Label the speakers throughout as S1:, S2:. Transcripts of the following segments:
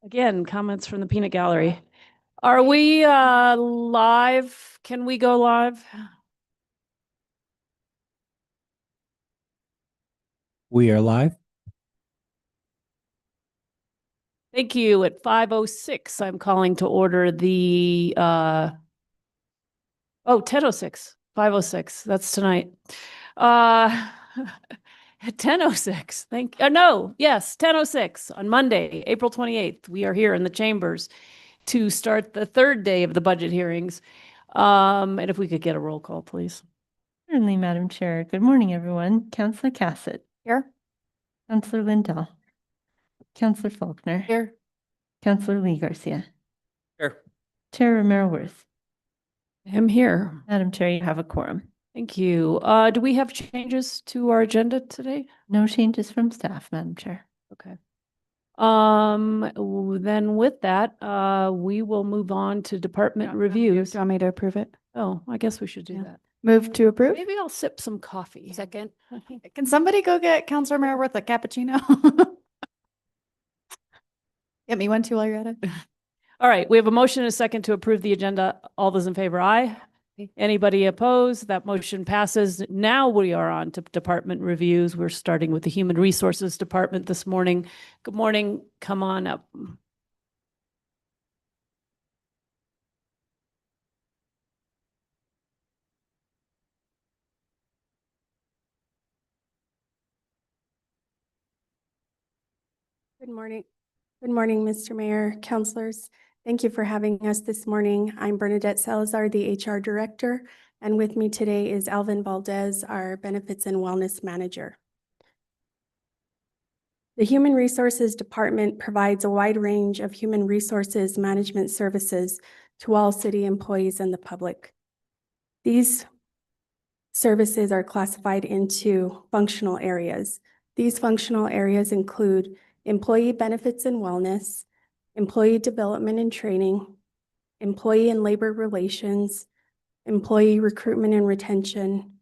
S1: Again, comments from the peanut gallery. Are we live? Can we go live?
S2: We are live.
S1: Thank you. At 5:06, I'm calling to order the 10:06, 5:06. That's tonight. At 10:06. Yes, 10:06 on Monday, April 28th. We are here in the chambers to start the third day of the budget hearings. And if we could get a roll call, please.
S3: Certainly, Madam Chair. Good morning, everyone. Councillor Cassett.
S1: Here.
S3: Councillor Lindell. Councillor Faulkner.
S1: Here.
S3: Councillor Lee Garcia.
S2: Here.
S3: Chair Romero Worth.
S1: I'm here.
S3: Madam Chair, you have a quorum.
S1: Thank you. Do we have changes to our agenda today?
S3: No changes from staff, Madam Chair.
S1: Okay. Then with that, we will move on to department reviews.
S4: Do you want me to approve it?
S1: Oh, I guess we should do
S4: Yeah.
S1: that.
S4: Move to approve?
S1: Maybe I'll sip some coffee.
S4: Second. Can somebody go get Councilor Mayor a cappuccino? Get me one too while you're at it.
S1: All right, we have a motion and a second to approve the agenda. All those in favor, aye. Anybody opposed? That motion passes. Now we are on to department reviews. We're starting with the Human Resources Department this morning. Good morning. Come on up.
S5: Good morning. Good morning, Mr. Mayor, councilors. Thank you for having us this morning. I'm Bernadette Salazar, the HR Director, and with me today is Alvin Valdez, our Benefits and Wellness Manager. The Human Resources Department provides a wide range of human resources management services to all city employees and the public. These services are classified into functional areas. These functional areas include employee benefits and wellness, employee development and training, employee and labor relations, employee recruitment and retention,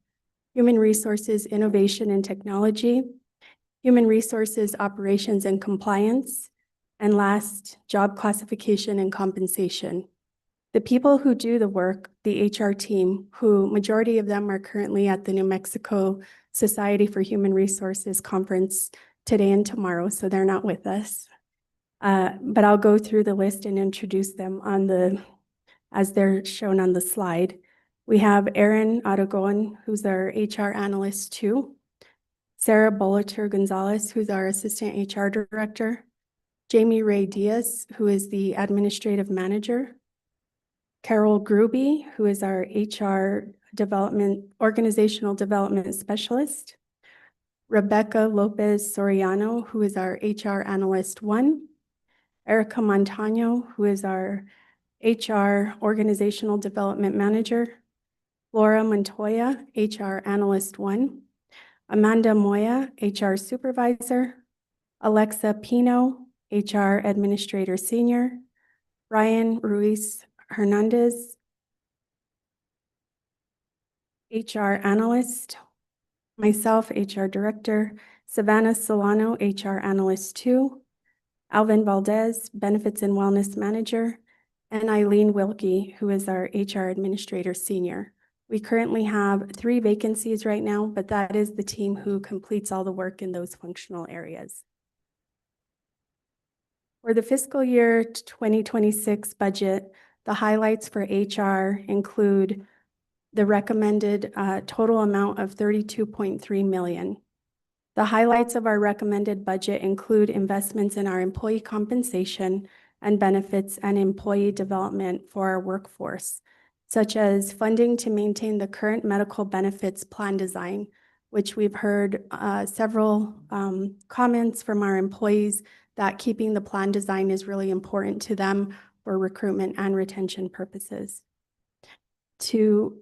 S5: human resources innovation and technology, human resources operations and compliance, and last, job classification and compensation. The people who do the work, the HR team, who majority of them are currently at the New Mexico Society for Human Resources conference today and tomorrow, so they're not with us. But I'll go through the list and introduce them as they're shown on the slide. We have Erin Aragon, who's our HR analyst 2. Sarah Bolater Gonzalez, who's our assistant HR director. Jamie Ray Diaz, who is the administrative manager. Carol Gruby, who is our HR organizational development specialist. Rebecca Lopez Soriano, who is our HR analyst 1. Erica Montano, who is our HR organizational development manager. Laura Montoya, HR analyst 1. Amanda Moya, HR supervisor. Alexa Pino, HR administrator senior. Ryan Ruiz Hernandez, HR analyst. Myself, HR director. Savannah Solano, HR analyst 2. Alvin Valdez, benefits and wellness manager. And Eileen Wilkie, who is our HR administrator senior. We currently have 3 vacancies right now, but that is the team who completes all the work in those functional areas. For the fiscal year 2026 budget, the highlights for HR include the recommended total amount of $32.3 million. The highlights of our recommended budget include investments in our employee compensation and benefits and employee development for our workforce, such as funding to maintain the current medical benefits plan design, which we've heard several comments from our employees that keeping the plan design is really important to them for recruitment and retention purposes. To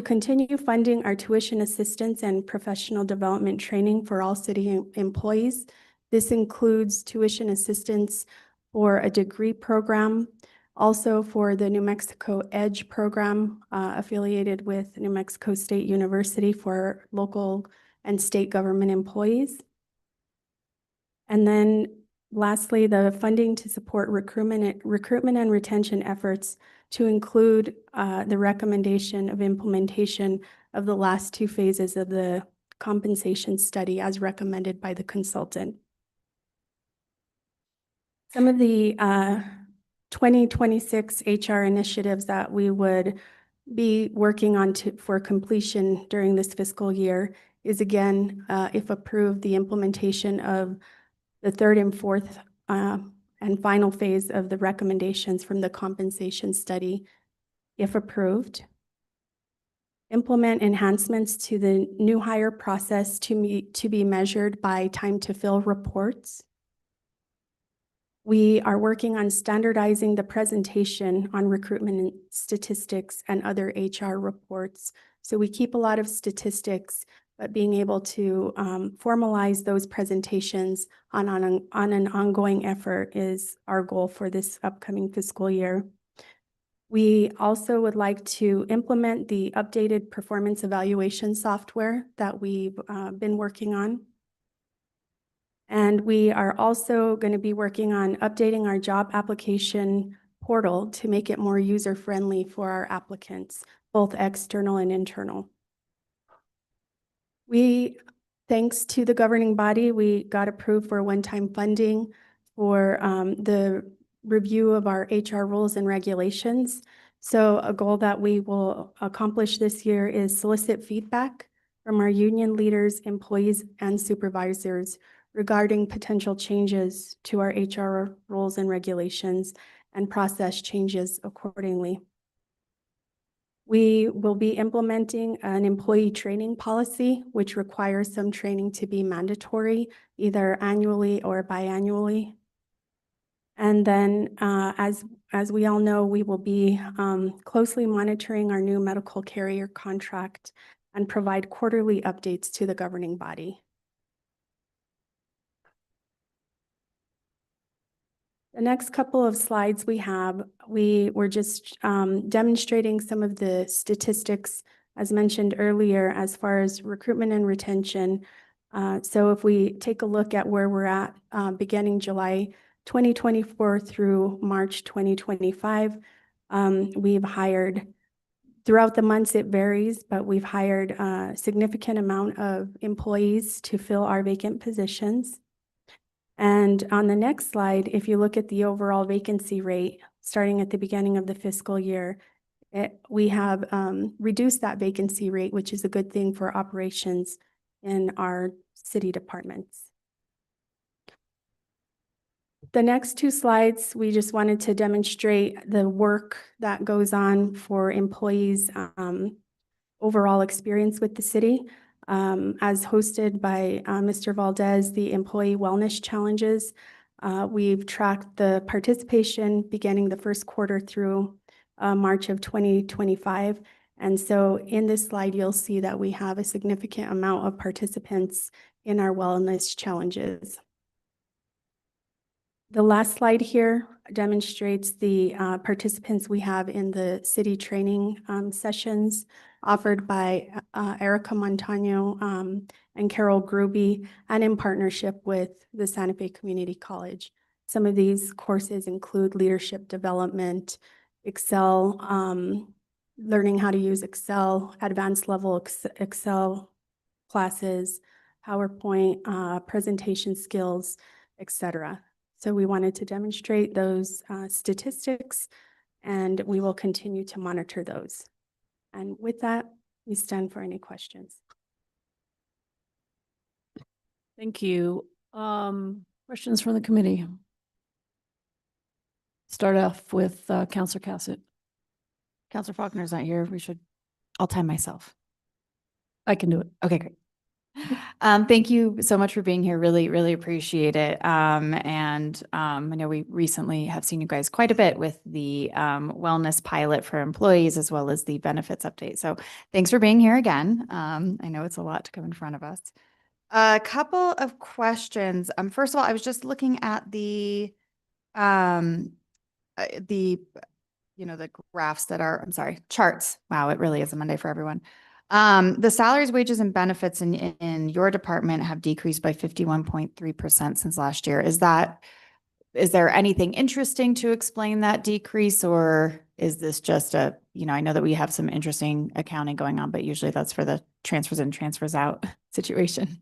S5: continue funding our tuition assistance and professional development training for all city employees. This includes tuition assistance for a degree program, also for the New Mexico EDGE program affiliated with New Mexico State University for local and state government employees. And then lastly, the funding to support recruitment and retention efforts to include the recommendation of implementation of the last two phases of the compensation study as recommended by the consultant. Some of the 2026 HR initiatives that we would be working on for completion during this fiscal year is, again, if approved, the implementation of the third and fourth and final phase of the recommendations from the compensation study, if approved. Implement enhancements to the new hire process to be measured by time to fill reports. We are working on standardizing the presentation on recruitment statistics and other HR reports. So we keep a lot of statistics, but being able to formalize those presentations on an ongoing effort is our goal for this upcoming fiscal year. We also would like to implement the updated performance evaluation software that we've been working on. And we are also going to be working on updating our job application portal to make it more user-friendly for our applicants, both external and internal. Thanks to the governing body, we got approved for one-time funding for the review of our HR rules and regulations. So a goal that we will accomplish this year is solicit feedback from our union leaders, employees, and supervisors regarding potential changes to our HR rules and regulations and process changes accordingly. We will be implementing an employee training policy, which requires some training to be mandatory, either annually or biannually. And then, as we all know, we will be closely monitoring our new medical carrier contract and provide quarterly updates to the governing body. The next couple of slides we were just demonstrating some of the statistics, as mentioned earlier, as far as recruitment and retention. So if we take a look at where we're at beginning July 2024 through March 2025, we've hired, throughout the months it varies, but we've hired a significant amount of employees to fill our vacant positions. And on the next slide, if you look at the overall vacancy rate, starting at the beginning of the fiscal year, we have reduced that vacancy rate, which is a good thing for operations in our city departments. The next two slides, we just wanted to demonstrate the work that goes on for employees' overall experience with the city. As hosted by Mr. Valdez, the Employee Wellness Challenges. We've tracked the participation beginning the first quarter through March of 2025. And so in this slide, you'll see that we have a significant amount of participants in our wellness challenges. The last slide here demonstrates the participants we have in the city training sessions offered by Erica Montano and Carol Gruby, and in partnership with the Santa Fe Community College. Some of these courses include leadership development, Excel, learning how to use Excel, advanced level Excel classes, PowerPoint, presentation skills, etc. So we wanted to demonstrate those statistics, and we will continue to monitor those. And with that, we stand for any questions.
S1: Thank you. Questions from the committee? Start off with Councilor Cassett.
S4: Counselor Faulkner's not here. I'll time myself.
S1: I can do it.
S4: Okay, great. Thank you so much for being here. Really, really appreciate it. I know we recently have seen you guys quite a bit with the wellness pilot for employees as well as the benefits update. So thanks for being here again. I know it's a lot to come in front of us. A couple of questions. First of all, I was just looking at the graphs that are, charts. Wow, it really is a Monday for everyone. The salaries, wages, and benefits in your department have decreased by 51.3% since last year. Is there anything interesting to explain that decrease, or is this just I know that we have some interesting accounting going on, but usually that's for the transfers in, transfers out situation.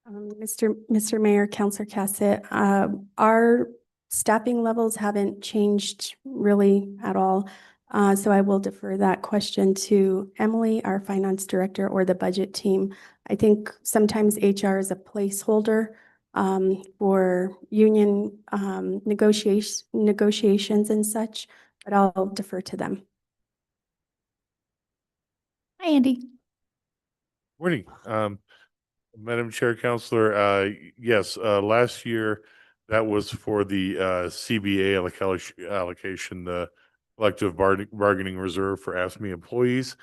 S5: Mr. Mayor, Counselor Cassett, our staffing levels haven't changed really at all. So I will defer that question to Emily, our finance director, or the budget team. I think sometimes HR is a placeholder for union negotiations and such, but I'll defer to them.
S4: Hi, Andy.
S6: Morning, Madam Chair, Counselor. Yes, last year that was for the CBA allocation, the collective bargaining reserve for AFSCME employees.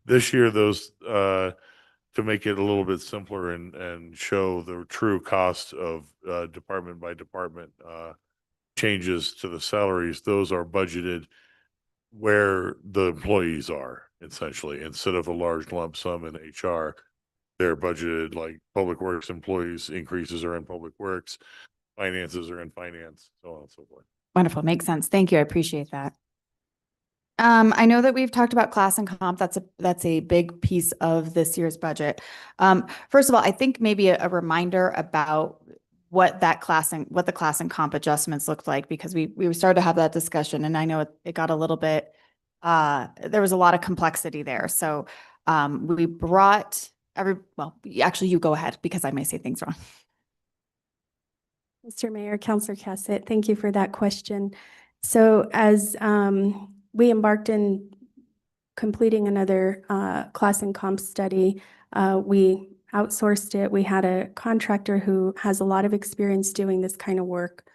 S6: This year, those to make it a little bit simpler and show the true cost of department by department changes to the salaries, those are budgeted where the employees are, essentially, instead of a large lump sum in HR. They're budgeted like Public Works employees increases are in Public Works, finances are in finance, so on and so forth.
S4: Wonderful. Makes sense. Thank you. I appreciate that. I know that we've talked about class and comp. That's a big piece of this year's budget. First of all, I think maybe a reminder about what the class and comp adjustments looked like, because we started to have that discussion, and I know it got a little bit, there was a lot of complexity there. So we brought actually you go ahead, because I may say things wrong.
S5: Mr. Mayor, Counselor Cassett, thank you for that question. So as we embarked in completing another class and comp study, we outsourced it. We had a contractor who has a lot of experience doing this kind of work.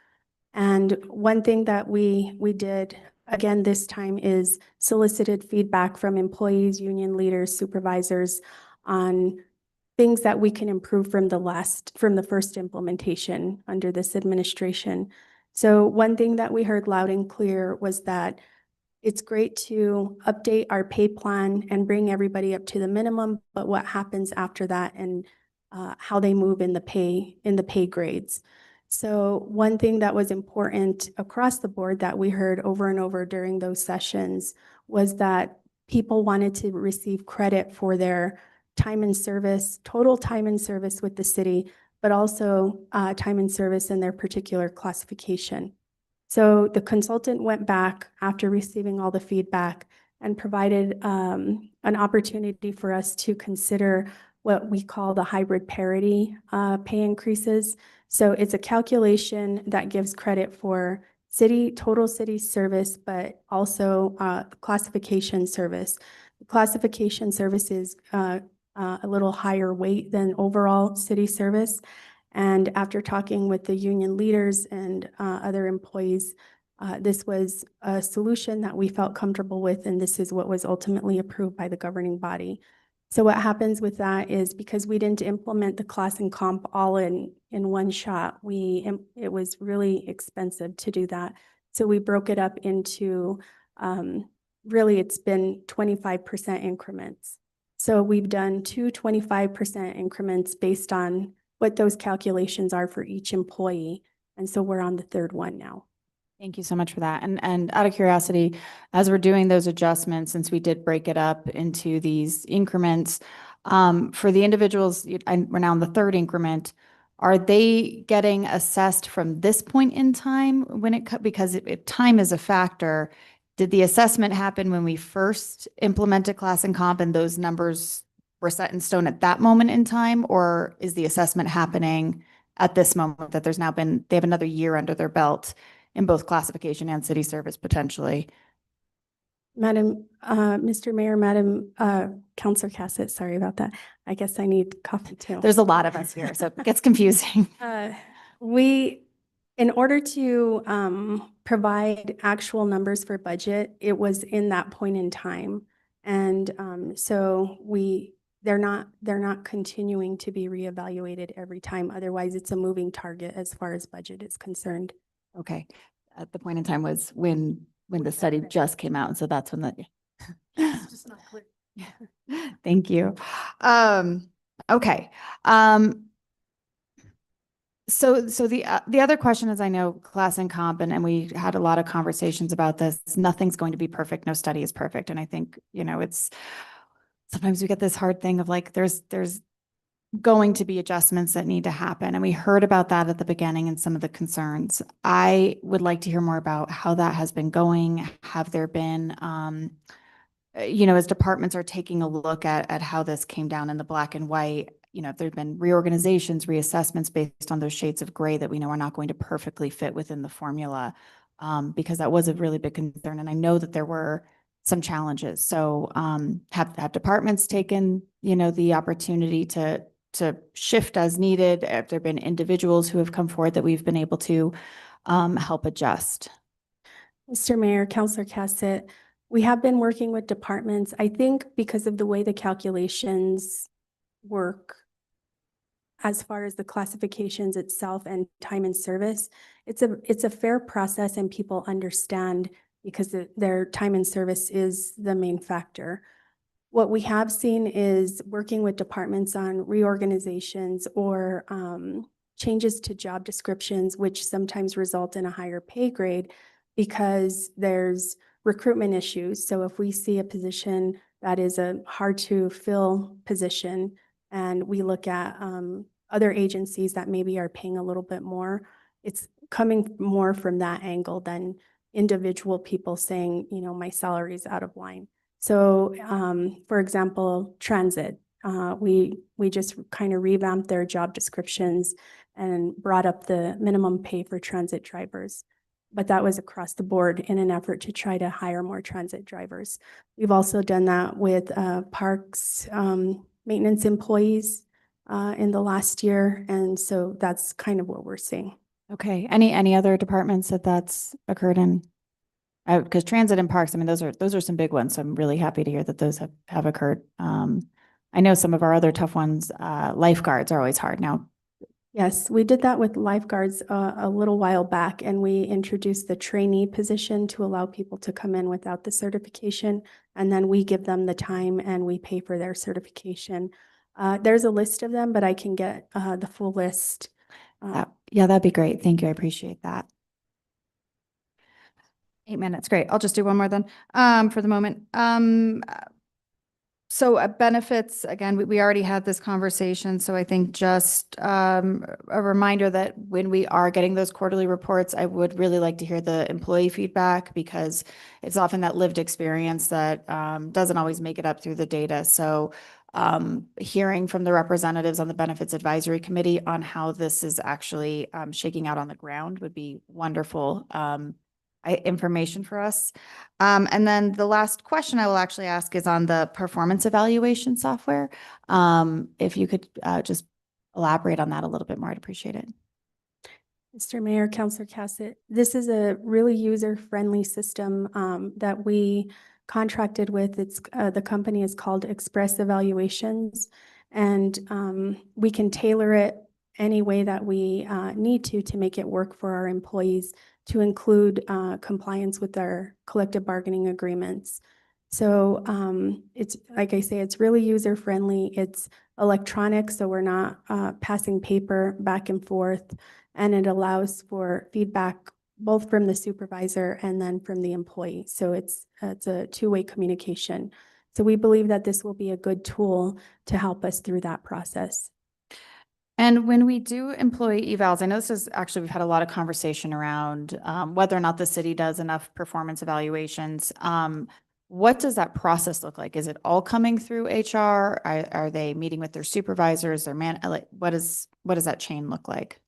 S5: And one thing that we did again this time is solicited feedback from employees, union leaders, supervisors on things that we can improve from the first implementation under this administration. So one thing that we heard loud and clear was that it's great to update our pay plan and bring everybody up to the minimum, but what happens after that and how they move in the pay grades. So one thing that was important across the board that we heard over and over during those sessions was that people wanted to receive credit for their time and service, total time and service with the city, but also time and service in their particular classification. So the consultant went back after receiving all the feedback and provided an opportunity for us to consider what we call the hybrid parity pay increases. So it's a calculation that gives credit for total city service, but also classification service. Classification service is a little higher weight than overall city service. And after talking with the union leaders and other employees, this was a solution that we felt comfortable with, and this is what was ultimately approved by the governing body. So what happens with that is, because we didn't implement the class and comp all in one shot, it was really expensive to do that. So we broke it up into, really it's been 25% increments. So we've done two 25% increments based on what those calculations are for each employee. And so we're on the third one now.
S4: Thank you so much for that. And out of curiosity, as we're doing those adjustments, since we did break it up into these increments, for the individuals, we're now in the third increment, are they getting assessed from this point in time because if time is a factor, did the assessment happen when we first implemented class and comp and those numbers were set in stone at that moment in time? Or is the assessment happening at this moment that they have another year under their belt in both classification and city service potentially?
S5: Mr. Mayor, Madam Counselor Cassett, sorry about that. I guess I need coffee too.
S4: There's a lot of us here, so it gets confusing.
S5: In order to provide actual numbers for budget, it was in that point in time. And so they're not continuing to be reevaluated every time. Otherwise, it's a moving target as far as budget is concerned.
S4: Okay. At the point in time was when the study just came out. And so that's when
S5: It's just not clear.
S4: Thank you. Okay. So the other question is, I know class and comp, and we had a lot of conversations about this. Nothing's going to be perfect. No study is perfect. And I think, it's sometimes we get this hard thing of like, there's going to be adjustments that need to happen. And we heard about that at the beginning and some of the concerns. I would like to hear more about how that has been going. Have there been, as departments are taking a look at how this came down in the black and white, if there've been reorganizations, reassessments based on those shades of gray that we know are not going to perfectly fit within the formula, because that was a really big concern. And I know that there were some challenges. So have departments taken, the opportunity to shift as needed? Have there been individuals who have come forward that we've been able to help adjust?
S5: Mr. Mayor, Counselor Cassett, we have been working with departments. I think because of the way the calculations work, as far as the classifications itself and time and service, it's a fair process and people understand because their time and service is the main factor. What we have seen is working with departments on reorganizations or changes to job descriptions, which sometimes result in a higher pay grade because there's recruitment issues. So if we see a position that is a hard to fill position and we look at other agencies that maybe are paying a little bit more, it's coming more from that angle than individual people saying, my salary is out of line. So, for example, transit, we just kind of revamped their job descriptions and brought up the minimum pay for transit drivers. But that was across the board in an effort to try to hire more transit drivers. We've also done that with parks maintenance employees in the last year. And so that's kind of what we're seeing.
S4: Okay. Any other departments that's occurred in? Because transit and parks, I mean, those are some big ones. So I'm really happy to hear that those have occurred. I know some of our other tough ones, lifeguards are always hard now.
S5: Yes, we did that with lifeguards a little while back, and we introduced the trainee position to allow people to come in without the certification, and then we give them the time and we pay for their certification. There's a list of them, but I can get the full list.
S4: Yeah, that'd be great. Thank you. I appreciate that. 8 minutes. Great. I'll just do one more then for the moment. So benefits, again, we already had this conversation. So I think just a reminder that when we are getting those quarterly reports, I would really like to hear the employee feedback because it's often that lived experience that doesn't always make it up through the data. So hearing from the representatives on the Benefits Advisory Committee on how this is actually shaking out on the ground would be wonderful information for us. And then the last question I will actually ask is on the performance evaluation software. If you could just elaborate on that a little bit more, I'd appreciate it.
S5: Mr. Mayor, Counselor Cassett, this is a really user-friendly system that we contracted with. It's the company is called Express Evaluations, and we can tailor it any way that we need to make it work for our employees, to include compliance with our collective bargaining agreements. So it's, like I say, it's really user-friendly. It's electronic, so we're not passing paper back and forth, and it allows for feedback both from the supervisor and then from the employee. So it's a two-way communication. So we believe that this will be a good tool to help us through that process.
S4: And when we do employee evals, I know this is actually, we've had a lot of conversation around whether or not the city does enough performance evaluations. What does that process look like? Is it all coming through HR? Are they meeting with their supervisors, their what does that chain look like?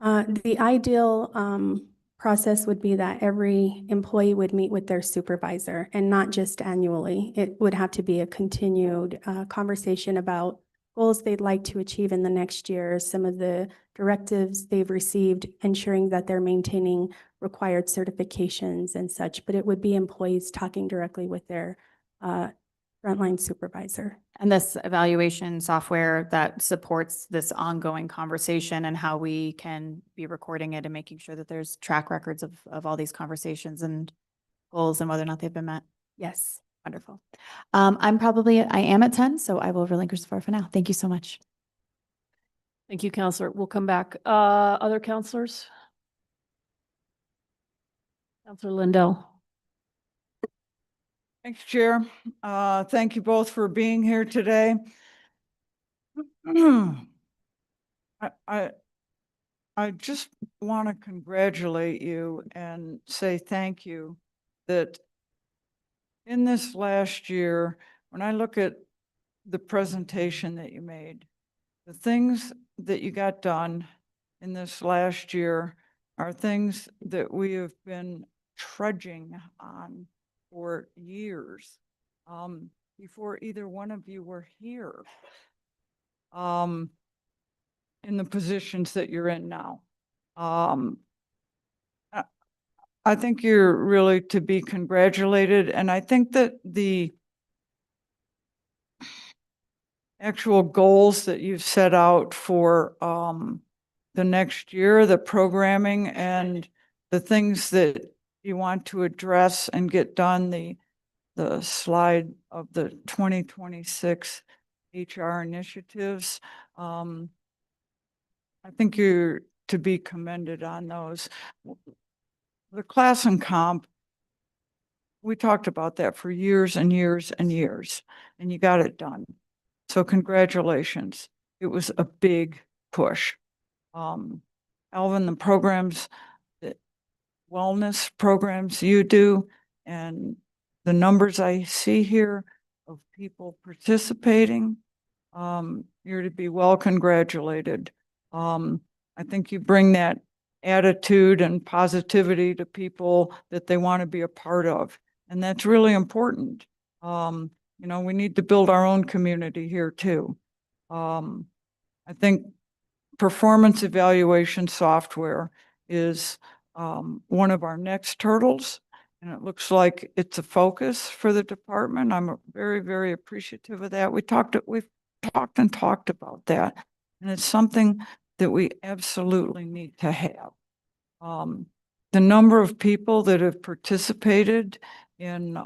S5: The ideal process would be that every employee would meet with their supervisor and not just annually. It would have to be a continued conversation about goals they'd like to achieve in the next year, some of the directives they've received, ensuring that they're maintaining required certifications and such, but it would be employees talking directly with their frontline supervisor.
S4: And this evaluation software that supports this ongoing conversation and how we can be recording it and making sure that there's track records of all these conversations and goals and whether or not they've been met.
S5: Yes.
S4: Wonderful. I am at 10, so I will relinquish the floor for now. Thank you so much.
S1: Thank you, Counselor. We'll come back. Other counselors? Counselor Lindell.
S7: Thanks, Chair. Thank you both for being here today. I just want to congratulate you and say thank you that in this last year, when I look at the presentation that you made, the things that you got done in this last year are things that we have been trudging on for years, before either one of you were here, in the positions that you're in now. I think you're really to be congratulated, and I think that the actual goals that you've set out for the next year, the programming and the things that you want to address and get done, the slide of the 2026 HR initiatives. I think you're to be commended on those. The class and comp, we talked about that for years and years and years, and you got it done. So congratulations. It was a big push. Alvin, the programs, the wellness programs you do, and the numbers I see here of people participating, you're to be well congratulated. I think you bring that attitude and positivity to people that they want to be a part of. And that's really important. You know, we need to build our own community here too. I think performance evaluation software is one of our next hurdles, and it looks like it's a focus for the department. I'm very, very appreciative of that. We've talked about that, and it's something that we absolutely need to have. The number of people that have participated in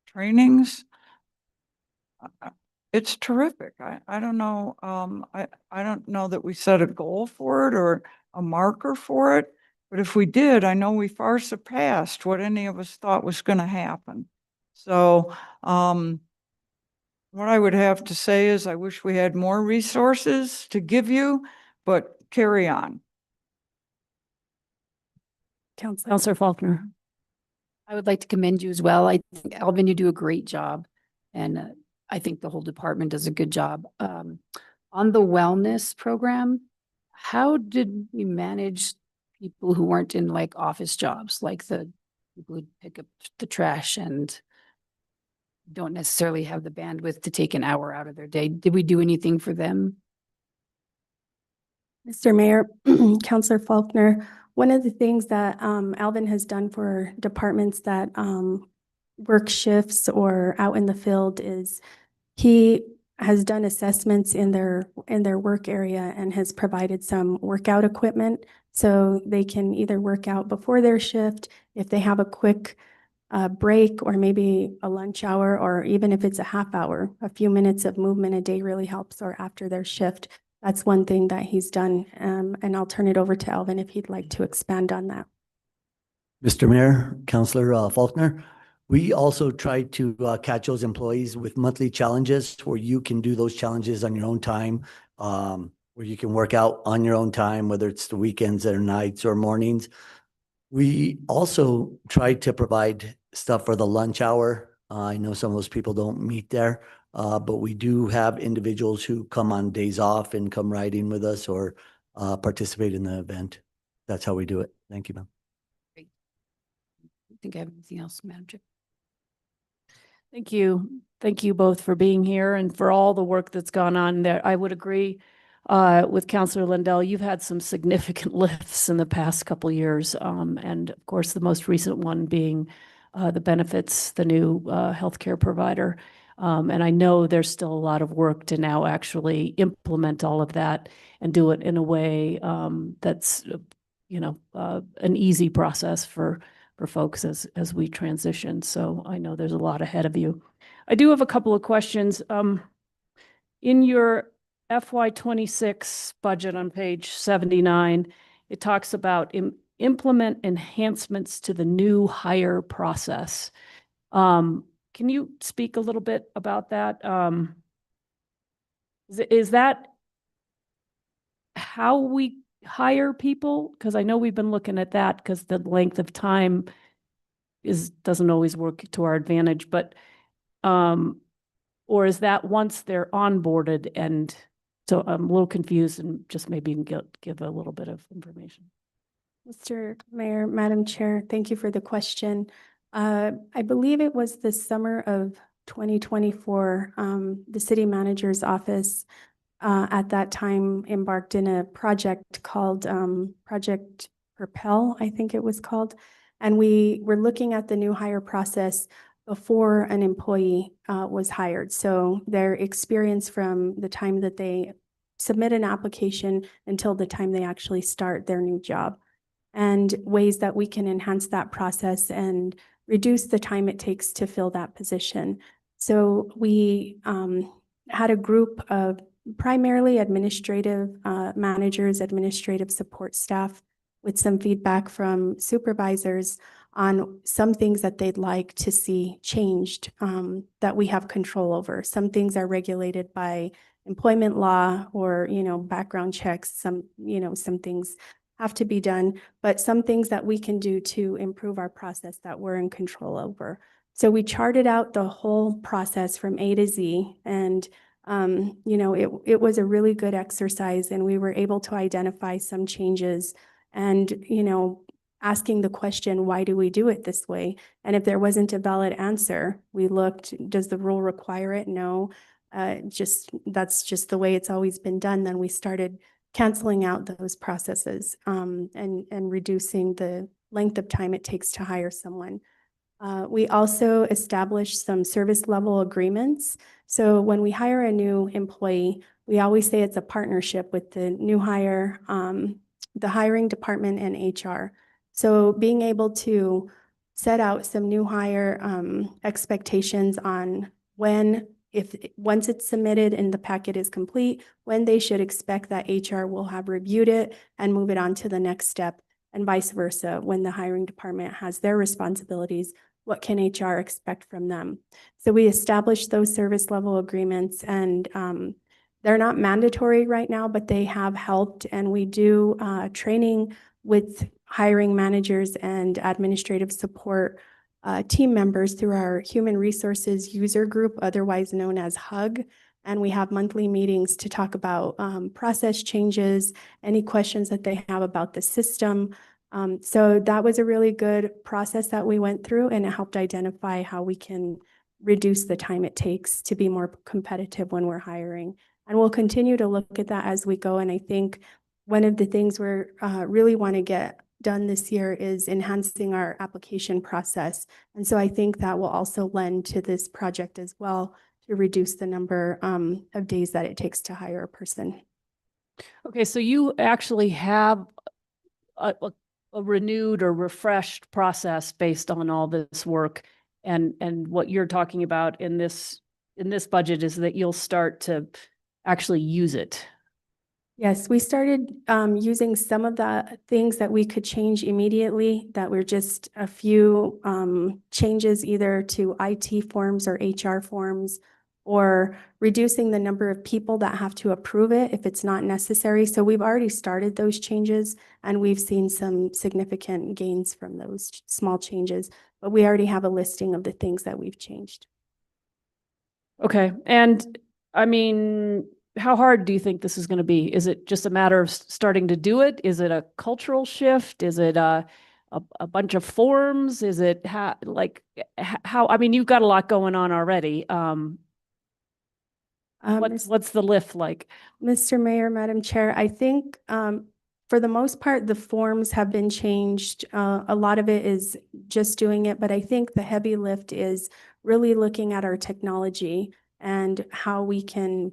S7: trainings, it's terrific. I don't know. I don't know that we set a goal for it or a marker for it, but if we did, I know we far surpassed what any of us thought was going to happen. So, what I would have to say is I wish we had more resources to give you, but carry on.
S1: Counselor Faulkner.
S8: I would like to commend you as well. I think, Alvin, you do a great job. And I think the whole department does a good job. On the wellness program, how did we manage people who weren't in like office jobs, like the people who pick up the trash and don't necessarily have the bandwidth to take an hour out of their day? Did we do anything for them?
S5: Mr. Mayor, Counselor Faulkner, one of the things that Alvin has done for departments that work shifts or out in the field is he has done assessments in their work area and has provided some workout equipment so they can either work out before their shift, if they have a quick break or maybe a lunch hour, or even if it's a half hour, a few minutes of movement a day really helps, or after their shift. That's one thing that he's done. And I'll turn it over to Alvin if he'd like to expand on that.
S2: Mr. Mayor, Councillor Faulkner, we also try to catch those employees with monthly challenges where you can do those challenges on your own time, where you can work out on your own time, whether it's the weekends or nights or mornings. We also try to provide stuff for the lunch hour. I know some of those people don't meet there, but we do have individuals who come on days off and come riding with us or participate in the event. That's how we do it. Thank you, ma'am.
S8: I think I have anything else, Madam Chair.
S1: Thank you. Thank you both for being here and for all the work that's gone on there. I would agree with Councillor Lindell. You've had some significant lifts in the past couple of years. And of course, the most recent one being the benefits, the new healthcare provider. And I know there's still a lot of work to now actually implement all of that and do it in a way that's, an easy process for for folks as we transition. So I know there's a lot ahead of you. I do have a couple of questions. In your FY '26 budget on page 79, it talks about implement enhancements to the new hire process. Can you speak a little bit about that? Is that how we hire people? Because I know we've been looking at that because the length of time doesn't always work to our advantage, but or is that once they're onboarded? And so I'm a little confused, and just maybe you can give a little bit of information.
S5: Mr. Mayor, Madam Chair, thank you for the question. I believe it was the summer of 2024, the city manager's office at that time embarked in a project called Project Propel, I think it was called. And we were looking at the new hire process before an employee was hired. So their experience from the time that they submit an application until the time they actually start their new job, and ways that we can enhance that process and reduce the time it takes to fill that position. So we had a group of primarily administrative managers, administrative support staff, with some feedback from supervisors on some things that they'd like to see changed that we have control over. Some things are regulated by employment law or, background checks. Some things have to be done, but some things that we can do to improve our process that we're in control over. So we charted out the whole process from A to Z, and it was a really good exercise, and we were able to identify some changes and, asking the question, why do we do it this way? And if there wasn't a valid answer, we looked, does the rule require it? No, that's just the way it's always been done. Then we started canceling out those processes and reducing the length of time it takes to hire someone. We also established some service level agreements. So when we hire a new employee, we always say it's a partnership with the new hire, the hiring department, and HR. So being able to set out some new hire expectations on once it's submitted and the packet is complete, when they should expect that HR will have reviewed it and move it on to the next step, and vice versa. When the hiring department has their responsibilities, what can HR expect from them? So we established those service level agreements, and they're not mandatory right now, but they have helped. And we do training with hiring managers and administrative support team members through our human resources user group, otherwise known as HUG. And we have monthly meetings to talk about process changes, any questions that they have about the system. So that was a really good process that we went through, and it helped identify how we can reduce the time it takes to be more competitive when we're hiring. And we'll continue to look at that as we go. And I think one of the things we're really want to get done this year is enhancing our application process. And so I think that will also lend to this project as well, to reduce the number of days that it takes to hire a person.
S1: Okay, so you actually have a renewed or refreshed process based on all this work, and what you're talking about in this budget is that you'll start to actually use it.
S5: Yes, we started using some of the things that we could change immediately, that were just a few changes either to IT forms or HR forms, or reducing the number of people that have to approve it if it's not necessary. So we've already started those changes, and we've seen some significant gains from those small changes, but we already have a listing of the things that we've changed.
S1: Okay, and I mean, how hard do you think this is going to be? Is it just a matter of starting to do it? Is it a cultural shift? Is it a bunch of forms? Is it how, I mean, you've got a lot going on already. What's the lift like?
S5: Mr. Mayor, Madam Chair, I think for the most part, the forms have been changed. A lot of it is just doing it, but I think the heavy lift is really looking at our technology and how we can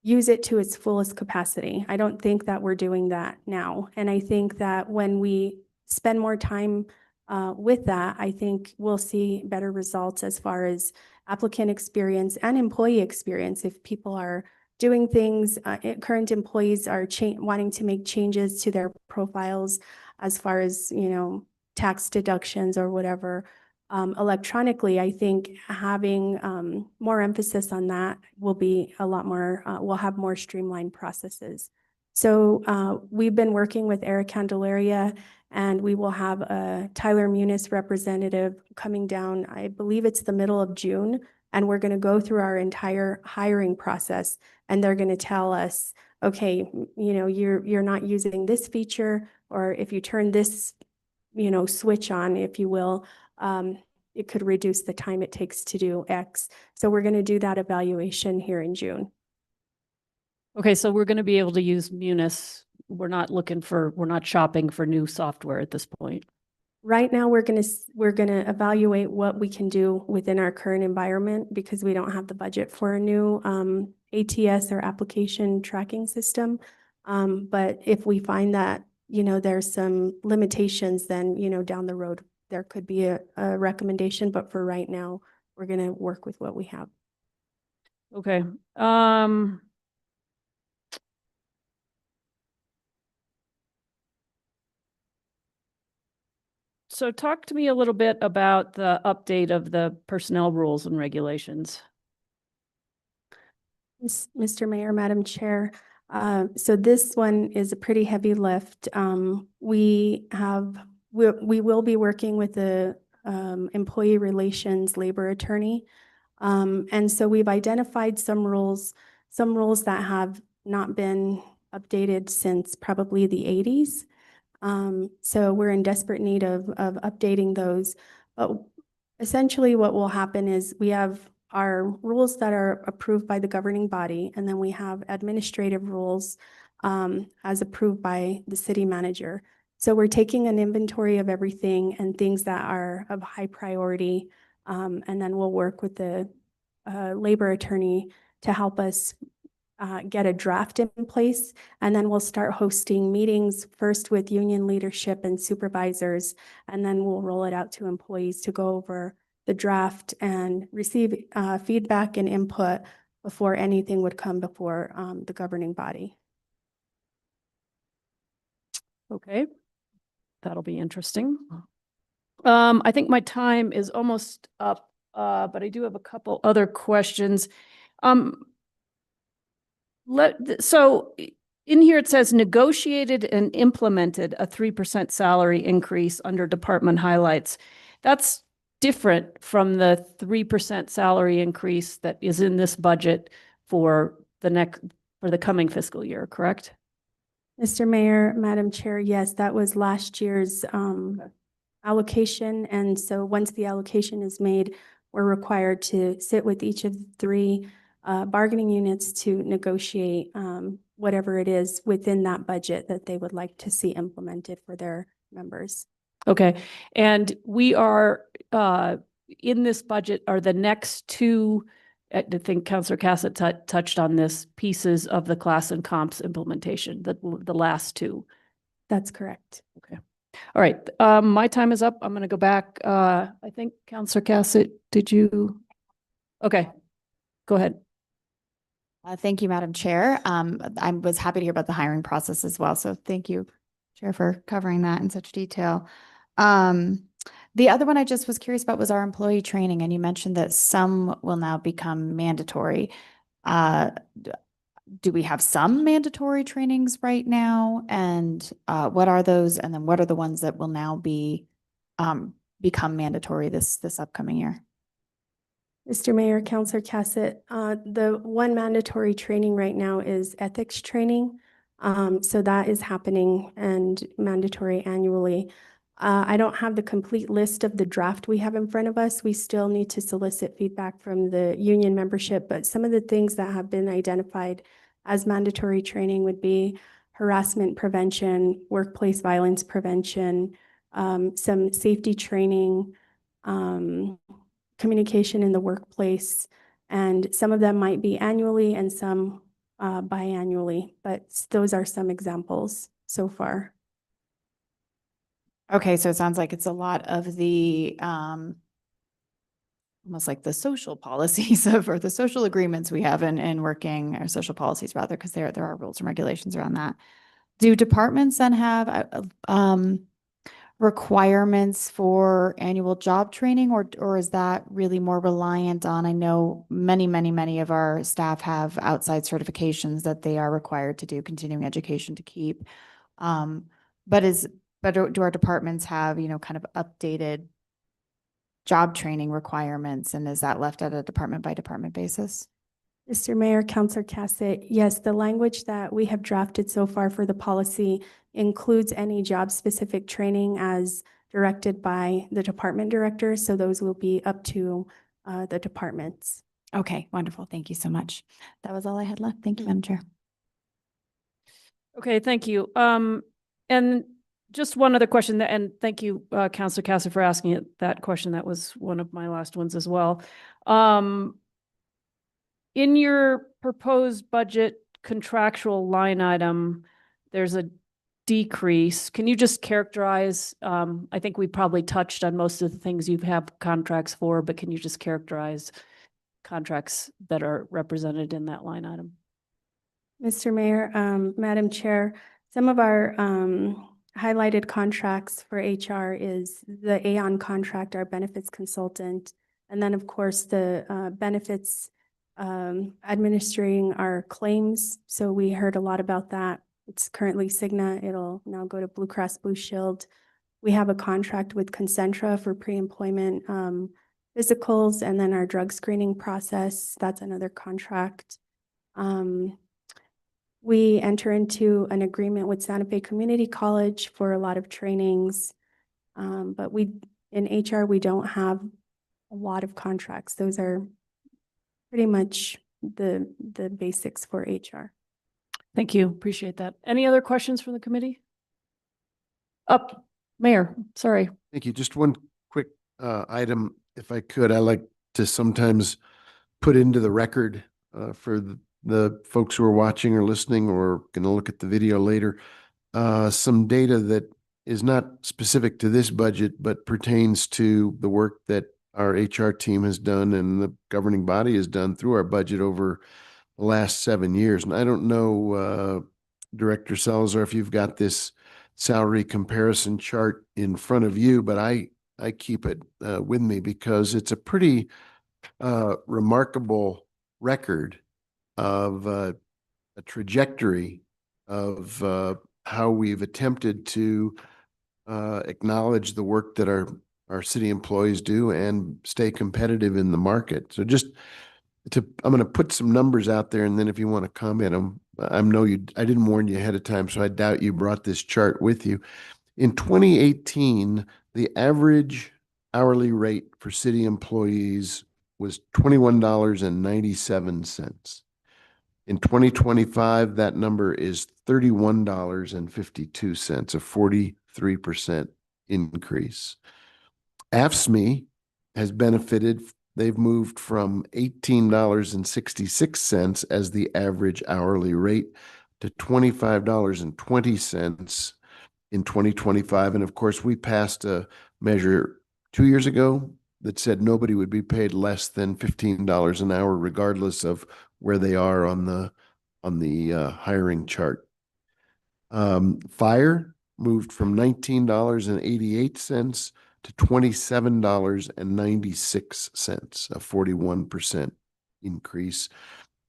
S5: use it to its fullest capacity. I don't think that we're doing that now. And I think that when we spend more time with that, I think we'll see better results as far as applicant experience and employee experience. If people are doing things, current employees are wanting to make changes to their profiles as far as, you know, tax deductions or whatever, electronically, I think having more emphasis on that will be a lot more, we'll have more streamlined processes. So we've been working with Eric Candelaria, and we will have a Tyler Munis representative coming down, I believe it's the middle of June, and we're going to go through our entire hiring process, and they're going to tell us, okay, you know, you're not using this feature, or if you turn this, you know, switch on, if you will, it could reduce the time it takes to do X. So we're going to do that evaluation here in June.
S1: Okay, so we're going to be able to use Munis. We're not shopping for new software at this point.
S5: Right now, we're going to evaluate what we can do within our current environment because we don't have the budget for a new ATS or application tracking system. But if we find that, you know, there's some limitations, then, you know, down the road, there could be a recommendation. But for right now, we're going to work with what we have.
S1: Okay. So talk to me a little bit about the update of the personnel rules and regulations.
S5: Mr. Mayor, Madam Chair, so this one is a pretty heavy lift. We will be working with the employee relations labor attorney. And so we've identified some rules that have not been updated since probably the 80s. So we're in desperate need of updating those. But essentially what will happen is we have our rules that are approved by the governing body, and then we have administrative rules as approved by the city manager. So we're taking an inventory of everything and things that are of high priority, and then we'll work with the labor attorney to help us get a draft in place, and then we'll start hosting meetings first with union leadership and supervisors, and then we'll roll it out to employees to go over the draft and receive feedback and input before anything would come before the governing body.
S1: Okay, that'll be interesting. I think my time is almost up, but I do have a couple other questions. So in here it says negotiated and implemented a 3% salary increase under department highlights. That's different from the 3% salary increase that is in this budget for the coming fiscal year, correct?
S5: Mr. Mayor, Madam Chair, yes, that was last year's allocation. And so once the allocation is made, we're required to sit with each of the three bargaining units to negotiate whatever it is within that budget that they would like to see implemented for their members.
S1: Okay, and we are in this budget are the next two, I think Councilor Cassett touched on this, pieces of the class and comps implementation, the last two.
S5: That's correct.
S1: Okay. All right, my time is up. I'm going to go back. I think Councilor Cassett, did you? Okay, go ahead.
S4: Thank you, Madam Chair. I was happy to hear about the hiring process as well. So thank you, Chair, for covering that in such detail. The other one I just was curious about was our employee training, and you mentioned that some will now become mandatory. Do we have some mandatory trainings right now? And what are those? And then what are the ones that will now be become mandatory this upcoming year?
S5: Mr. Mayor, Councilor Cassett, the one mandatory training right now is ethics training. So that is happening and mandatory annually. I don't have the complete list of the draft we have in front of us. We still need to solicit feedback from the union membership, but some of the things that have been identified as mandatory training would be harassment prevention, workplace violence prevention, some safety training, communication in the workplace, and some of them might be annually and some biannually, but those are some examples so far.
S4: Okay, so it sounds like it's a lot of the, almost like the social policies of, or the social agreements we have in working, or social policies rather, because there are rules and regulations around that. Do departments then have, requirements for annual job training, or is that really more reliant on, I know many of our staff have outside certifications that they are required to do continuing education to keep. But do our departments have, kind of updated job training requirements, and is that left at a department by department basis?
S5: Mr. Mayor, Counselor Cassett, yes, the language that we have drafted so far for the policy includes any job-specific training as directed by the department director. So those will be up to the departments.
S4: Okay, wonderful. Thank you so much. That was all I had left. Thank you, Madam Chair.
S1: Okay, thank you. And just one other question, and thank you, Counselor Cassett, for asking it that question. That was one of my last ones as well. In your proposed budget contractual line item, there's a decrease. Can you just characterize, I think we probably touched on most of the things you have contracts for, but can you just characterize contracts that are represented in that line item?
S5: Mr. Mayor, Madam Chair, some of our highlighted contracts for HR is the Aon contract, our benefits consultant, and then, of course, the benefits administering our claims. So we heard a lot about that. It's currently Cigna. It'll now go to Blue Cross Blue Shield. We have a contract with Concentra for pre-employment physicals, and then our drug screening process, that's another contract. We enter into an agreement with Santa Fe Community College for a lot of trainings. But in HR, we don't have a lot of contracts. Those are pretty much the basics for HR.
S1: Thank you. Appreciate that. Any other questions from the committee? Up, Mayor, sorry.
S9: Thank you. Just one quick item, if I could. I like to sometimes put into the record for the folks who are watching or listening or going to look at the video later, some data that is not specific to this budget, but pertains to the work that our HR team has done and the governing body has done through our budget over the last 7 years. And I don't know, Director Salazar, if you've got this salary comparison chart in front of you, but I keep it with me because it's a pretty remarkable record of a trajectory of how we've attempted to acknowledge the work that our city employees do and stay competitive in the market. So I'm going to put some numbers out there, and then if you want to comment them, I didn't warn you ahead of time, so I doubt you brought this chart with you. In 2018, the average hourly rate for city employees was $21.97. In 2025, that number is $31.52, a 43% increase. AFSCME has benefited. They've moved from $18.66 as the average hourly rate to $25.20 in 2025. And of course, we passed a measure 2 years ago that said nobody would be paid less than $15 an hour, regardless of where they are on the hiring chart. Fire moved from $19.88 to $27.96, a 41% increase.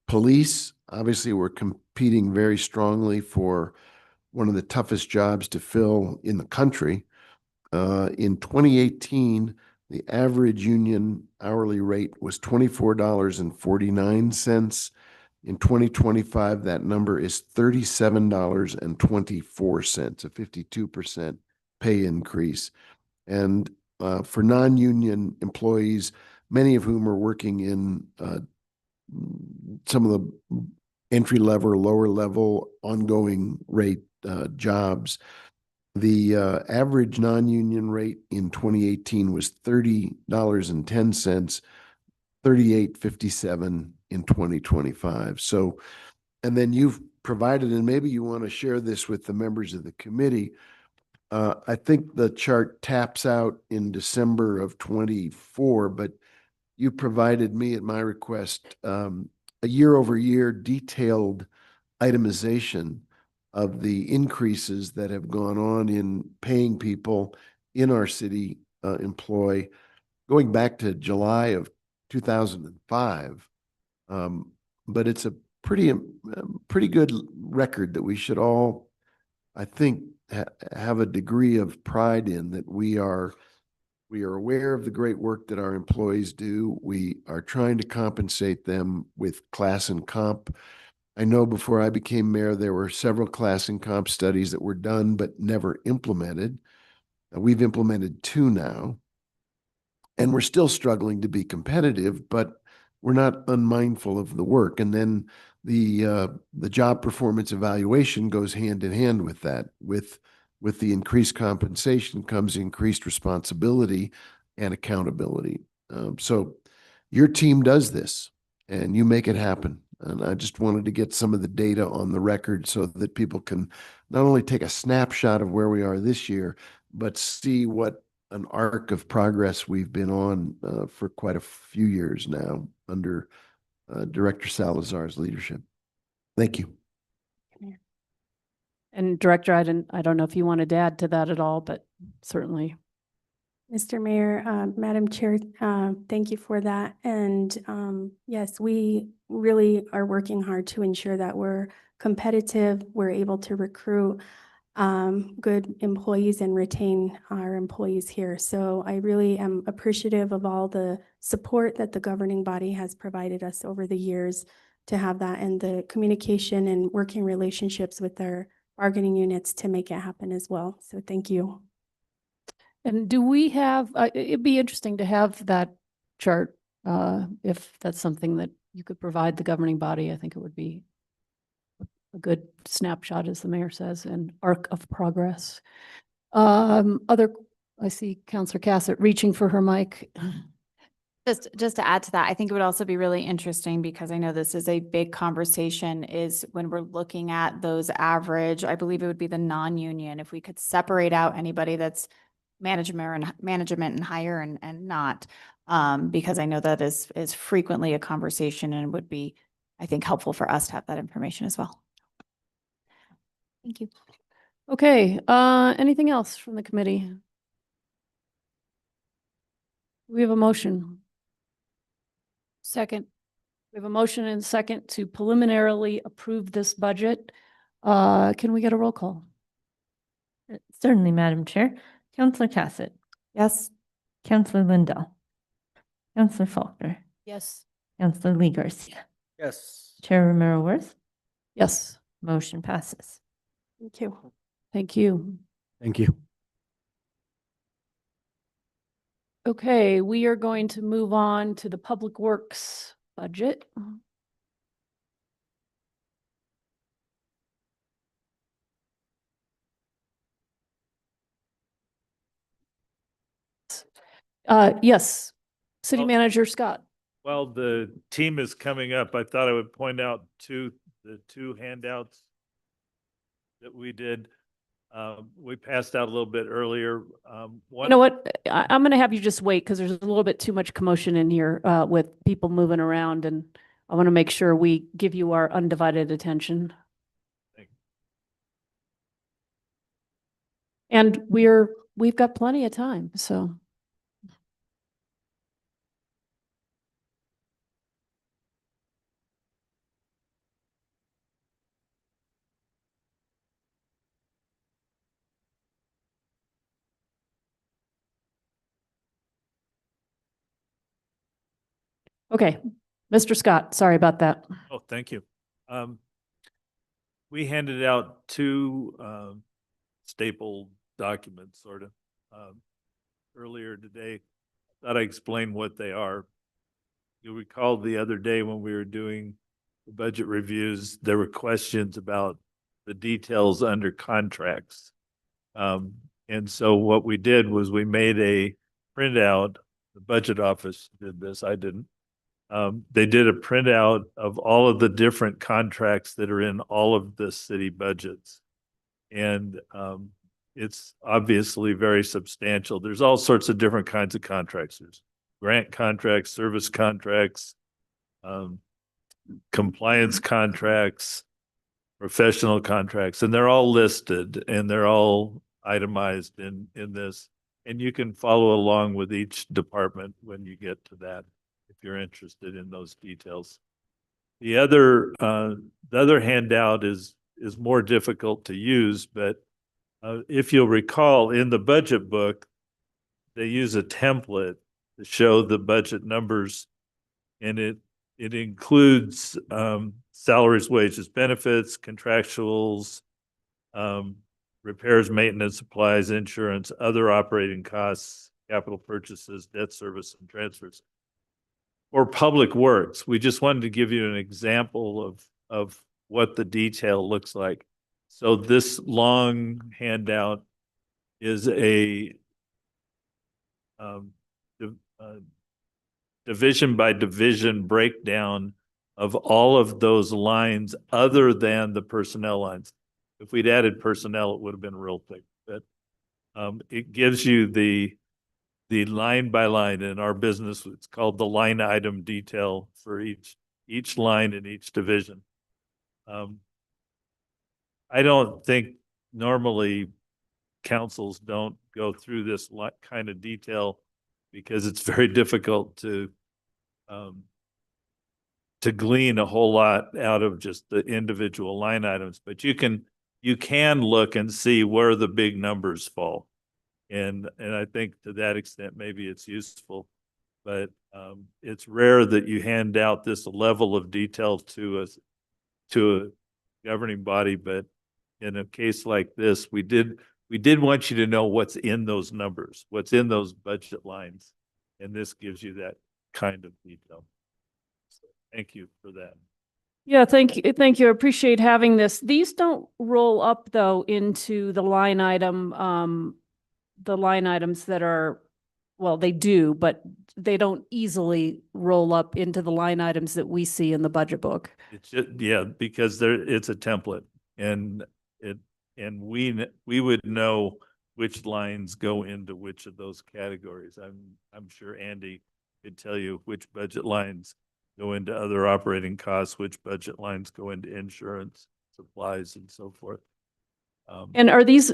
S9: Police, obviously, we're competing very strongly for one of the toughest jobs to fill in the country. In 2018, the average union hourly rate was $24.49. In 2025, that number is $37.24, a 52% pay increase. And for non-union employees, many of whom are working in some of the entry-level, lower-level, ongoing rate jobs, the average non-union rate in 2018 was $30.10, $38.57 in 2025. So, and then you've provided, and maybe you want to share this with the members of the committee, I think the chart taps out in December of 24, but you provided me at my request a year-over-year detailed itemization of the increases that have gone on in paying people in our city employ going back to July of 2005. But it's a pretty good record that we should all, I think, have a degree of pride in, that we are aware of the great work that our employees do. We are trying to compensate them with class and comp. I know before I became mayor, there were several class and comp studies that were done but never implemented. We've implemented 2 now, and we're still struggling to be competitive, but we're not unmindful of the work. And then the job performance evaluation goes hand in hand with that. With the increased compensation comes increased responsibility and accountability. So your team does this and you make it happen. And I just wanted to get some of the data on the record so that people can not only take a snapshot of where we are this year, but see what an arc of progress we've been on for quite a few years now under Director Salazar's leadership. Thank you.
S1: And Director, I don't know if you wanted to add to that at all, but certainly.
S5: Mr. Mayor, Madam Chair, thank you for that. And yes, we really are working hard to ensure that we're competitive, we're able to recruit good employees and retain our employees here. So I really am appreciative of all the support that the governing body has provided us over the years to have that, and the communication and working relationships with our bargaining units to make it happen as well. So thank you.
S1: And do we have, it'd be interesting to have that chart, if that's something that you could provide the governing body. I think it would be a good snapshot, as the mayor says, and arc of progress. I see Councillor Cassett reaching for her mic.
S4: Just to add to that, I think it would also be really interesting, because I know this is a big conversation, is when we're looking at those average, I believe it would be the non-union, if we could separate out anybody that's management and higher and not, because I know that is frequently a conversation, and would be, I think, helpful for us to have that information as well. Thank you.
S1: Okay, anything else from the committee? We have a motion.
S8: Second.
S1: We have a motion and a second to preliminarily approve this budget. Can we get a roll call?
S3: Certainly, Madam Chair. Councillor Cassett,
S4: Yes.
S3: Councillor Lindell, Councillor Faulkner,
S8: Yes.
S3: Councillor Lee Garcia,
S2: Yes.
S3: Chair Romero Worth,
S1: Yes,
S3: motion passes.
S5: Thank you.
S1: thank you.
S2: Thank you.
S1: Okay, we are going to move on to the Public Works budget. Yes, City
S10: Well-
S1: Manager Scott.
S10: Well, the team is coming up. I thought I would point out the two handouts that we did. We passed out a little bit earlier.
S1: You
S10: One,
S1: know what? I'm going to have you just wait, because there's a little bit too much commotion in here with people moving around, and I want to make sure we give you our undivided attention.
S10: Thank you.
S1: And we've got plenty of time, so. Okay, Mr. Scott, sorry about that.
S10: oh, thank you. We handed out two staple documents, sort of, earlier today. Thought I'd explain what they are. You'll recall the other day when we were doing the budget reviews, there were questions about the details under contracts. And so what we did was we made a printout. The budget office did this, I didn't. They did a printout of all of the different contracts that are in all of the city budgets. And it's obviously very substantial. There's all sorts of different kinds of contracts. There's grant contracts, service contracts, compliance contracts, professional contracts, and they're all listed and they're all itemized in this. And you can follow along with each department when you get to that, if you're interested in those details. The other handout is more difficult to use, but if you'll recall, in the budget book, they use a template to show the budget numbers, and it includes salaries, wages, benefits, contractuals, repairs, maintenance, supplies, insurance, other operating costs, capital purchases, debt service, and transfers. Or public works. We just wanted to give you an example of what the detail looks like. So this long handout is a division by division breakdown of all of those lines other than the personnel lines. If we'd added personnel, it would have been real thick, but it gives you the line by line. In our business, it's called the line item detail for each line in each division. I don't think normally councils don't go through this kind of detail because it's very difficult to glean a whole lot out of just the individual line items, but you can look and see where the big numbers fall. And I think to that extent, maybe it's useful, but it's rare that you hand out this level of detail to a governing body. But in a case like this, we did want you to know what's in those numbers, what's in those budget lines. And this gives you that kind of detail. So thank you for that.
S1: Yeah, thank you. Thank you. I appreciate having this. These don't roll up though into the line items that are, well, they do, but they don't easily roll up into the line items that we see in the budget book.
S10: It's just, yeah, because it's a template, and we would know which lines go into which of those categories. I'm sure Andy could tell you which budget lines go into other operating costs, which budget lines go into insurance, supplies, and so forth.
S1: And are these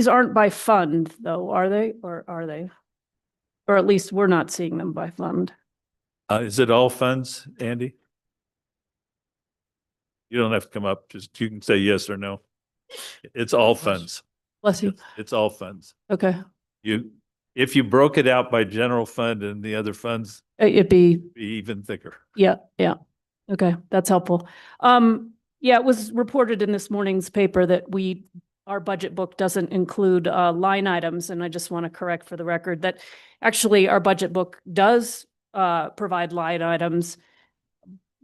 S1: aren't by fund though, are they? Or are they? Or at least we're not seeing them by fund.
S10: Is it all funds, Andy? You don't have to come up, just you can say yes or no. It's all funds.
S1: Bless you.
S10: It's all funds.
S1: Okay.
S10: If you broke it out by general fund and the other funds,
S1: It'd be,
S10: even thicker.
S1: yeah. Okay, that's helpful. Yeah, it was reported in this morning's paper that our budget book doesn't include line items, and I just want to correct for the record that actually our budget book does provide line items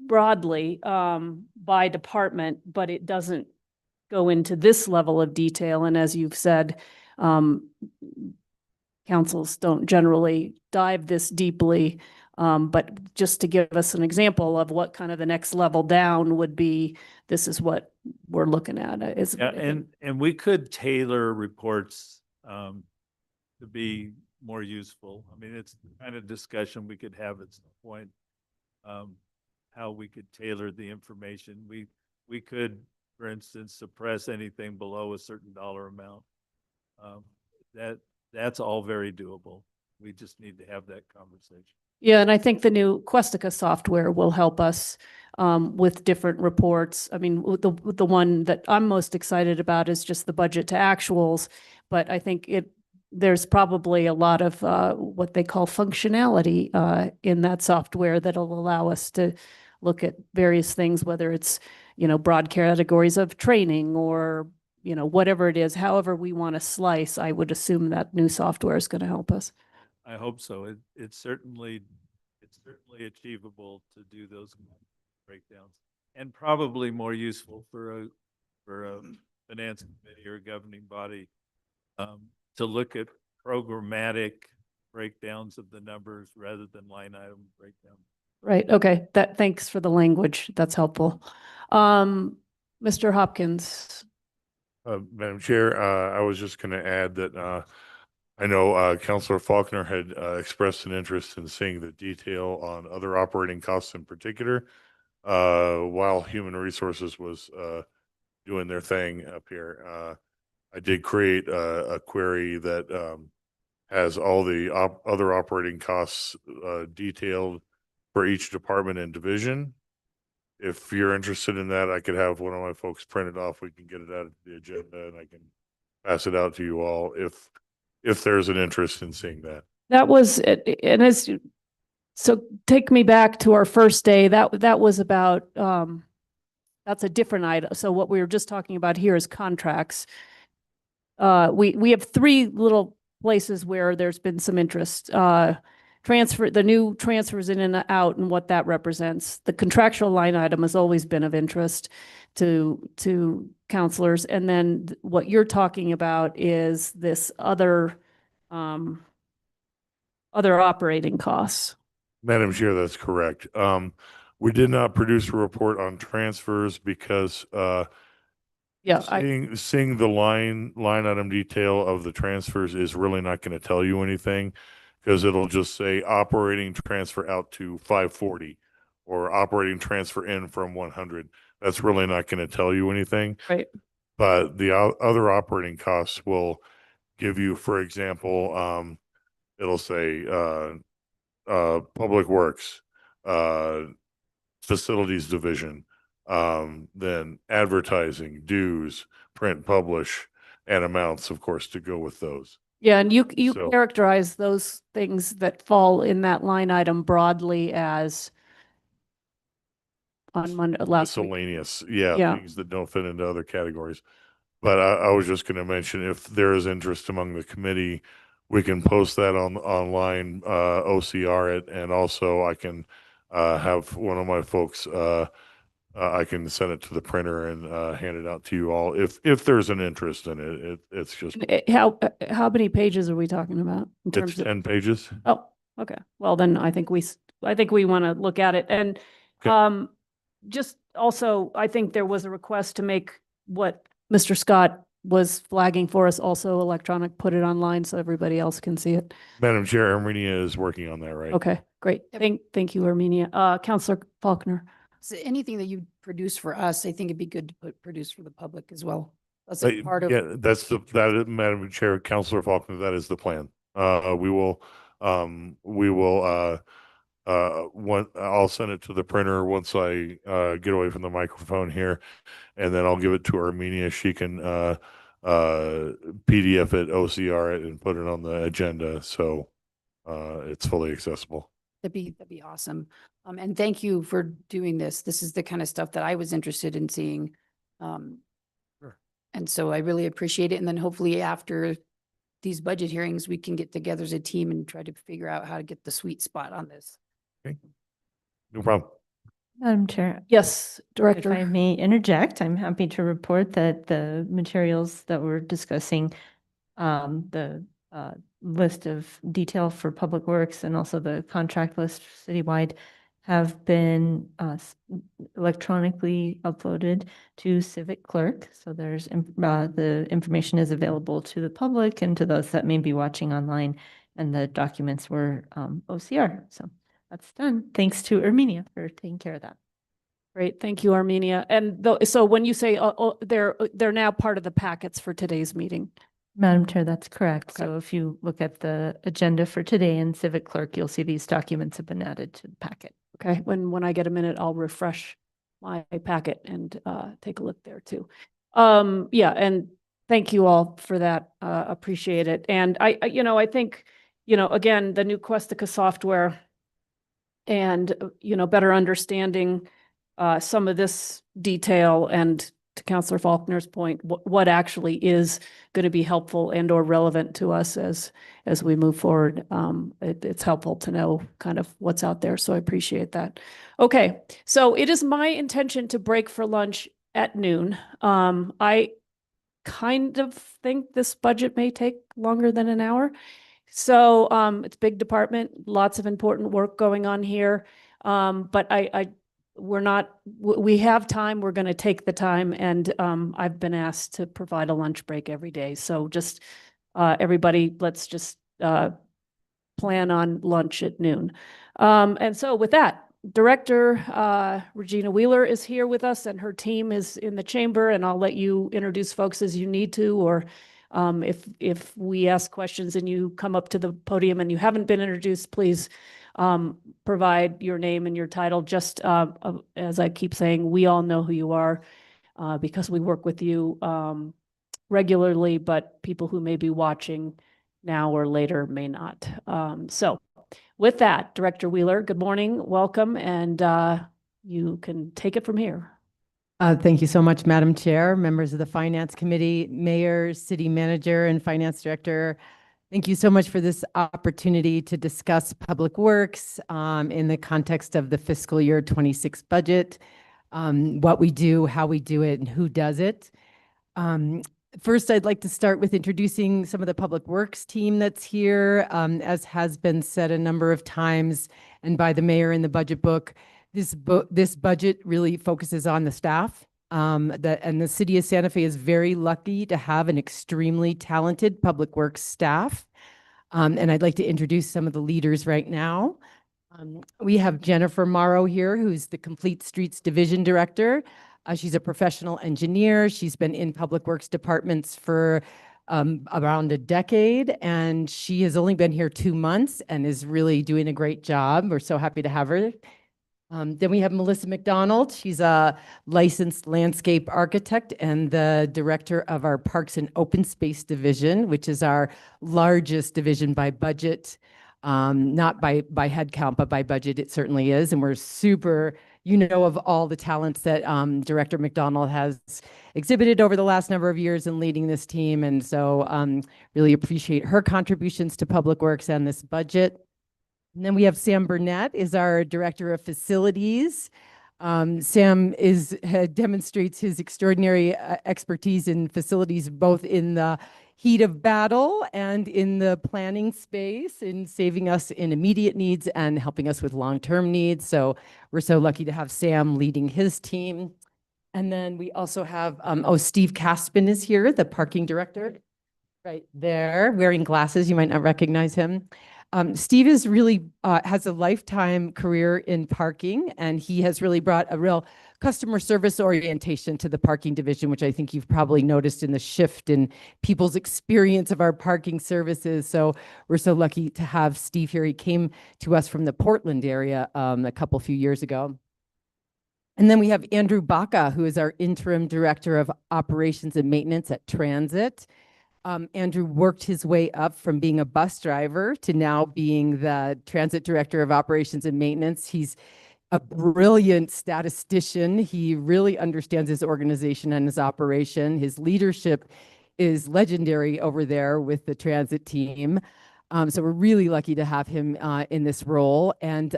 S1: broadly by department, but it doesn't go into this level of detail. And as you've said, councils don't generally dive this deeply. But just to give us an example of what kind of the next level down would be, this is what we're looking at.
S10: And we could tailor reports to be more useful. I mean, it's the kind of discussion we could have at some point, how we could tailor the information. We could, for instance, suppress anything below a certain dollar amount. That's all very doable. We just need to have that conversation.
S1: Yeah, and I think the new Questica software will help us with different reports. I mean, with the one that I'm most excited about is just the budget to actuals, but I think there's probably a lot of what they call functionality in that software that'll allow us to look at various things, whether it's, broad categories of training or, whatever it is, however we want to slice. I would assume that new software is going to help us.
S10: I hope so. It's certainly achievable to do those breakdowns, and probably more useful for a finance committee or a governing body to look at programmatic breakdowns of the numbers rather than line item breakdown.
S1: Right. Okay. Thanks for the language. That's helpful. Mr. Hopkins.
S6: Madam Chair, I was just going to add that I know Councilor Faulkner had expressed an interest in seeing the detail on other operating costs in particular, while Human Resources was doing their thing up here. I did create a query that has all the other operating costs detailed for each department and division. If you're interested in that, I could have one of my folks print it off. We can get it out of the agenda and I can pass it out to you all if there's an interest in seeing that.
S1: That was, and as, so take me back to our first day, that was about, that's a different item. So what we were just talking about here is contracts. We have three little places where there's been some interest. The new transfers in and out and what that represents. The contractual line item has always been of interest to counselors. And then what you're talking about is this other operating costs.
S6: Madam Chair, that's correct. We did not produce a report on transfers because seeing the line item detail of the transfers is really not going to tell you anything, because it'll just say operating transfer out to 540 or operating transfer in from 100. That's really not going to tell you anything.
S1: Right.
S6: But the other operating costs will give you, for example, it'll say Public Works, Facilities Division, then advertising, dues, print, publish, and amounts, of course, to go with those.
S1: Yeah, and you
S6: So-
S1: characterize those things that fall in that line item broadly as on Monday, last week.
S6: Miscellaneous, yeah,
S1: Yeah.
S6: things that don't fit into other categories. But I was just going to mention, if there is interest among the committee, we can post that online, OCR it, and also I can have one of my folks, I can send it to the printer and hand it out to you all if there's an interest in it. It's just,
S1: How many pages are we talking about in
S6: it's
S1: terms of?
S6: 10 pages.
S1: Oh, okay. Well, then I think we want to look at it. And
S6: Okay.
S1: just also, I think there was a request to make what Mr. Scott was flagging for us also electronic, put it online so everybody else can see it.
S6: Madam Chair, Armenia is working on that, right?
S1: Okay, great.
S8: Yep.
S1: Thank you, Armenia. Counselor Faulkner.
S8: So anything that you produce for us, I think it'd be good to produce for the public as well. That's
S6: Uh,
S8: a part of.
S6: Yeah, that is, Madam Chair, Councilor Faulkner, that is the plan. We will, I'll send it to the printer once I get away from the microphone here, and then I'll give it to Armenia. She can PDF it, OCR it, and put it on the agenda, so it's fully accessible.
S8: That'd be awesome. And thank you for doing this. This is the kind of stuff that I was interested in seeing.
S6: Sure.
S8: And so I really appreciate it. And then hopefully after these budget hearings, we can get together as a team and try to figure out how to get the sweet spot on this.
S6: No problem.
S3: Madam Chair,
S1: Yes,
S3: if I
S1: Director.
S3: may interject, I'm happy to report that the materials that we're discussing, the list of detail for Public Works and also the contract list citywide have been electronically uploaded to Civic Clerk. So there's the information is available to the public and to those that may be watching online, and the documents were OCR. So that's done. Thanks to Armenia for taking care of that.
S1: Great, thank you, Armenia. And so when you say they're now part of the packets for today's meeting.
S3: Madam Chair, that's correct.
S1: Okay.
S3: So if you look at the agenda for today in Civic Clerk, you'll see these documents have been added to the packet.
S1: Okay, when I get a minute, I'll refresh my packet and take a look there too. Yeah, and thank you all for that. Appreciate it. And I think, again, the new Questica software and, better understanding some of this detail, and to Councilor Faulkner's point, what actually is going to be helpful and or relevant to us as we move forward. It's helpful to know kind of what's out there. So I appreciate that. Okay, so it is my intention to break for lunch at noon. I kind of think this budget may take longer than an hour. So it's a big department, lots of important work going on here. But I we're not, we have time, we're going to take the time, and I've been asked to provide a lunch break every day. So just everybody, let's just plan on lunch at noon. And so with that, Director Regina Wheeler is here with us, and her team is in the chamber, and I'll let you introduce folks as you need to, or if we ask questions and you come up to the podium and you haven't been introduced, please provide your name and your title. Just as I keep saying, we all know who you are because we work with you regularly, but people who may be watching now or later may not. So with that, Director Wheeler, good morning, welcome, and you can take it from here.
S11: Thank you so much, Madam Chair, members of the Finance Committee, Mayor, City Manager, and Finance Director. Thank you so much for this opportunity to discuss Public Works in the context of the fiscal year 26 budget, what we do, how we do it, and who does it. First, I'd like to start with introducing some of the Public Works team that's here. As has been said a number of times and by the mayor in the budget book, this budget really focuses on the staff. And the city of Santa Fe is very lucky to have an extremely talented Public Works staff. And I'd like to introduce some of the leaders right now. We have Jennifer Morrow here, who's the Complete Streets Division Director. She's a professional engineer. She's been in Public Works departments for around a decade, and she has only been here 2 months and is really doing a great job. We're so happy to have her. Then we have Melissa McDonald. She's a licensed landscape architect and the director of our Parks and Open Space Division, which is our largest division by budget, not by head count, but by budget. It certainly is. And we're super, of all the talents that Director McDonald has exhibited over the last number of years in leading this team. And so really appreciate her contributions to Public Works and this budget. And then we have Sam Burnett is our Director of Facilities. Sam demonstrates his extraordinary expertise in facilities, both in the heat of battle and in the planning space, in saving us in immediate needs and helping us with long-term needs. So we're so lucky to have Sam leading his team. And then we also have, Steve Caspin is here, the parking director, right there, wearing glasses. You might not recognize him. Steve is really has a lifetime career in parking, and he has really brought a real customer service orientation to the parking division, which I think you've probably noticed in the shift in people's experience of our parking services. So we're so lucky to have Steve here. He came to us from the Portland area a few years ago. And then we have Andrew Baca, who is our interim director of operations and maintenance at Transit. Andrew worked his way up from being a bus driver to now being the Transit Director of Operations and Maintenance. He's a brilliant statistician. He really understands his organization and his operation. His leadership is legendary over there with the transit team. So we're really lucky to have him in this role. And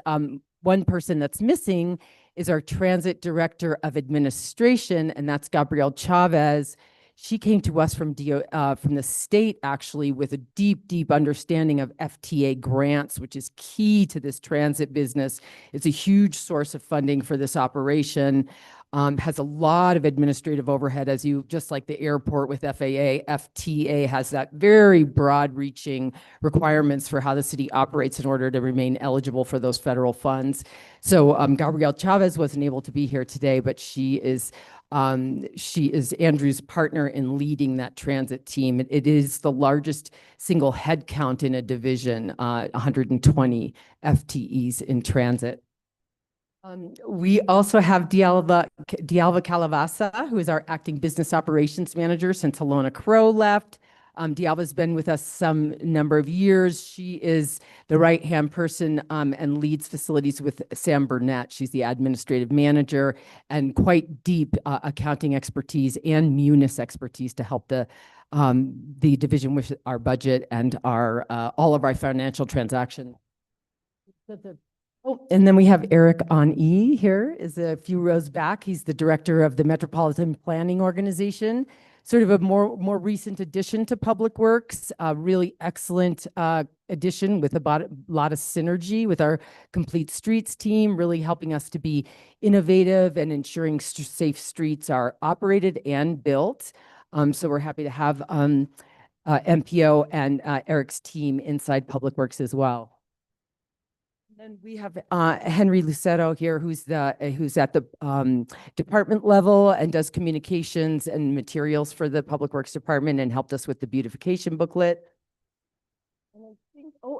S11: one person that's missing is our Transit Director of Administration, and that's Gabrielle Chavez. She came to us from the state, actually, with a deep understanding of FTA grants, which is key to this transit business. It's a huge source of funding for this operation. Has a lot of administrative overhead, just like the airport with FAA. FTA has that very broad-reaching requirements for how the city operates in order to remain eligible for those federal funds. So Gabrielle Chavez wasn't able to be here today, but she is Andrew's partner in leading that transit team. It is the largest single head count in a division, 120 FTEs in transit. We also have Dialva Calavasa, who is our acting business operations manager since Alona Crow left. Dialva's been with us some number of years. She is the right-hand person and leads facilities with Sam Burnett. She's the administrative manager and quite deep accounting expertise and munis expertise to help the division with our budget and our all of our financial transactions. And then we have Eric An-E here, is a few rows back. He's the director of the Metropolitan Planning Organization, sort of a more recent addition to Public Works, really excellent addition with a lot of synergy with our Complete Streets team, really helping us to be innovative and ensuring safe streets are operated and built. So we're happy to have MPO and Eric's team inside Public Works as well. Then we have Henry Lucero here, who's at the department level and does communications and materials for the Public Works Department and helped us with the beautification booklet.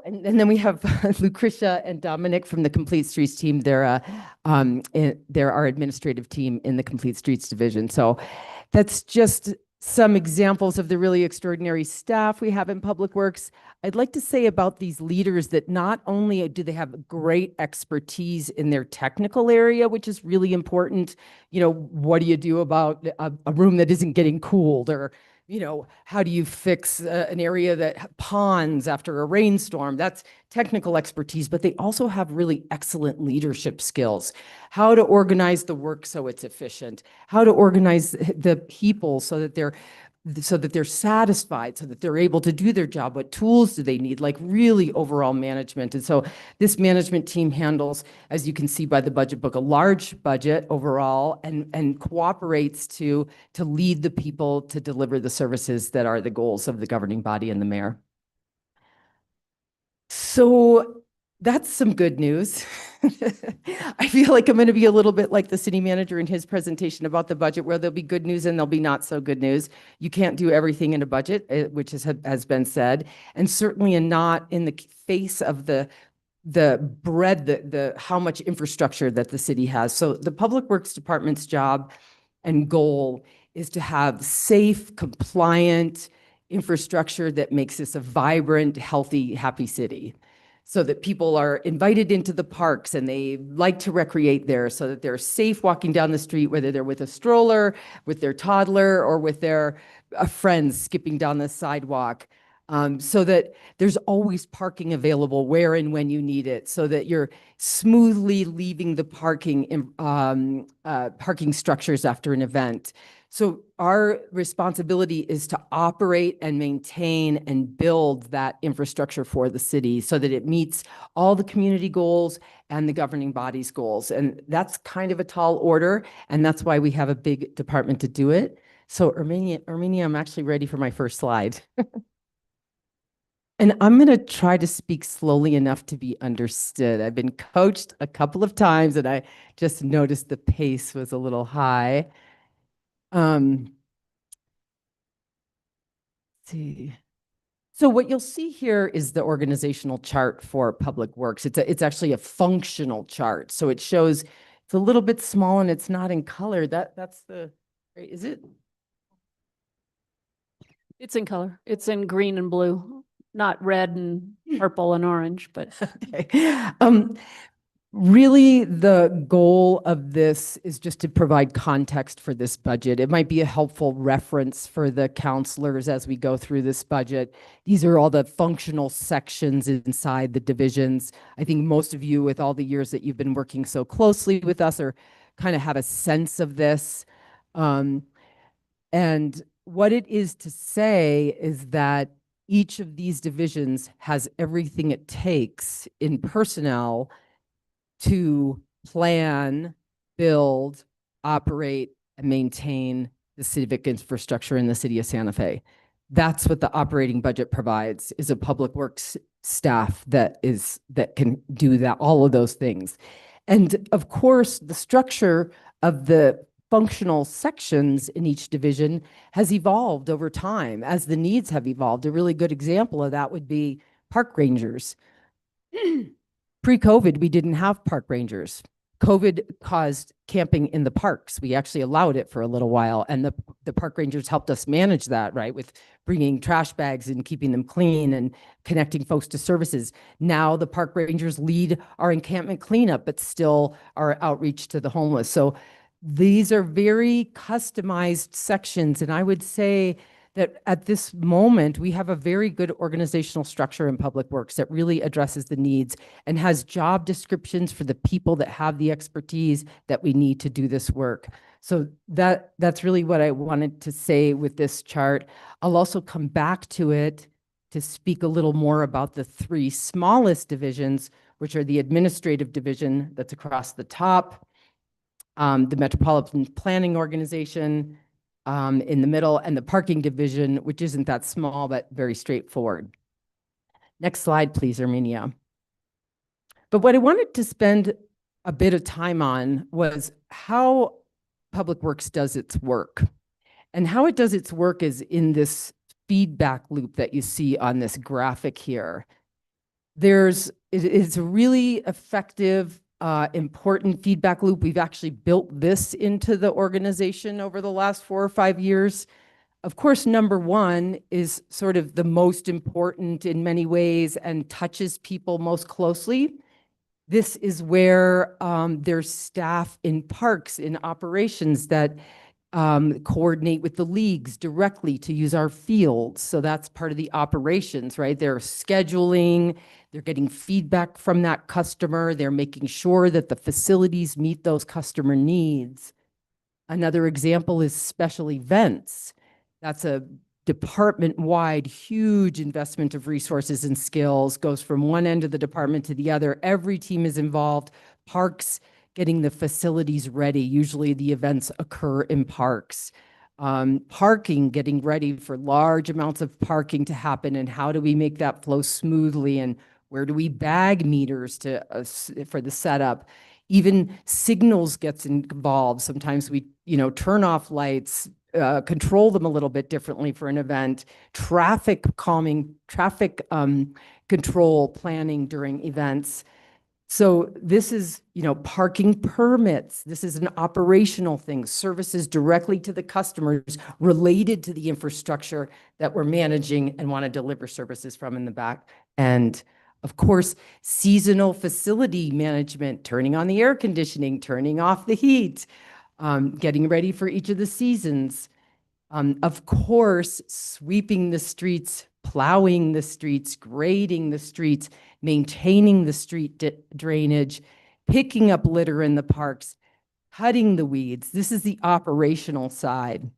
S11: And then we have Lucretia and Dominic from the Complete Streets team. They're our administrative team in the Complete Streets division. So that's just some examples of the really extraordinary staff we have in Public Works. I'd like to say about these leaders that not only do they have great expertise in their technical area, which is really important, what do you do about a room that isn't getting cooled, or how do you fix an area that ponds after a rainstorm? That's technical expertise, but they also have really excellent leadership skills. How to organize the work so it's efficient, how to organize the people so that they're satisfied, so that they're able to do their job. What tools do they need? Like really overall management. And so this management team handles, as you can see by the budget book, a large budget overall and cooperates to lead the people to deliver the services that are the goals of the governing body and the mayor. So that's some good news. I feel like I'm going to be a little bit like the city manager in his presentation about the budget, where there'll be good news and there'll be not so good news. You can't do everything in a budget, which has been said, and certainly not in the face of the how much infrastructure that the city has. So the Public Works Department's job and goal is to have safe, compliant infrastructure that makes this a vibrant, healthy, happy city, so that people are invited into the parks and they like to recreate there, so that they're safe walking down the street, whether they're with a stroller, with their toddler, or with their friends skipping down the sidewalk, so that there's always parking available where and when you need it, so that you're smoothly leaving the parking structures after an event. So our responsibility is to operate and maintain and build that infrastructure for the city so that it meets all the community goals and the governing body's goals. And that's kind of a tall order, and that's why we have a big department to do it. So Armenia, I'm actually ready for my first slide. And I'm going to try to speak slowly enough to be understood. I've been coached a couple of times, and I just noticed the pace was a little high. See. So what you'll see here is the organizational chart for Public Works. It's actually a functional chart. So it shows it's a little bit small and it's not in color. That's the, is it?
S1: It's in color. It's in green and blue, not red and purple and orange, but.
S11: Okay. Really, the goal of this is just to provide context for this budget. It might be a helpful reference for the counselors as we go through this budget. These are all the functional sections inside the divisions. I think most of you, with all the years that you've been working so closely with us, are kind of have a sense of this. And what it is to say is that each of these divisions has everything it takes in personnel to plan, build, operate, and maintain the civic infrastructure in the city of Santa Fe. That's what the operating budget provides, is a public works staff that can do that, all of those things. And of course, the structure of the functional sections in each division has evolved over time as the needs have evolved. A really good example of that would be park rangers. Pre-COVID, we didn't have park rangers. COVID caused camping in the parks. We actually allowed it for a little while, and the park rangers helped us manage that, right, with bringing trash bags and keeping them clean and connecting folks to services. Now the park rangers lead our encampment cleanup, but still our outreach to the homeless. So these are very customized sections, and I would say that at this moment, we have a very good organizational structure in Public Works that really addresses the needs and has job descriptions for the people that have the expertise that we need to do this work. So that's really what I wanted to say with this chart. I'll also come back to it to speak a little more about the three smallest divisions, which are the administrative division that's across the top, the Metropolitan Planning Organization in the middle, and the parking division, which isn't that small, but very straightforward. Next slide, please, Armenia. But what I wanted to spend a bit of time on was how Public Works does its work. And how it does its work is in this feedback loop that you see on this graphic here. It's a really effective, important feedback loop. We've actually built this into the organization over the last 4 or 5 years. Of course, number one is sort of the most important in many ways and touches people most closely. This is where there's staff in parks, in operations that coordinate with the leagues directly to use our fields. So that's part of the operations, right? They're scheduling, they're getting feedback from that customer, they're making sure that the facilities meet those customer needs. Another example is special events. That's a department-wide, huge investment of resources and skills, goes from one end of the department to the other. Every team is involved. Parks, getting the facilities ready. Usually the events occur in parks. Parking, getting ready for large amounts of parking to happen, and how do we make that flow smoothly, and where do we bag meters to for the setup. Even signals gets involved. Sometimes we, turn off lights, control them a little bit differently for an event, traffic calming, traffic control planning during events. So this is, parking permits. This is an operational thing, services directly to the customers related to the infrastructure that we're managing and want to deliver services from in the back. And of course, seasonal facility management, turning on the air conditioning, turning off the heat, getting ready for each of the seasons. Of course, sweeping the streets, plowing the streets, grading the streets, maintaining the street drainage, picking up litter in the parks, cutting the weeds. This is the operational side.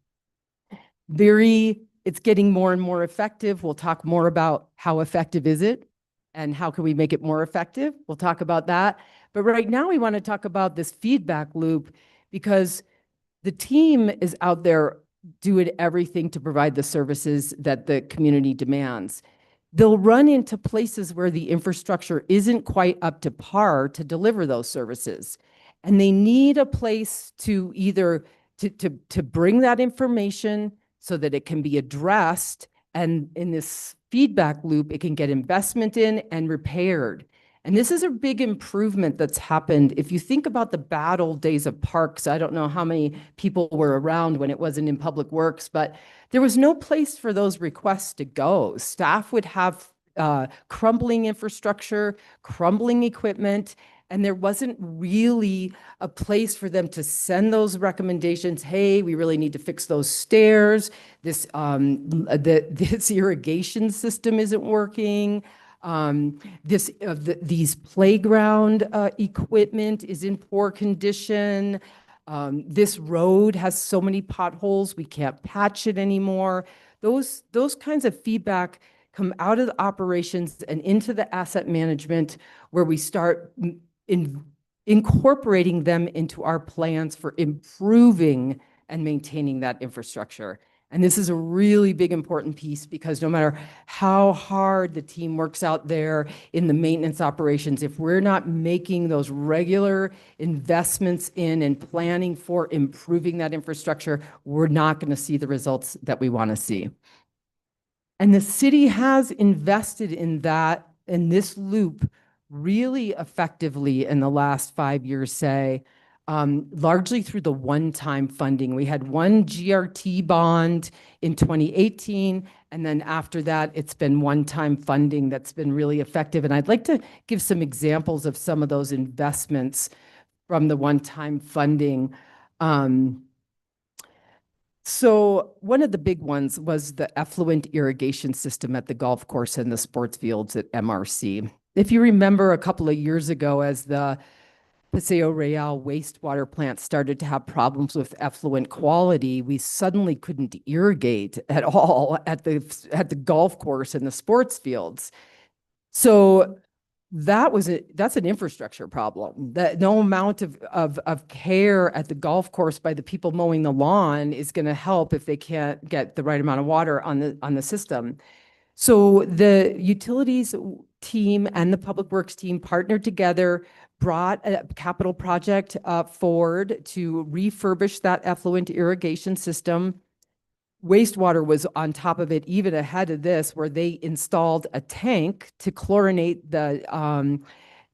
S11: It's getting more and more effective. We'll talk more about how effective is it and how can we make it more effective. We'll talk about that. But right now we want to talk about this feedback loop because the team is out there doing everything to provide the services that the community demands. They'll run into places where the infrastructure isn't quite up to par to deliver those services. And they need a place to either to bring that information so that it can be addressed. And in this feedback loop, it can get investment in and repaired. And this is a big improvement that's happened. If you think about the bad old days of parks, I don't know how many people were around when it wasn't in Public Works, but there was no place for those requests to go. Staff would have crumbling infrastructure, crumbling equipment, and there wasn't really a place for them to send those recommendations. Hey, we really need to fix those stairs. This irrigation system isn't working. These playground equipment is in poor condition. This road has so many potholes, we can't patch it anymore. Those kinds of feedback come out of the operations and into the asset management, where we start incorporating them into our plans for improving and maintaining that infrastructure. And this is a really big, important piece, because no matter how hard the team works out there in the maintenance operations, if we're not making those regular investments in and planning for improving that infrastructure, we're not going to see the results that we want to see. And the city has invested in that, in this loop, really effectively in the last 5 years, say, largely through the one-time funding. We had one GRT bond in 2018, and then after that, it's been one-time funding that's been really effective. And I'd like to give some examples of some of those investments from the one-time funding. So one of the big ones was the effluent irrigation system at the golf course and the sports fields at MRC. If you remember a couple of years ago, as the Paseo Real wastewater plant started to have problems with effluent quality, we suddenly couldn't irrigate at all at the golf course and the sports fields. So that's an infrastructure problem. That no amount of care at the golf course by the people mowing the lawn is going to help if they can't get the right amount of water on the system. So the utilities team and the public works team partnered together, brought a capital project forward to refurbish that effluent irrigation system. Wastewater was on top of it, even ahead of this, where they installed a tank to chlorinate the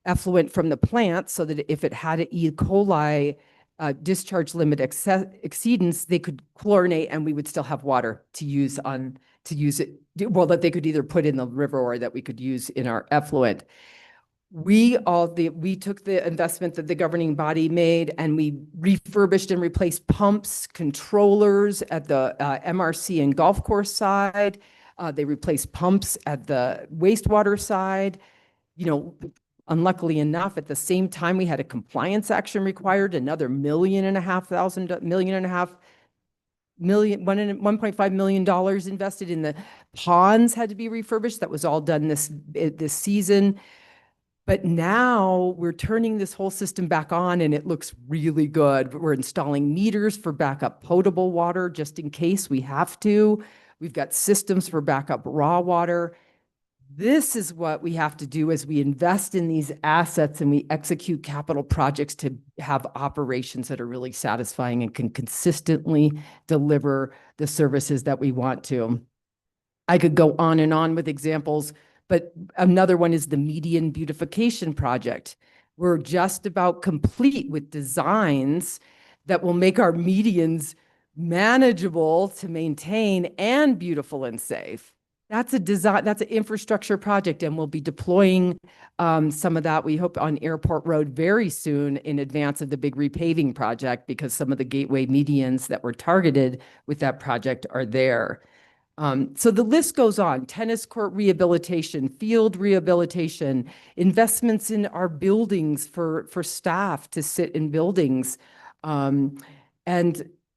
S11: effluent from the plant so that if it had an E. coli discharge limit exceedance, they could chlorinate and we would still have water to use it, that they could either put in the river or that we could use in our effluent. We took the investment that the governing body made and we refurbished and replaced pumps, controllers at the MRC and golf course side. They replaced pumps at the wastewater side. Unluckily enough, at the same time, we had a compliance action required, another $1.5 million invested in the ponds had to be refurbished. That was all done this season. But now we're turning this whole system back on and it looks really good. We're installing meters for backup potable water just in case we have to. We've got systems for backup raw water. This is what we have to do as we invest in these assets and we execute capital projects to have operations that are really satisfying and can consistently deliver the services that we want to. I could go on and on with examples, but another one is the median beautification project. We're just about complete with designs that will make our medians manageable to maintain and beautiful and safe. That's an infrastructure project, and we'll be deploying some of that, we hope, on Airport Road very soon in advance of the big repaving project, because some of the gateway medians that were targeted with that project are there. So the list goes on: tennis court rehabilitation, field rehabilitation, investments in our buildings for staff to sit in buildings, and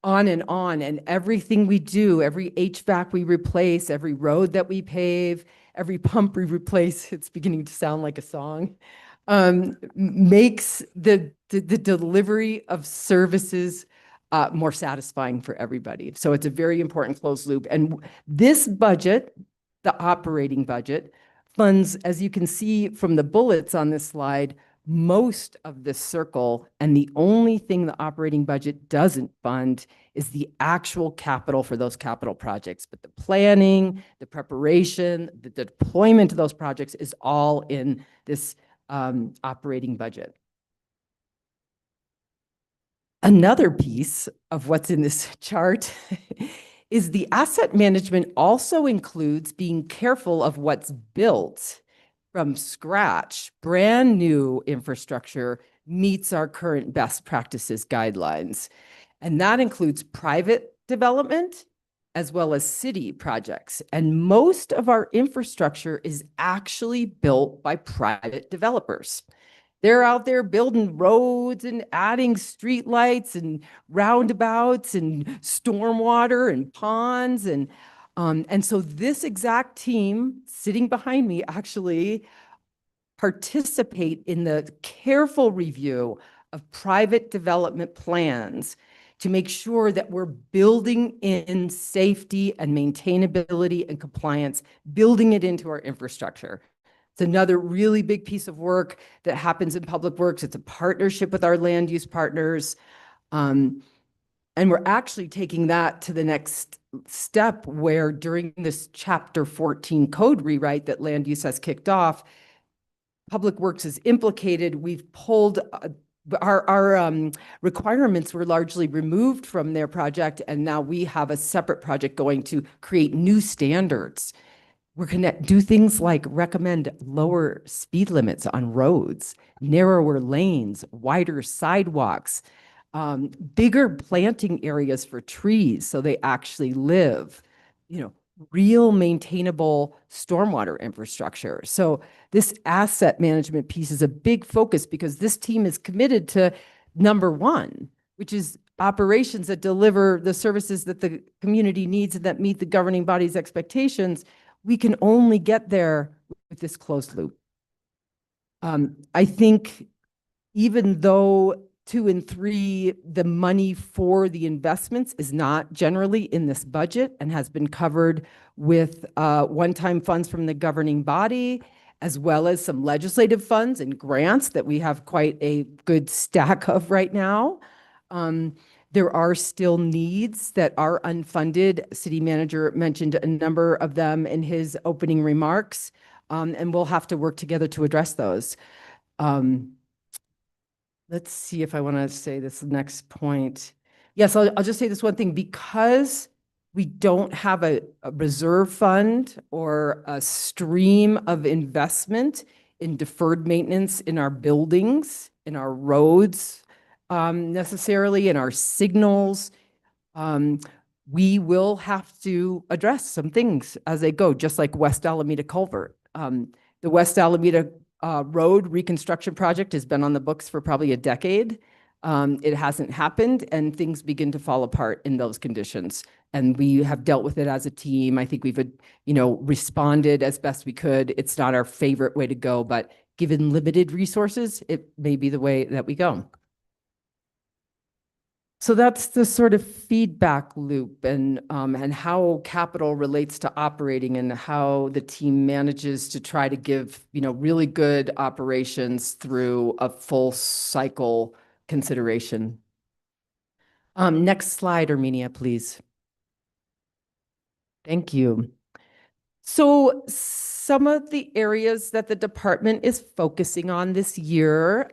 S11: on and on. And everything we do, every HVAC we replace, every road that we pave, every pump we replace, it's beginning to sound like a song, makes the delivery of services more satisfying for everybody. So it's a very important closed loop. And this budget, the operating budget, funds, as you can see from the bullets on this slide, most of this circle. And the only thing the operating budget doesn't fund is the actual capital for those capital projects. But the planning, the preparation, the deployment of those projects is all in this operating budget. Another piece of what's in this chart is the asset management also includes being careful of what's built from scratch. Brand new infrastructure meets our current best practices guidelines. And that includes private development as well as city projects. And most of our infrastructure is actually built by private developers. They're out there building roads and adding streetlights and roundabouts and stormwater and ponds. And so this exact team sitting behind me actually participate in the careful review of private development plans to make sure that we're building in safety and maintainability and compliance, building it into our infrastructure. It's another really big piece of work that happens in public works. It's a partnership with our land use partners. And we're actually taking that to the next step, where during this Chapter 14 code rewrite that land use has kicked off, Public Works is implicated. We've pulled our requirements were largely removed from their project, and now we have a separate project going to create new standards. We're going to do things like recommend lower speed limits on roads, narrower lanes, wider sidewalks, bigger planting areas for trees so they actually live, real maintainable stormwater infrastructure. So this asset management piece is a big focus because this team is committed to number one, which is operations that deliver the services that the community needs and that meet the governing body's expectations. We can only get there with this closed loop. I think even though 2 and 3, the money for the investments is not generally in this budget and has been covered with one-time funds from the governing body, as well as some legislative funds and grants that we have quite a good stack of right now. There are still needs that are unfunded. City manager mentioned a number of them in his opening remarks, and we'll have to work together to address those. Let's see if I want to say this next point. Yes, I'll just say this one thing. Because we don't have a reserve fund or a stream of investment in deferred maintenance in our buildings, in our roads, necessarily in our signals, we will have to address some things as they go, just like West Alameda Culvert. The West Alameda road reconstruction project has been on the books for probably a decade. It hasn't happened, and things begin to fall apart in those conditions. And we have dealt with it as a team. I think we've, responded as best we could. It's not our favorite way to go, but given limited resources, it may be the way that we go. So that's the sort of feedback loop and how capital relates to operating and how the team manages to try to give, really good operations through a full cycle consideration. Next slide, Armenia, please. Thank you. So some of the areas that the department is focusing on this year,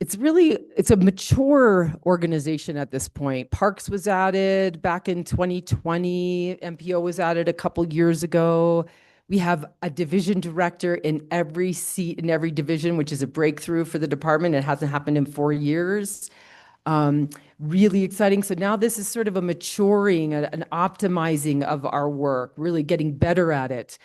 S11: it's a mature organization at this point. Parks was added back in 2020. MPO was added a couple years ago. We have a division director in every seat in every division, which is a breakthrough for the department. It hasn't happened in 4 years. Really exciting. So now this is sort of a maturing, an optimizing of our work, really getting better at it.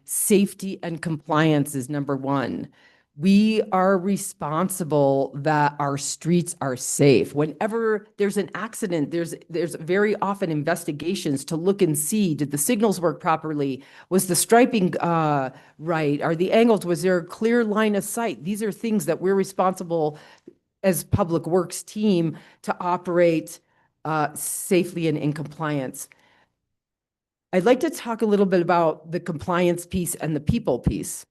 S11: Safety and compliance is number one. We are responsible that our streets are safe. Whenever there's an accident, there's very often investigations to look and see, did the signals work properly? Was the striping right? Are the angles, was there a clear line of sight? These are things that we're responsible as Public Works team to operate safely and in compliance. I'd like to talk a little bit about the compliance piece and the people piece.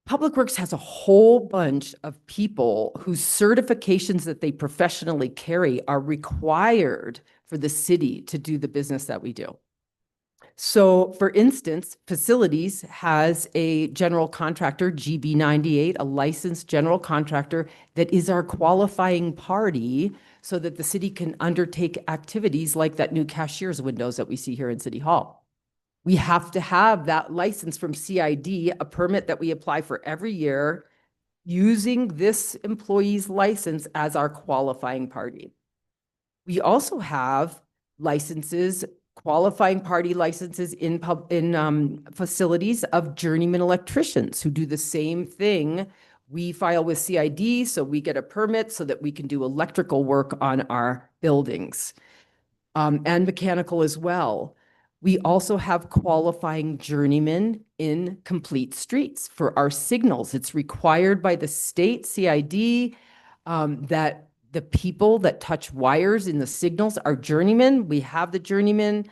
S11: Public Works has a whole bunch of people whose certifications that they professionally carry are required for the city to do the business that we do. So for instance, Facilities has a general contractor, GB98, a licensed general contractor that is our qualifying party so that the city can undertake activities like that new cashier's windows that we see here in City Hall. We have to have that license from CID, a permit that we apply for every year, using this employee's license as our qualifying party. We also have licenses, qualifying party licenses in Facilities of journeyman electricians who do the same thing. We file with CID, so we get a permit so that we can do electrical work on our buildings, and mechanical as well. We also have qualifying journeymen in complete streets for our signals. It's required by the state CID that the people that touch wires in the signals are journeymen. We have the journeymen.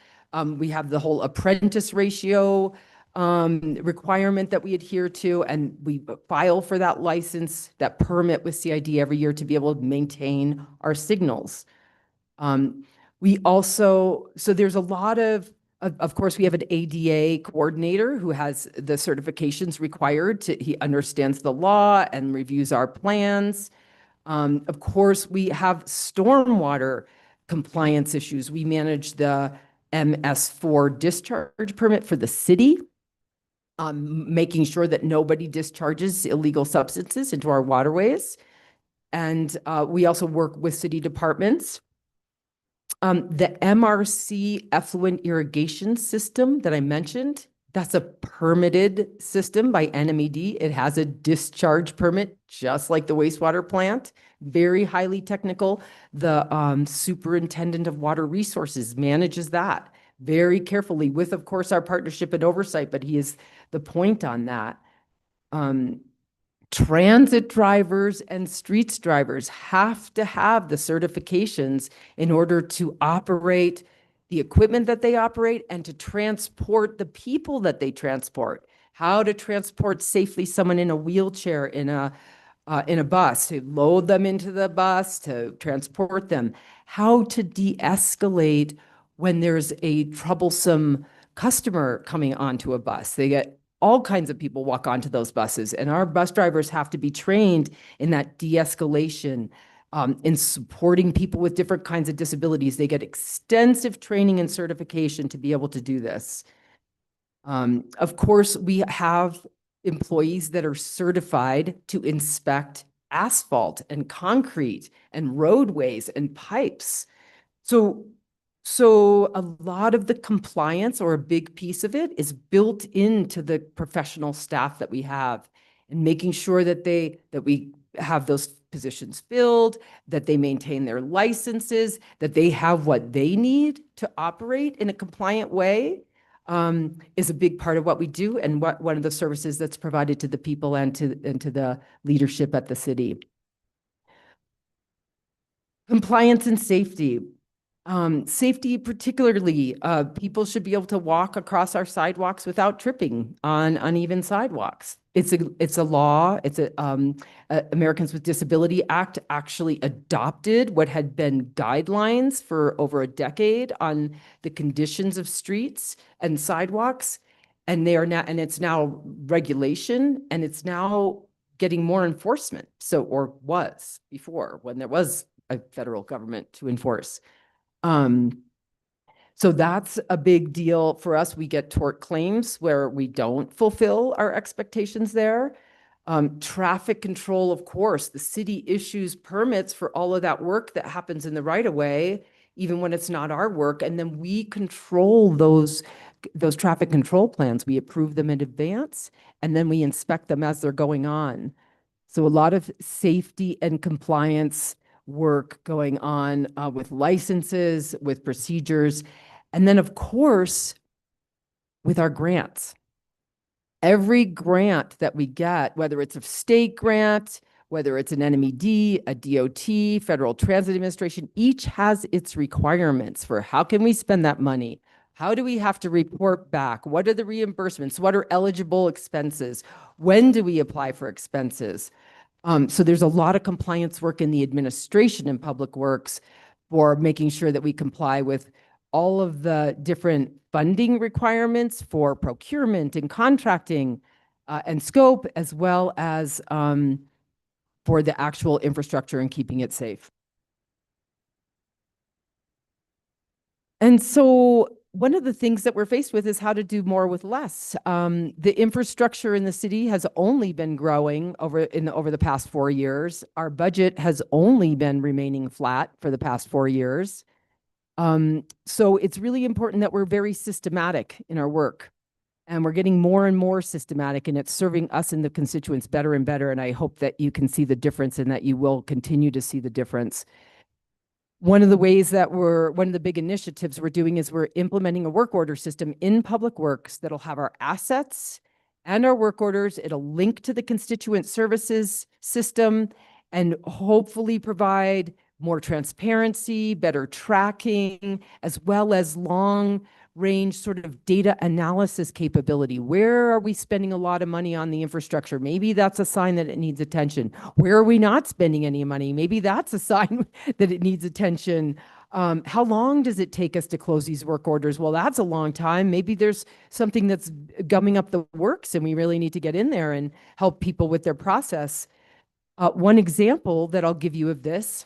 S11: We have the whole apprentice ratio requirement that we adhere to, and we file for that license, that permit with CID every year to be able to maintain our signals. We also, so there's a lot of course, we have an ADA coordinator who has the certifications required he understands the law and reviews our plans. Of course, we have stormwater compliance issues. We manage the MS4 discharge permit for the city, making sure that nobody discharges illegal substances into our waterways. And we also work with city departments The MRC effluent irrigation system that I mentioned, that's a permitted system by NMED. It has a discharge permit, just like the wastewater plant, very highly technical. The superintendent of water resources manages that very carefully with, of course, our partnership and oversight, but he is the point on that. Transit drivers and streets drivers have to have the certifications in order to operate the equipment that they operate and to transport the people that they transport. How to transport safely someone in a wheelchair in a bus, to load them into the bus, to transport them. How to de-escalate when there's a troublesome customer coming onto a bus. They get all kinds of people walk onto those buses, and our bus drivers have to be trained in that de-escalation, in supporting people with different kinds of disabilities. They get extensive training and certification to be able to do this. Of course, we have employees that are certified to inspect asphalt and concrete and roadways and pipes. So a lot of the compliance, or a big piece of it, is built into the professional staff that we have, and making sure that we have those positions filled, that they maintain their licenses, that they have what they need to operate in a compliant way, is a big part of what we do, and one of the services that's provided to the people and to the leadership at the city. Compliance and safety. Safety, particularly, people should be able to walk across our sidewalks without tripping on uneven sidewalks. It's a law. Americans with Disability Act actually adopted what had been guidelines for over a decade on the conditions of streets and sidewalks, and it's now regulation, and it's now getting more enforcement. Or was before, when there was a federal government to enforce. So that's a big deal for us. We get tort claims where we don't fulfill our expectations there. Traffic control, of course, the city issues permits for all of that work that happens in the right of way, even when it's not our work. And then we control those traffic control plans. We approve them in advance, and then we inspect them as they're going on. So a lot of safety and compliance work going on with licenses, with procedures, and then, of course, with our grants. Every grant that we get, whether it's a state grant, whether it's an NMED, a DOT, Federal Transit Administration, each has its requirements for how can we spend that money? How do we have to report back? What are the reimbursements? What are eligible expenses? When do we apply for expenses? So there's a lot of compliance work in the administration and public works for making sure that we comply with all of the different funding requirements for procurement and contracting and scope, as well as for the actual infrastructure and keeping it safe. And so one of the things that we're faced with is how to do more with less. The infrastructure in the city has only been growing over the past 4 years. Our budget has only been remaining flat for the past 4 years. So it's really important that we're very systematic in our work, and we're getting more and more systematic, and it's serving us and the constituents better and better. And I hope that you can see the difference, and that you will continue to see the difference. One of the big initiatives we're doing is we're implementing a work order system in Public Works that'll have our assets and our work orders. It'll link to the constituent services system, and hopefully provide more transparency, better tracking, as well as long-range sort of data analysis capability. Where are we spending a lot of money on the infrastructure? Maybe that's a sign that it needs attention. Where are we not spending any money? Maybe that's a sign that it needs attention. How long does it take us to close these work orders? Well, that's a long time. Maybe there's something that's gumming up the works, and we really need to get in there and help people with their process. One example that I'll give you of this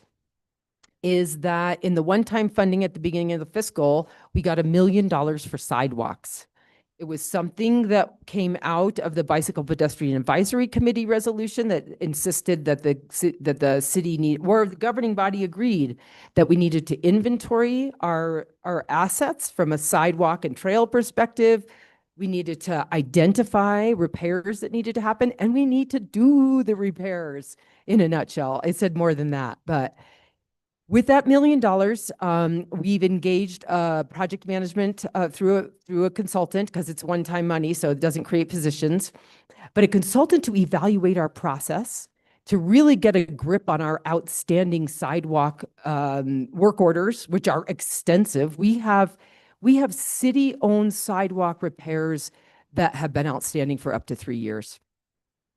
S11: is that in the one-time funding at the beginning of the fiscal, we got $1 million for sidewalks. It was something that came out of the Bicycle Pedestrian Advisory Committee resolution that insisted that the city need, or the governing body agreed that we needed to inventory our assets from a sidewalk and trail perspective. We needed to identify repairs that needed to happen, and we need to do the repairs in a nutshell. I said more than that, but with that $1 million, we've engaged project management through a consultant, because it's one-time money, so it doesn't create positions, but a consultant to evaluate our process, to really get a grip on our outstanding sidewalk work orders, which are extensive. We have city-owned sidewalk repairs that have been outstanding for up to 3 years,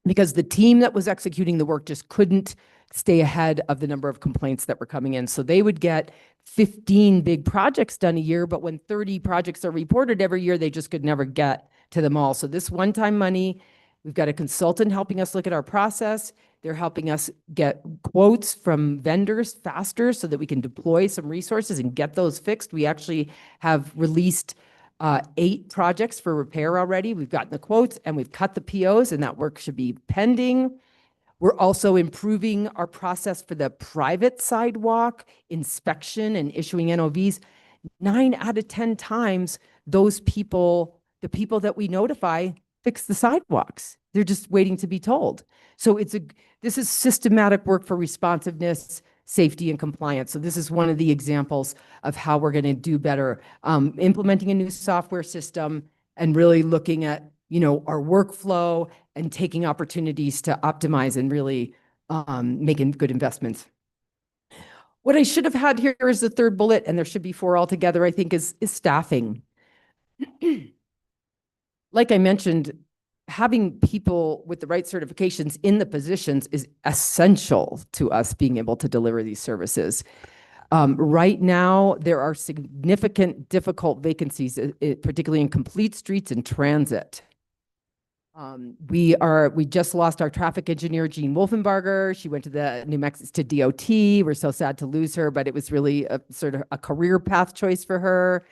S11: because the team that was executing the work just couldn't stay ahead of the number of complaints that were coming in. So they would get 15 big projects done a year, but when 30 projects are reported every year, they just could never get to them all. So this one-time money, we've got a consultant helping us look at our process. They're helping us get quotes from vendors faster so that we can deploy some resources and get those fixed. We actually have released 8 projects for repair already. We've gotten the quotes and we've cut the POs, and that work should be pending. We're also improving our process for the private sidewalk inspection and issuing NOVs. 9 out of 10 times, those people, the people that we notify, fix the sidewalks. They're just waiting to be told. So this is systematic work for responsiveness, safety, and compliance. So this is one of the examples of how we're going to do better, implementing a new software system and really looking at, our workflow and taking opportunities to optimize and really making good investments. What I should have had here is the third bullet, and there should be 4 altogether, I think, is staffing. Like I mentioned, having people with the right certifications in the positions is essential to us being able to deliver these services. Right now, there are significant difficult vacancies, particularly in complete streets and transit. We just lost our traffic engineer, Jean Wolfenbarger. She went to the New Mexico to DOT. We're so sad to lose her, but it was really a sort of a career path choice for her.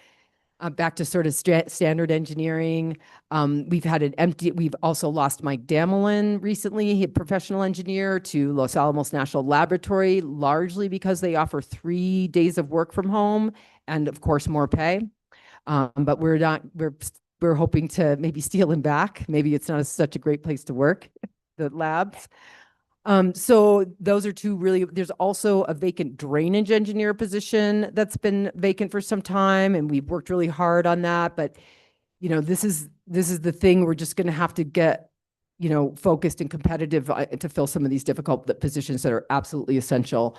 S11: Back to sort of standard engineering. We've also lost Mike Damelin recently, a professional engineer, to Los Alamos National Laboratory, largely because they offer 3 days of work from home and of course more pay. But we're hoping to maybe steal him back. Maybe it's not such a great place to work, the labs. So those are 2 really. There's also a vacant drainage engineer position that's been vacant for some time, and we've worked really hard on that. But this is the thing. We're just going to have to get focused and competitive to fill some of these difficult positions that are absolutely essential.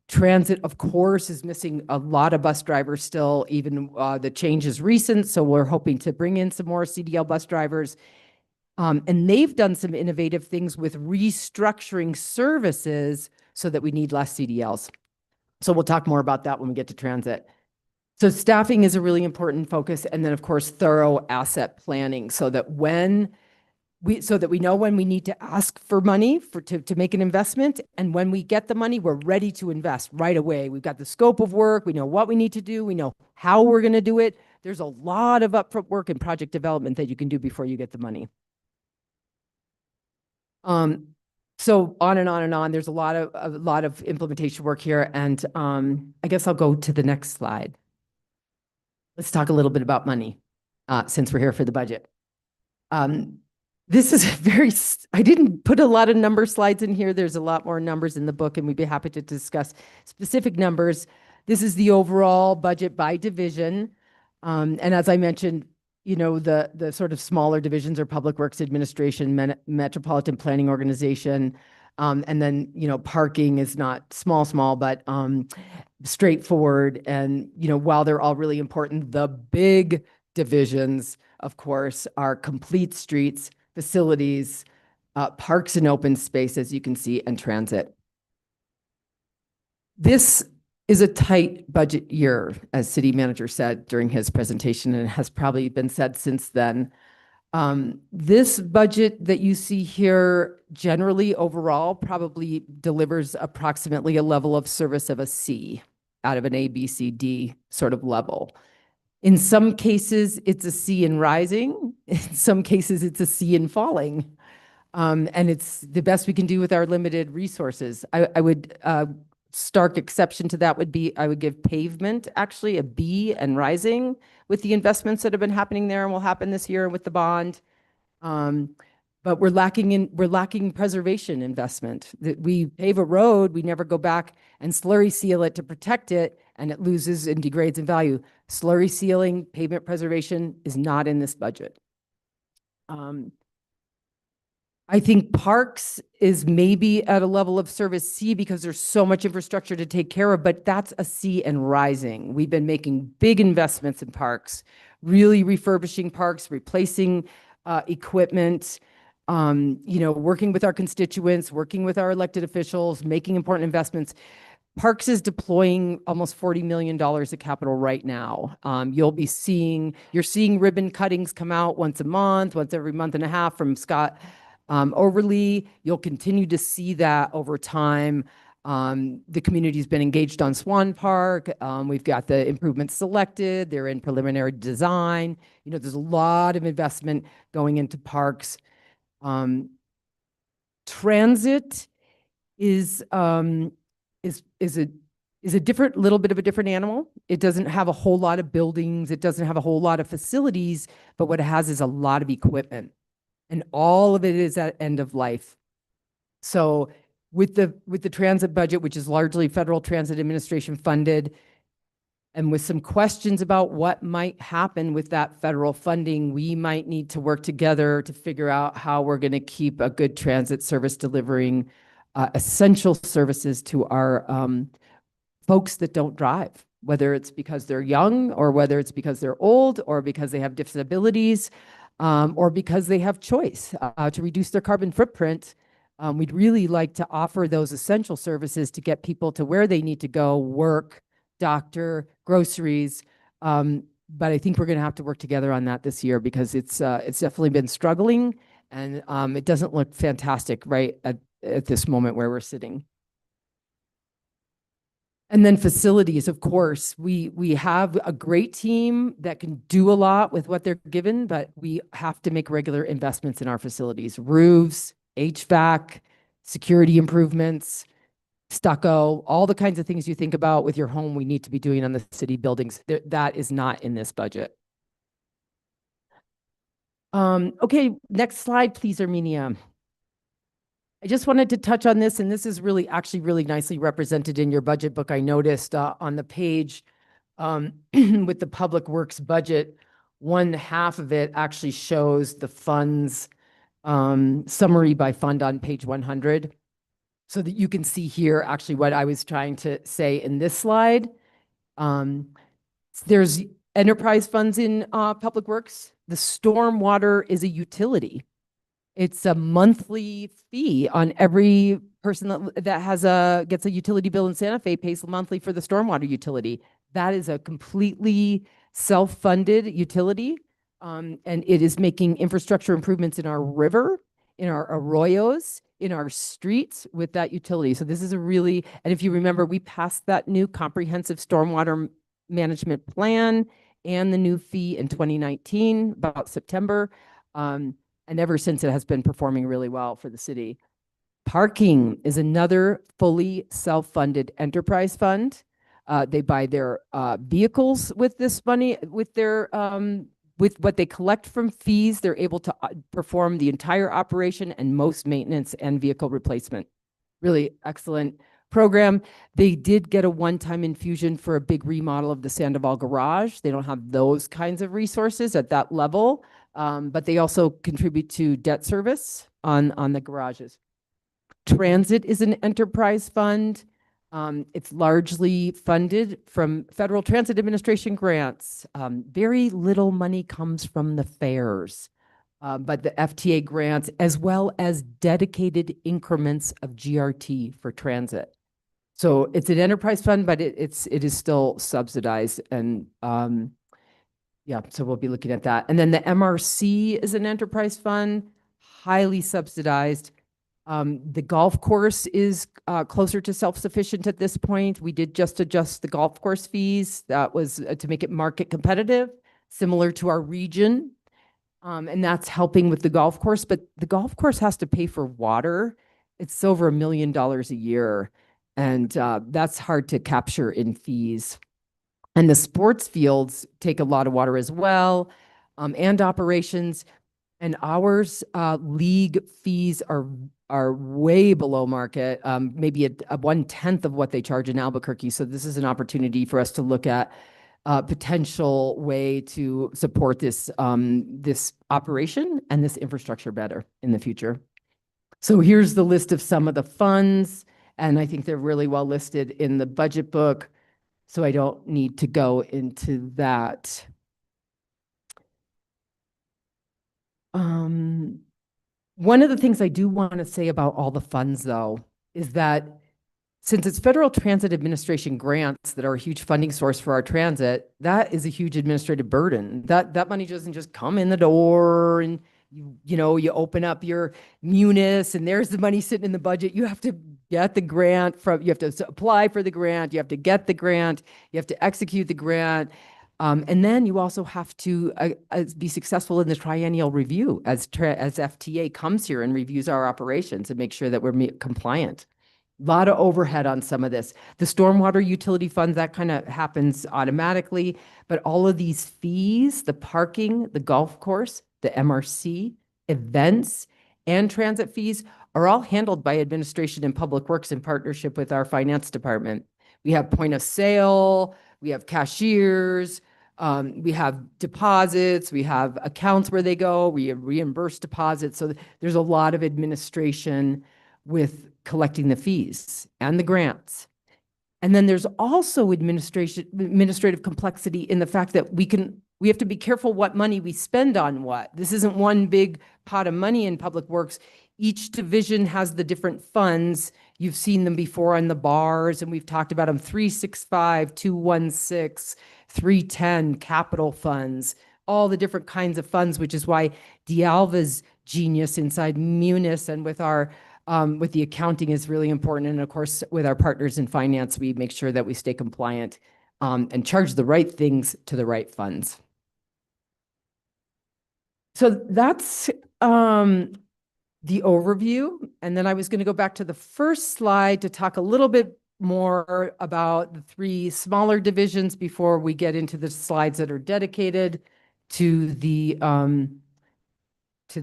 S11: Transit, of course, is missing a lot of bus drivers still. Even the change is recent, so we're hoping to bring in some more CDL bus drivers. And they've done some innovative things with restructuring services so that we need less CDLs. So we'll talk more about that when we get to transit. So staffing is a really important focus. And then, of course, thorough asset planning so that we know when we need to ask for money to make an investment. And when we get the money, we're ready to invest right away. We've got the scope of work. We know what we need to do. We know how we're going to do it. There's a lot of upfront work and project development that you can do before you get the money. So on and on and on. There's a lot of implementation work here. And I guess I'll go to the next slide. Let's talk a little bit about money, since we're here for the budget. This is I didn't put a lot of number slides in here. There's a lot more numbers in the book, and we'd be happy to discuss specific numbers. This is the overall budget by division. And as I mentioned, the sort of smaller divisions are Public Works Administration, Metropolitan Planning Organization, and then, parking is not small, but straightforward. And, while they're all really important, the big divisions, of course, are complete streets, facilities, parks and open space, as you can see, and transit. This is a tight budget year, as city manager said during his presentation, and it has probably been said since then. This budget that you see here generally overall probably delivers approximately a level of service of a C out of an A, B, C, D sort of level. In some cases, it's a C in rising. In some cases, it's a C in falling. And it's the best we can do with our limited resources. I would, stark exception to that would be, I would give pavement actually a B and rising with the investments that have been happening there and will happen this year with the bond. But we're lacking preservation investment. That we pave a road, we never go back and slurry seal it to protect it, and it loses and degrades in value. Slurry sealing, pavement preservation is not in this budget. I think parks is maybe at a level of service C because there's so much infrastructure to take care of, but that's a C and rising. We've been making big investments in parks, really refurbishing parks, replacing equipment, working with our constituents, working with our elected officials, making important investments. Parks is deploying almost $40 million of capital right now. You're seeing ribbon cuttings come out once a month, once every month and a half from Scott Overly. You'll continue to see that over time. The community's been engaged on Swan Park. We've got the improvements selected. They're in preliminary design. There's a lot of investment going into parks. Transit is a little bit of a different animal. It doesn't have a whole lot of buildings. It doesn't have a whole lot of facilities, but what it has is a lot of equipment. And all of it is at end of life. So with the transit budget, which is largely Federal Transit Administration funded, and with some questions about what might happen with that federal funding, we might need to work together to figure out how we're going to keep a good transit service delivering essential services to our folks that don't drive, whether it's because they're young or whether it's because they're old or because they have disabilities. Or because they have choice to reduce their carbon footprint. We'd really like to offer those essential services to get people to where they need to go, work, doctor, groceries. But I think we're going to have to work together on that this year because it's definitely been struggling, and it doesn't look fantastic right at this moment where we're sitting. And then facilities, of course, we have a great team that can do a lot with what they're given, but we have to make regular investments in our facilities, roofs, HVAC, security improvements, stucco, all the kinds of things you think about with your home we need to be doing on the city buildings. That is not in this budget. Okay, next slide, please, Armenia. I just wanted to touch on this, and this is actually really nicely represented in your budget book. I noticed on the page with the Public Works budget, one half of it actually shows the funds summary by fund on page 100, so that you can see here actually what I was trying to say in this slide. There's enterprise funds in Public Works. The stormwater is a utility. It's a monthly fee on every person that gets a utility bill in Santa Fe pays monthly for the stormwater utility. That is a completely self-funded utility. And it is making infrastructure improvements in our river, in our arroyos, in our streets with that utility. So this is and if you remember, we passed that new comprehensive stormwater management plan and the new fee in 2019, about September. And ever since, it has been performing really well for the city. Parking is another fully self-funded enterprise fund. They buy their vehicles with this money, with what they collect from fees. They're able to perform the entire operation and most maintenance and vehicle replacement. Really excellent program. They did get a one-time infusion for a big remodel of the Sandoval garage. They don't have those kinds of resources at that level. But they also contribute to debt service on the garages. Transit is an enterprise fund. It's largely funded from Federal Transit Administration grants. Very little money comes from the fares, but the FTA grants, as well as dedicated increments of GRT for transit. So it's an enterprise fund, but it is still subsidized, and yeah, so we'll be looking at that. And then the MRC is an enterprise fund, highly subsidized. The golf course is closer to self-sufficient at this point. We did just adjust the golf course fees. That was to make it market competitive, similar to our region. And that's helping with the golf course, but the golf course has to pay for water. It's over $1 million a year, and that's hard to capture in fees. And the sports fields take a lot of water as well, and operations. And ours, league fees are way below market, maybe a 1/10 of what they charge in Albuquerque. So this is an opportunity for us to look at a potential way to support this, this operation and this infrastructure better in the future. So here's the list of some of the funds, and I think they're really well listed in the budget book, so I don't need to go into that. One of the things I do want to say about all the funds, though, is that since it's Federal Transit Administration grants that are a huge funding source for our transit, that is a huge administrative burden. That money doesn't just come in the door and you open up your munis and there's the money sitting in the budget. You have to get the grant you have to apply for the grant, you have to get the grant, you have to execute the grant. And then you also have to be successful in the triennial review as FTA comes here and reviews our operations and make sure that we're compliant. A lot of overhead on some of this. The stormwater utility funds, that kind of happens automatically, but all of these fees, the parking, the golf course, the MRC, events, and transit fees are all handled by Administration and Public Works in partnership with our finance department. We have point of sale, we have cashiers, we have deposits, we have accounts where they go, we have reimbursed deposits. So there's a lot of administration with collecting the fees and the grants. And then there's also administrative complexity in the fact that we have to be careful what money we spend on what. This isn't one big pot of money in Public Works. Each division has the different funds. You've seen them before on the bars, and we've talked about them: 365, 216, 310, capital funds, all the different kinds of funds, which is why D'Alva's genius inside Munis and with our with the accounting is really important. And of course, with our partners in finance, we make sure that we stay compliant and charge the right things to the right funds. So that's the overview. And then I was going to go back to the first slide to talk a little bit more about the 3 smaller divisions before we get into the slides that are dedicated to the